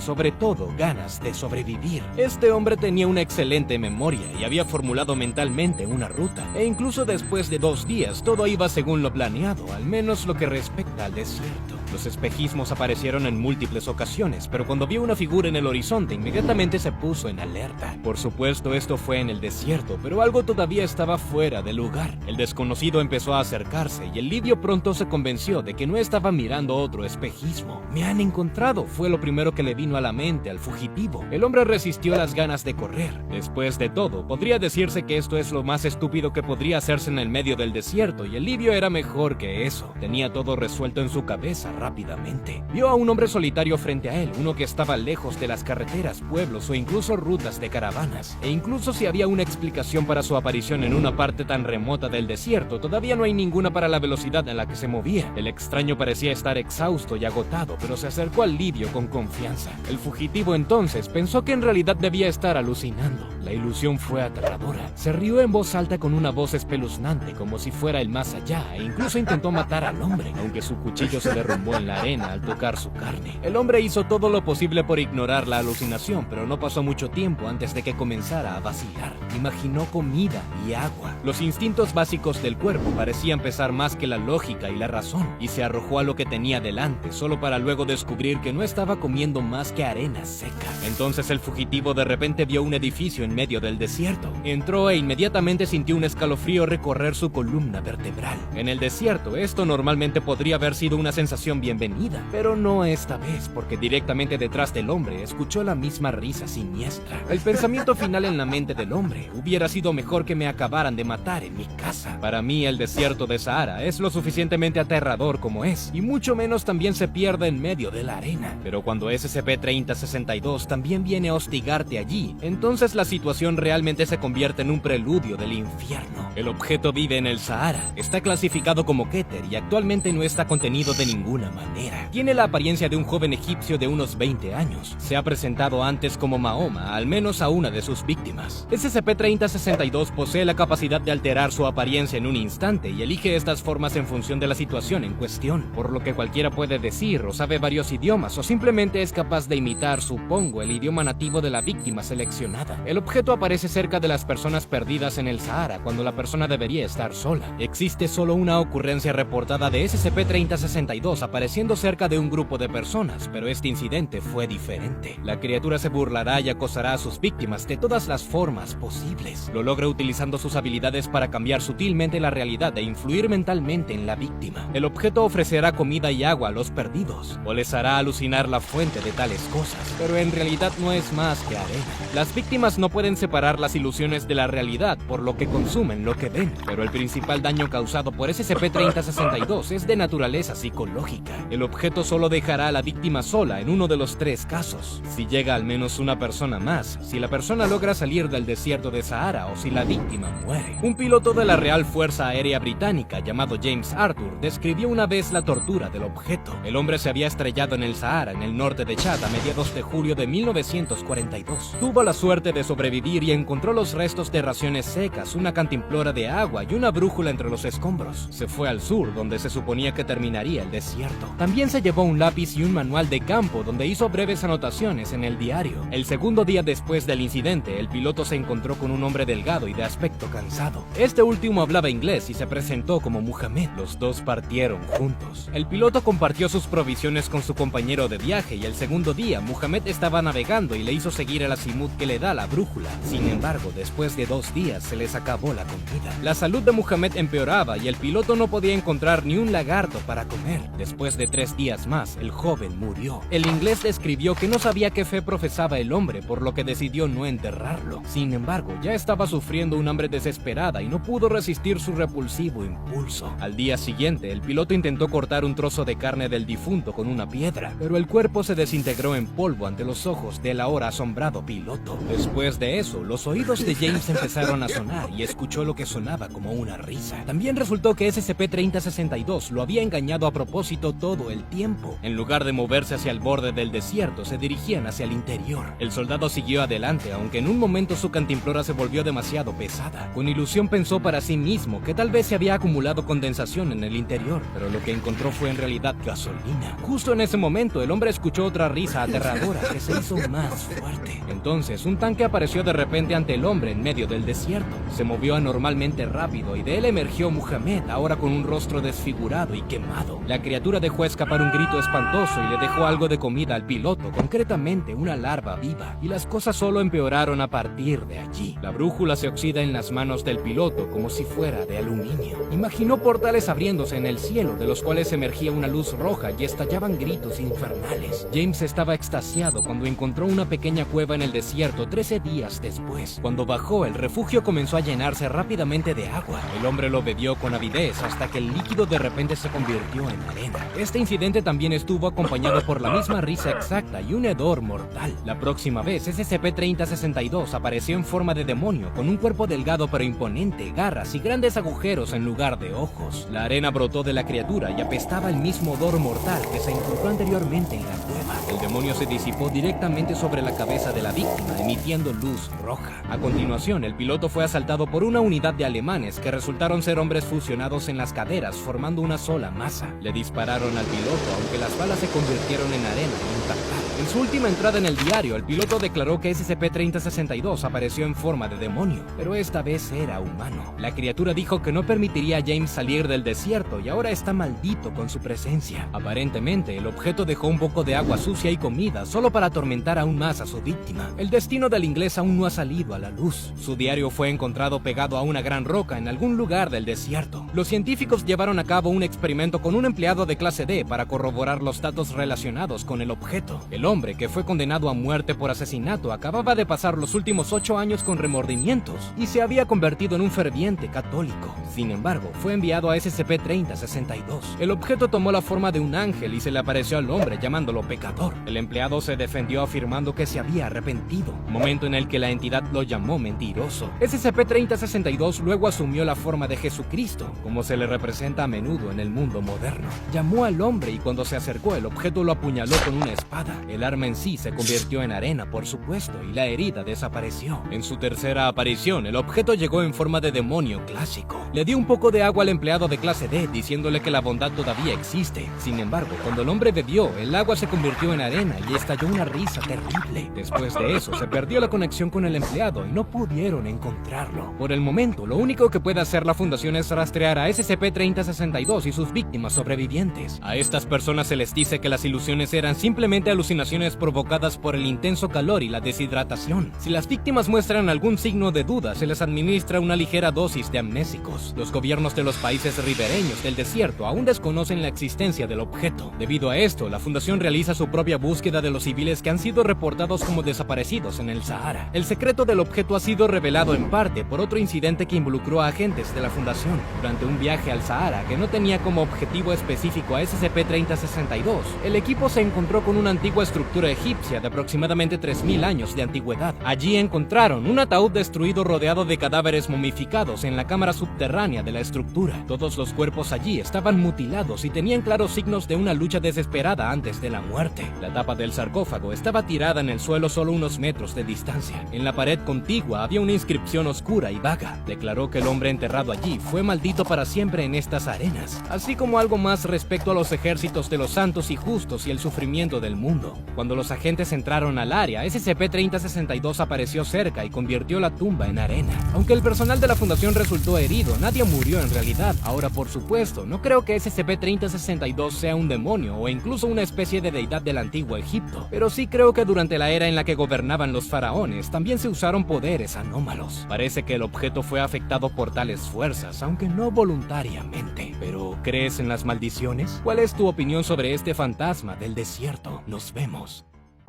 sobre todo, ganas de sobrevivir. Este hombre tenía una excelente memoria y había formulado mentalmente una ruta. E incluso después de 2 días, todo iba según lo planeado, al menos lo que respecta al desierto. Los espejismos aparecieron en múltiples ocasiones, pero cuando vio una figura en el horizonte, inmediatamente se puso en alerta. Por supuesto, esto fue en el desierto, pero algo todavía estaba fuera de lugar. El desconocido empezó a acercarse y el Livio pronto se convenció de que no estaba mirando otro espejismo. «Me han encontrado», fue lo primero que le vino a la mente al fugitivo. El hombre resistió las ganas de correr. Después de todo, podría decirse que esto es lo más estúpido que podría hacerse en el medio del desierto, y el Livio era mejor que eso. Tenía todo resuelto en su cabeza rápidamente. Vio a un hombre solitario frente a él, uno que estaba lejos de las carreteras, pueblos o incluso rutas de caravanas. E incluso si había una explicación para su aparición en una parte tan remota del desierto, todavía no hay ninguna para la velocidad en la que se movía. El extraño parecía estar exhausto y agotado, pero se acercó al Livio con confianza. El fugitivo entonces pensó que en realidad debía estar alucinando. La ilusión fue aterradora. Se rió en voz alta con una voz espeluznante, como si fuera el más allá, e incluso intentó matar al hombre, aunque su cuchillo se derrumbó en la arena al tocar su carne. El hombre hizo todo lo posible por ignorar la alucinación, pero no pasó mucho tiempo antes de que comenzara a vacilar. Imaginó comida y agua. Los instintos básicos del cuerpo parecían pesar más que la lógica y la razón, y se arrojó a lo que tenía delante, solo para luego descubrir que no estaba comiendo más que arena seca. Entonces el fugitivo de repente vio un edificio en medio del desierto. Entró e inmediatamente sintió un escalofrío recorrer su columna vertebral. En el desierto, esto normalmente podría haber sido una sensación bienvenida, pero no esta vez, porque directamente detrás del hombre escuchó la misma risa siniestra. El pensamiento final en la mente del hombre: hubiera sido mejor que me acabaran de matar en mi casa. Para mí, el desierto de Sahara es lo suficientemente aterrador como es, y mucho menos también se pierde en medio de la arena. Pero cuando SCP-3062 también viene a hostigarte allí, entonces la situación realmente se convierte en un preludio del infierno. El objeto vive en el Sahara, está clasificado como Keter y actualmente no está contenido de ninguna manera. Tiene la apariencia de un joven egipcio de unos 20 años. Se ha presentado antes como Mahoma, al menos a una de sus víctimas. SCP-3062 posee la capacidad de alterar su apariencia en un instante y elige estas formas en función de la situación en cuestión, por lo que cualquiera puede decir o sabe varios idiomas o simplemente es capaz de imitar, supongo, el idioma nativo de la víctima seleccionada. El objeto aparece cerca de las personas perdidas en el Sahara cuando la persona debería estar sola. Existe solo una ocurrencia reportada de SCP-3062 apareciendo cerca de un grupo de personas, pero este incidente fue diferente. La criatura se burlará y acosará a sus víctimas de todas las formas posibles. Lo logra utilizando sus habilidades para cambiar sutilmente la realidad e influir mentalmente en la víctima. El objeto ofrecerá comida y agua a los perdidos, o les hará alucinar la fuente de tales cosas, pero en realidad no es más que arena. Las víctimas no pueden separar las ilusiones de la realidad, por lo que consumen lo que ven, pero el principal daño causado por SCP-3062 es de naturaleza psicológica. El objeto solo dejará a la víctima sola en uno de los 3 casos: si llega al menos una persona más, si la persona logra salir del desierto de Sahara o si la víctima muere. Un piloto de la Real Fuerza Aérea Británica llamado James Arthur describió una vez la tortura del objeto. El hombre se había estrellado en el Sahara, en el norte de Chad, a mediados de julio de 1942. Tuvo la suerte de sobrevivir y encontró los restos de raciones secas, una cantimplora de agua y una brújula entre los escombros. Se fue al sur, donde se suponía que terminaría el desierto. También se llevó un lápiz y un manual de campo donde hizo breves anotaciones en el diario. El segundo día después del incidente, el piloto se encontró con un hombre delgado y de aspecto cansado. Este último hablaba inglés y se presentó como Muhammad. Los dos partieron juntos. El piloto compartió sus provisiones con su compañero de viaje y el segundo día Muhammad estaba navegando y le hizo seguir el azimut que le da la brújula. Sin embargo, después de 2 días se les acabó la comida. La salud de Muhammad empeoraba y el piloto no podía encontrar ni un lagarto para comer. Después de 3 días más, el joven murió. El inglés describió que no sabía qué fe profesaba el hombre, por lo que decidió no enterrarlo. Sin embargo, ya estaba sufriendo un hambre desesperada y no pudo resistir su repulsivo impulso. Al día siguiente, el piloto intentó cortar un trozo de carne del difunto con una piedra, pero el cuerpo se desintegró en polvo ante los ojos del ahora asombrado piloto. Después de eso, los oídos de James empezaron a sonar y escuchó lo que sonaba como una risa. También resultó que SCP-3062 lo había engañado a propósito todo el tiempo. En lugar de moverse hacia el borde del desierto, se dirigían hacia el interior. El soldado siguió adelante, aunque en un momento su cantimplora se volvió demasiado pesada. Con ilusión pensó para sí mismo que tal vez se había acumulado condensación en el interior, pero lo que encontró fue en realidad gasolina. Justo en ese momento, el hombre escuchó otra risa aterradora que se hizo más fuerte. Entonces, un tanque apareció de repente ante el hombre en medio del desierto. Se movió anormalmente rápido y de él emergió Muhammad, ahora con un rostro desfigurado y quemado. La criatura dejó escapar un grito espantoso y le dejó algo de comida al piloto, concretamente una larva viva, y las cosas solo empeoraron a partir de allí. La brújula se oxida en las manos del piloto como si fuera de aluminio. Imaginó portales abriéndose en el cielo, de los cuales emergía una luz roja y estallaban gritos infernales. James estaba extasiado cuando encontró una pequeña cueva en el desierto 13 días después. Cuando bajó, el refugio comenzó a llenarse rápidamente de agua. El hombre lo bebió con avidez hasta que el líquido de repente se convirtió en arena. Este incidente también estuvo acompañado por la misma risa exacta y un hedor mortal. La próxima vez, SCP-3062 apareció en forma de demonio, con un cuerpo delgado pero imponente, garras y grandes agujeros en lugar de ojos. La arena brotó de la criatura y apestaba el mismo odor mortal que se encontró anteriormente en la cueva. El demonio se disipó directamente sobre la cabeza de la víctima, emitiendo luz luz roja. A continuación, el piloto fue asaltado por una unidad de alemanes que resultaron ser hombres fusionados en las caderas formando una sola masa. Le dispararon al piloto, aunque las balas se convirtieron en arena e impactaron. En su última entrada en el diario, el piloto declaró que SCP-3062 apareció en forma de demonio, pero esta vez era humano. La criatura dijo que no permitiría a James salir del desierto y ahora está maldito con su presencia. Aparentemente, el objeto dejó un poco de agua sucia y comida solo para atormentar aún más a su víctima. El destino del inglés aún no ha salido a la luz. Su diario fue encontrado pegado a una gran roca en algún lugar del desierto. Los científicos llevaron a cabo un experimento con un empleado de clase D para corroborar los datos relacionados con el objeto. El hombre, que fue condenado a muerte por asesinato, acababa de pasar los últimos 8 años con remordimientos y se había convertido en un ferviente católico. Sin embargo, fue enviado a SCP-3062. El objeto tomó la forma de un ángel y se le apareció al hombre llamándolo pecador. El empleado se defendió afirmando que se había arrepentido, momento en el que la entidad lo llamó mentiroso. SCP-3062 luego asumió la forma de Jesucristo, como se le representa a menudo en el mundo moderno. Llamó al hombre y cuando se acercó, el objeto lo apuñaló con una espada. El arma en sí se convirtió en arena, por supuesto, y la herida desapareció. En su tercera aparición, el objeto llegó en forma de demonio clásico. Le dio un poco de agua al empleado de clase D, diciéndole que la bondad todavía existe. Sin embargo, cuando el hombre bebió, el agua se convirtió en arena y estalló una risa terrible. Después de eso, se perdió la conexión con el empleado y no pudieron encontrarlo. Por el momento, lo único que puede hacer la fundación es rastrear a SCP-3062 y sus víctimas sobrevivientes. A estas personas se les dice que las ilusiones eran simplemente alucinaciones provocadas por el intenso calor y la deshidratación. Si las víctimas muestran algún signo de duda, se les administra una ligera dosis de amnésicos. Los gobiernos de los países ribereños del desierto aún desconocen la existencia del objeto. Debido a esto, la fundación realiza su propia búsqueda de los civiles que han sido reportados como desaparecidos en el Sahara. El secreto del objeto ha sido revelado en parte por otro incidente que involucró a agentes de la fundación. Durante un viaje al Sahara que no tenía como objetivo específico a SCP-3062, el equipo se encontró con una antigua estructura egipcia de aproximadamente 3000 años de antigüedad. Allí encontraron un ataúd destruido rodeado de cadáveres momificados en la cámara subterránea de la estructura. Todos los cuerpos allí estaban mutilados y tenían claros signos de una lucha desesperada antes de la muerte. La tapa del sarcófago estaba tirada en el suelo solo unos metros de distancia. En la pared contigua había una inscripción oscura y vaga. Declaró que el hombre enterrado allí fue maldito para siempre en estas arenas, así como algo más respecto a los ejércitos de los santos y justos y el sufrimiento del mundo. Cuando los agentes entraron al área, SCP-3062 apareció cerca y convirtió la tumba en arena. Aunque el personal de la fundación resultó herido, nadie murió en realidad. Ahora, por supuesto, no creo que SCP-3062 sea un demonio o incluso una especie de deidad del antiguo Egipto, pero sí creo que durante la era en la que gobernaban los faraones también se usaron poderes anómalos. Parece que el objeto fue afectado por tales fuerzas, aunque no voluntariamente. Pero, ¿crees en las maldiciones? ¿Cuál es tu opinión sobre este fantasma del desierto? Nos vemos.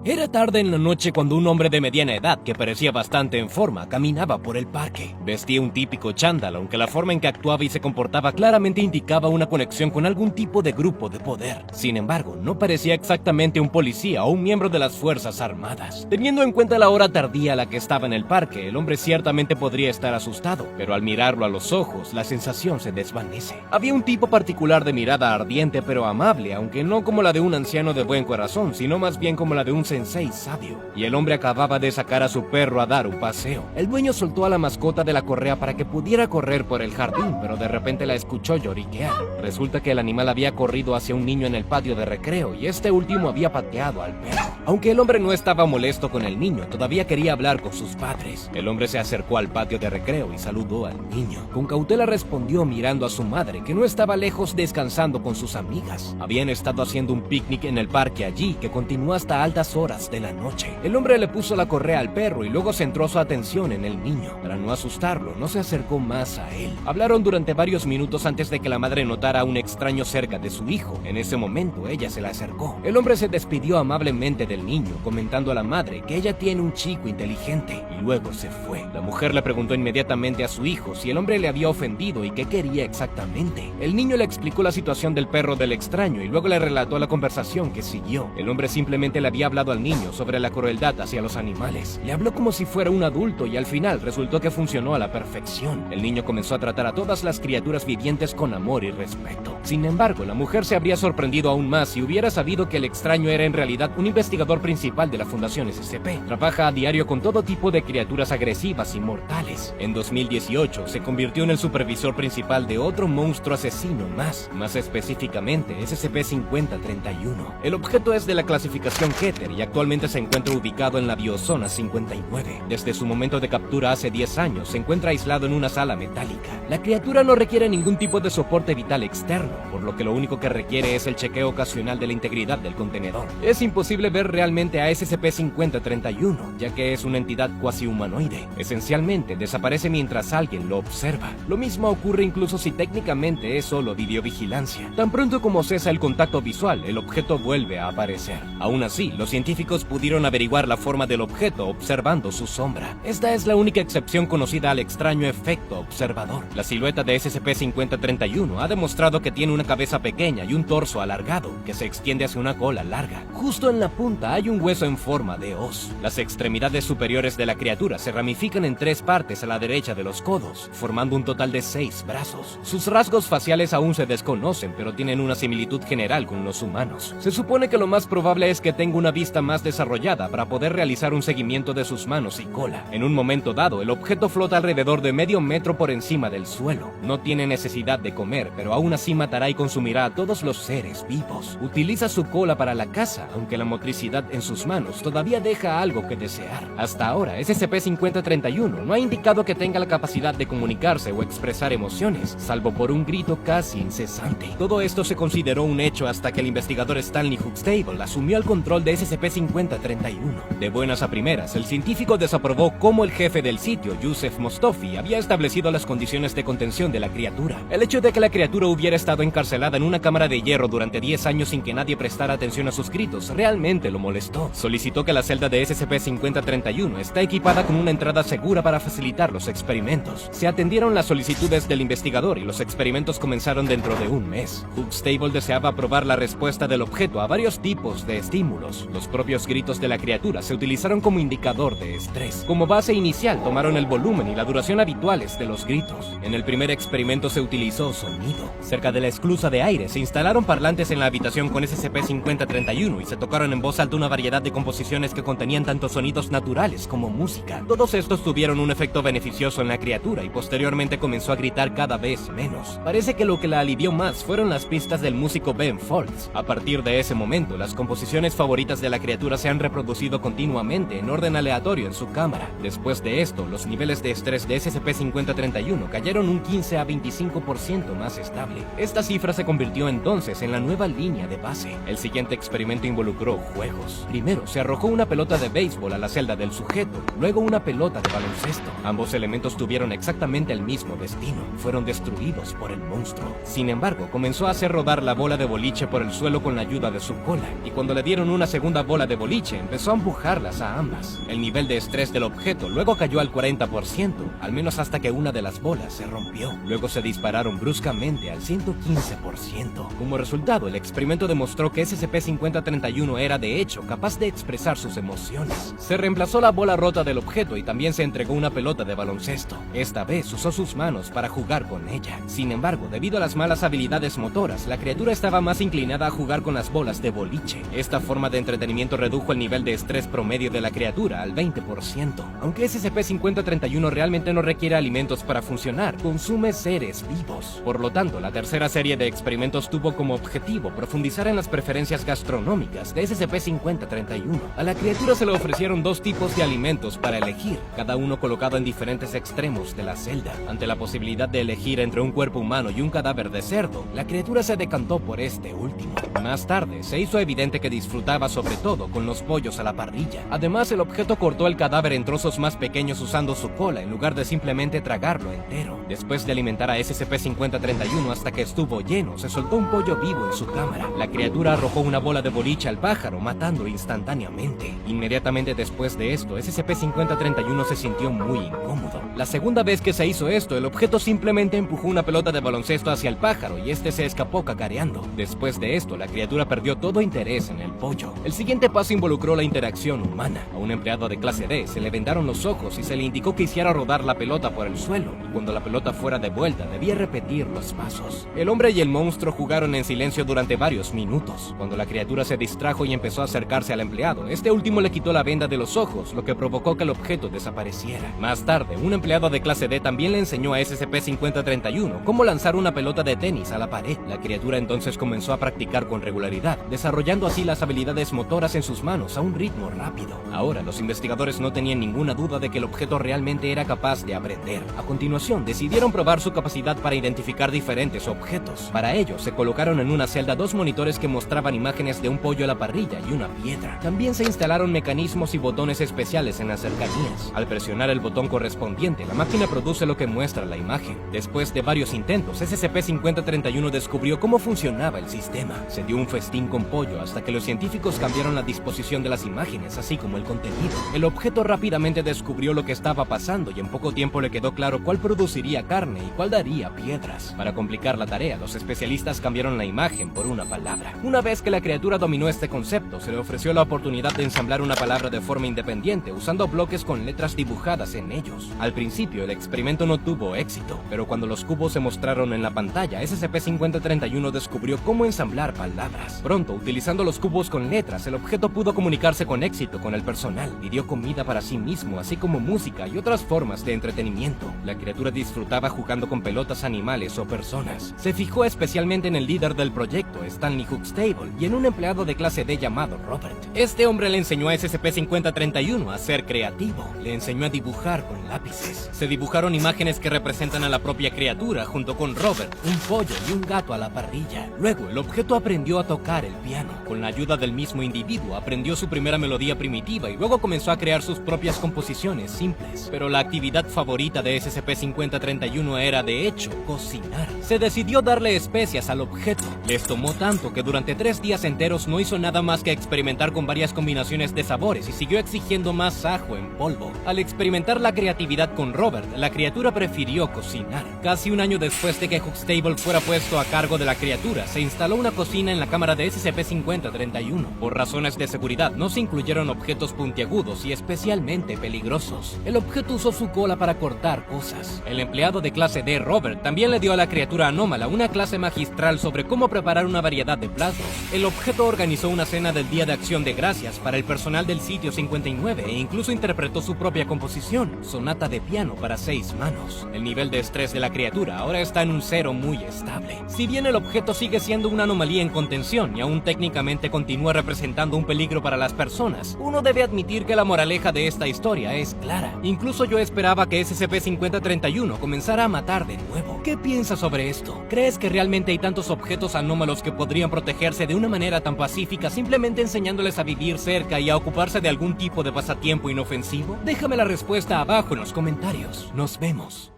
Era tarde en la noche cuando un hombre de mediana edad, que parecía bastante en forma, caminaba por el parque. Vestía un típico chándal, aunque la forma en que actuaba y se comportaba claramente indicaba una conexión con algún tipo de grupo de poder. Sin embargo, no parecía exactamente un policía o un miembro de las Fuerzas Armadas. Teniendo en cuenta la hora tardía a la que estaba en el parque, el hombre ciertamente podría estar asustado, pero al mirarlo a los ojos, la sensación se desvanece. Había un tipo particular de mirada ardiente pero amable, aunque no como la de un anciano de buen corazón, sino más bien como la de un sensei sabio, y el hombre acababa de sacar a su perro a dar un paseo. El dueño soltó a la mascota de la correa para que pudiera correr por el jardín, pero de repente la escuchó lloriquear. Resulta que el animal había corrido hacia un niño en el patio de recreo y este último había pateado al perro. Aunque el hombre no estaba molesto con el niño, todavía quería hablar con sus padres. El hombre se acercó al patio de recreo y saludó al niño. Con cautela respondió mirando a su madre, que no estaba lejos descansando con sus amigas. Habían estado haciendo un picnic en el parque allí, que continuó hasta altas horas de la noche. El hombre le puso la correa al perro y luego centró su atención en el niño. Para no asustarlo, no se acercó más a él. Hablaron durante varios minutos antes de que la madre notara a un extraño cerca de su hijo. En ese momento, ella se le acercó. El hombre se despidió amablemente del niño, comentando a la madre que ella tiene un chico inteligente, y luego se fue. La mujer le preguntó inmediatamente a su hijo si el hombre le había ofendido y qué quería exactamente. El niño le explicó la situación del perro del extraño y luego le relató la conversación que siguió. El hombre simplemente le había hablado aislado al niño sobre la crueldad hacia los animales. Le habló como si fuera un adulto y al final resultó que funcionó a la perfección. El niño comenzó a tratar a todas las criaturas vivientes con amor y respeto. Sin embargo, la mujer se habría sorprendido aún más si hubiera sabido que el extraño era en realidad un investigador principal de la Fundación SCP. Trabaja a diario con todo tipo de criaturas agresivas y mortales. En 2018 se convirtió en el supervisor principal de otro monstruo asesino más específicamente SCP-5031. El objeto es de la clasificación Keter y actualmente se encuentra ubicado en la Biozona 59. Desde su momento de captura hace 10 años se encuentra aislado en una sala metálica. La criatura no requiere ningún tipo de soporte vital externo, por lo que lo único que requiere es el chequeo ocasional de la integridad del contenedor. Es imposible ver realmente a SCP-5031, ya que es una entidad cuasi humanoide. Esencialmente desaparece mientras alguien lo observa. Lo mismo ocurre incluso si técnicamente es solo videovigilancia. Tan pronto como cesa el contacto visual, el objeto vuelve a aparecer. Aún así, los científicos pudieron averiguar la forma del objeto observando su sombra. Esta es la única excepción conocida al extraño efecto observador. La silueta de SCP-5031 ha demostrado que tiene una cabeza pequeña y un torso alargado, que se extiende hacia una cola larga. Justo en la punta hay un hueso en forma de hoz. Las extremidades superiores de la criatura se ramifican en 3 partes a la derecha de los codos, formando un total de 6 brazos. Sus rasgos faciales aún se desconocen, pero tienen una similitud general con los humanos. Se supone que lo más probable es que tenga una vista más desarrollada para poder realizar un seguimiento de sus manos y cola. En un momento dado, el objeto flota alrededor de medio metro por encima del suelo. No tiene necesidad de comer, pero aún así matará y consumirá a todos los seres vivos. Utiliza su cola para la caza, aunque la motricidad en sus manos todavía deja algo que desear. Hasta ahora, SCP-5031 no ha indicado que tenga la capacidad de comunicarse o expresar emociones, salvo por un grito casi incesante. Todo esto se consideró un hecho hasta que el investigador Stanley Huxtable asumió el control de SCP-5031. De buenas a primeras, el científico desaprobó cómo el jefe del sitio, Yusef Mostofi, había establecido las condiciones de contención de la criatura. El hecho de que la criatura hubiera estado encarcelada en una cámara de hierro durante 10 años sin que nadie prestara atención a sus gritos realmente lo molestó. Solicitó que la celda de SCP-5031 esté equipada con una entrada segura para facilitar los experimentos. Se atendieron las solicitudes del investigador y los experimentos comenzaron dentro de un mes. Huxtable deseaba probar la respuesta del objeto a varios tipos de estímulos. Los propios gritos de la criatura se utilizaron como indicador de estrés. Como base inicial tomaron el volumen y la duración habituales de los gritos. En el primer experimento se utilizó sonido. Cerca de la esclusa de aire se instalaron parlantes en la habitación con SCP-5031 y se tocaron en voz alta una variedad de composiciones que contenían tanto sonidos naturales como música. Todos estos tuvieron un efecto beneficioso en la criatura y posteriormente comenzó a gritar cada vez menos. Parece que lo que la alivió más fueron las pistas del músico Ben Folds. A partir de ese momento, las composiciones favoritas de la criatura se han reproducido continuamente en orden aleatorio en su cámara. Después de esto, los niveles de estrés de SCP-5031 cayeron un 15 a 25% más estable. Esta cifra se convirtió entonces en la nueva línea de base. El siguiente experimento involucró juegos. Primero, se arrojó una pelota de béisbol a la celda del sujeto, luego una pelota de baloncesto. Ambos elementos tuvieron exactamente el mismo destino. Fueron destruidos por el monstruo. Sin embargo, comenzó a hacer rodar la bola de boliche por el suelo con la ayuda de su cola, y cuando le dieron una segunda bola de boliche, empezó a empujarlas a ambas. El nivel de estrés del objeto luego cayó al 40%, al menos hasta que una de las bolas se rompió. Luego se dispararon bruscamente al 115%. Como resultado, el experimento demostró que SCP-5031 era de hecho capaz de expresar sus emociones. Se reemplazó la bola rota del objeto y también se entregó una pelota de baloncesto. Esta vez usó sus manos para jugar con ella. Sin embargo, debido a las malas habilidades motoras, la criatura estaba más inclinada a jugar con las bolas de boliche. Esta forma de entretenimiento redujo el nivel de estrés promedio de la criatura al 20%. Aunque SCP-5031 realmente no requiere alimentos para funcionar, consume seres vivos. Por lo tanto, la tercera serie de experimentos tuvo como objetivo profundizar en las preferencias gastronómicas de SCP-5031. A la criatura se le ofrecieron 2 tipos de alimentos para elegir, cada uno colocado en diferentes extremos de la celda. Ante la posibilidad de elegir entre un cuerpo humano y un cadáver de cerdo, la criatura se decantó por este último. Más tarde, se hizo evidente que disfrutaba sobre todo con los pollos a la parrilla. Además, el objeto cortó el cadáver en trozos más pequeños usando su cola en lugar de simplemente tragarlo entero. Después de alimentar a SCP-5031 hasta que estuvo lleno, se soltó un pollo vivo en su cámara. La criatura arrojó una bola de boliche al pájaro, matándolo instantáneamente. Inmediatamente después de esto, SCP-5031 se sintió muy incómodo. La segunda vez que se hizo esto, el objeto simplemente empujó una pelota de baloncesto hacia el pájaro y este se escapó cacareando. Después de esto, la criatura perdió todo interés en el pollo. El siguiente siguiente paso involucró la interacción humana. A un empleado de clase D se le vendaron los ojos y se le indicó que hiciera rodar la pelota por el suelo, y cuando la pelota fuera de vuelta debía repetir los pasos. El hombre y el monstruo jugaron en silencio durante varios minutos. Cuando la criatura se distrajo y empezó a acercarse al empleado, este último le quitó la venda de los ojos, lo que provocó que el objeto desapareciera. Más tarde, un empleado de clase D también le enseñó a SCP-5031 cómo lanzar una pelota de tenis a la pared. La criatura entonces comenzó a practicar con regularidad, desarrollando así las habilidades motoras en sus manos a un ritmo rápido. Ahora, los investigadores no tenían ninguna duda de que el objeto realmente era capaz de aprender. A continuación, decidieron probar su capacidad para identificar diferentes objetos. Para ello, se colocaron en una celda 2 monitores que mostraban imágenes de un pollo a la parrilla y una piedra. También se instalaron mecanismos y botones especiales en las cercanías. Al presionar el botón correspondiente, la máquina produce lo que muestra la imagen. Después de varios intentos, SCP-5031 descubrió cómo funcionaba el sistema. Se dio un festín con pollo hasta que los científicos cambiaron la disposición de las imágenes, así como el contenido. El objeto rápidamente descubrió lo que estaba pasando y en poco tiempo le quedó claro cuál produciría carne y cuál daría piedras. Para complicar la tarea, los especialistas cambiaron la imagen por una palabra. Una vez que la criatura dominó este concepto, se le ofreció la oportunidad de ensamblar una palabra de forma independiente usando bloques con letras dibujadas en ellos. Al principio, el experimento no tuvo éxito, pero cuando los cubos se mostraron en la pantalla, SCP-5031 descubrió cómo ensamblar palabras. Pronto, utilizando los cubos con letras, el objeto pudo comunicarse con éxito con el personal y dio comida para sí mismo, así como música y otras formas de entretenimiento. La criatura disfrutaba jugando con pelotas, animales o personas. Se fijó especialmente en el líder del proyecto, Stanley Huxtable, y en un empleado de clase D llamado Robert. Este hombre le enseñó a SCP-5031 a ser creativo. Le enseñó a dibujar con lápices. Se dibujaron imágenes que representan a la propia criatura junto con Robert, un pollo y un gato a la parrilla. Luego, el objeto aprendió a tocar el piano. Con la ayuda del mismo individuo, aprendió su primera melodía primitiva y luego comenzó a crear sus propias composiciones simples. Pero la actividad favorita de SCP-5031 era, de hecho, cocinar. Se decidió darle especias al objeto. Les tomó tanto que durante 3 días enteros no hizo nada más que experimentar con varias combinaciones de sabores y siguió exigiendo más ajo en polvo. Al experimentar la creatividad con Robert, la criatura prefirió cocinar. Casi un año después de que Huxtable fuera puesto a cargo de la criatura, se instaló una cocina en la cámara de SCP-5031. Por razones de seguridad, no se incluyeron objetos puntiagudos y especialmente peligrosos. El objeto usó su cola para cortar cosas. El empleado de clase D, Robert, también le dio a la criatura anómala una clase magistral sobre cómo preparar una variedad de platos. El objeto organizó una cena del Día de Acción de Gracias para el personal del sitio 59 e incluso interpretó su propia composición, sonata de piano para 6 manos. El nivel de estrés de la criatura ahora está en un 0 muy estable. Si bien el objeto sigue siendo una anomalía en contención y aún técnicamente continúa representando un peligro para las personas, uno debe admitir que la moraleja de esta historia es clara. Incluso yo esperaba que SCP-5031 comenzara a matar de nuevo. ¿Qué piensas sobre esto? ¿Crees que realmente hay tantos objetos anómalos que podrían protegerse de una manera tan pacífica simplemente enseñándoles a vivir cerca y a ocuparse de algún tipo de pasatiempo inofensivo? Déjame la respuesta abajo en los comentarios. Nos vemos.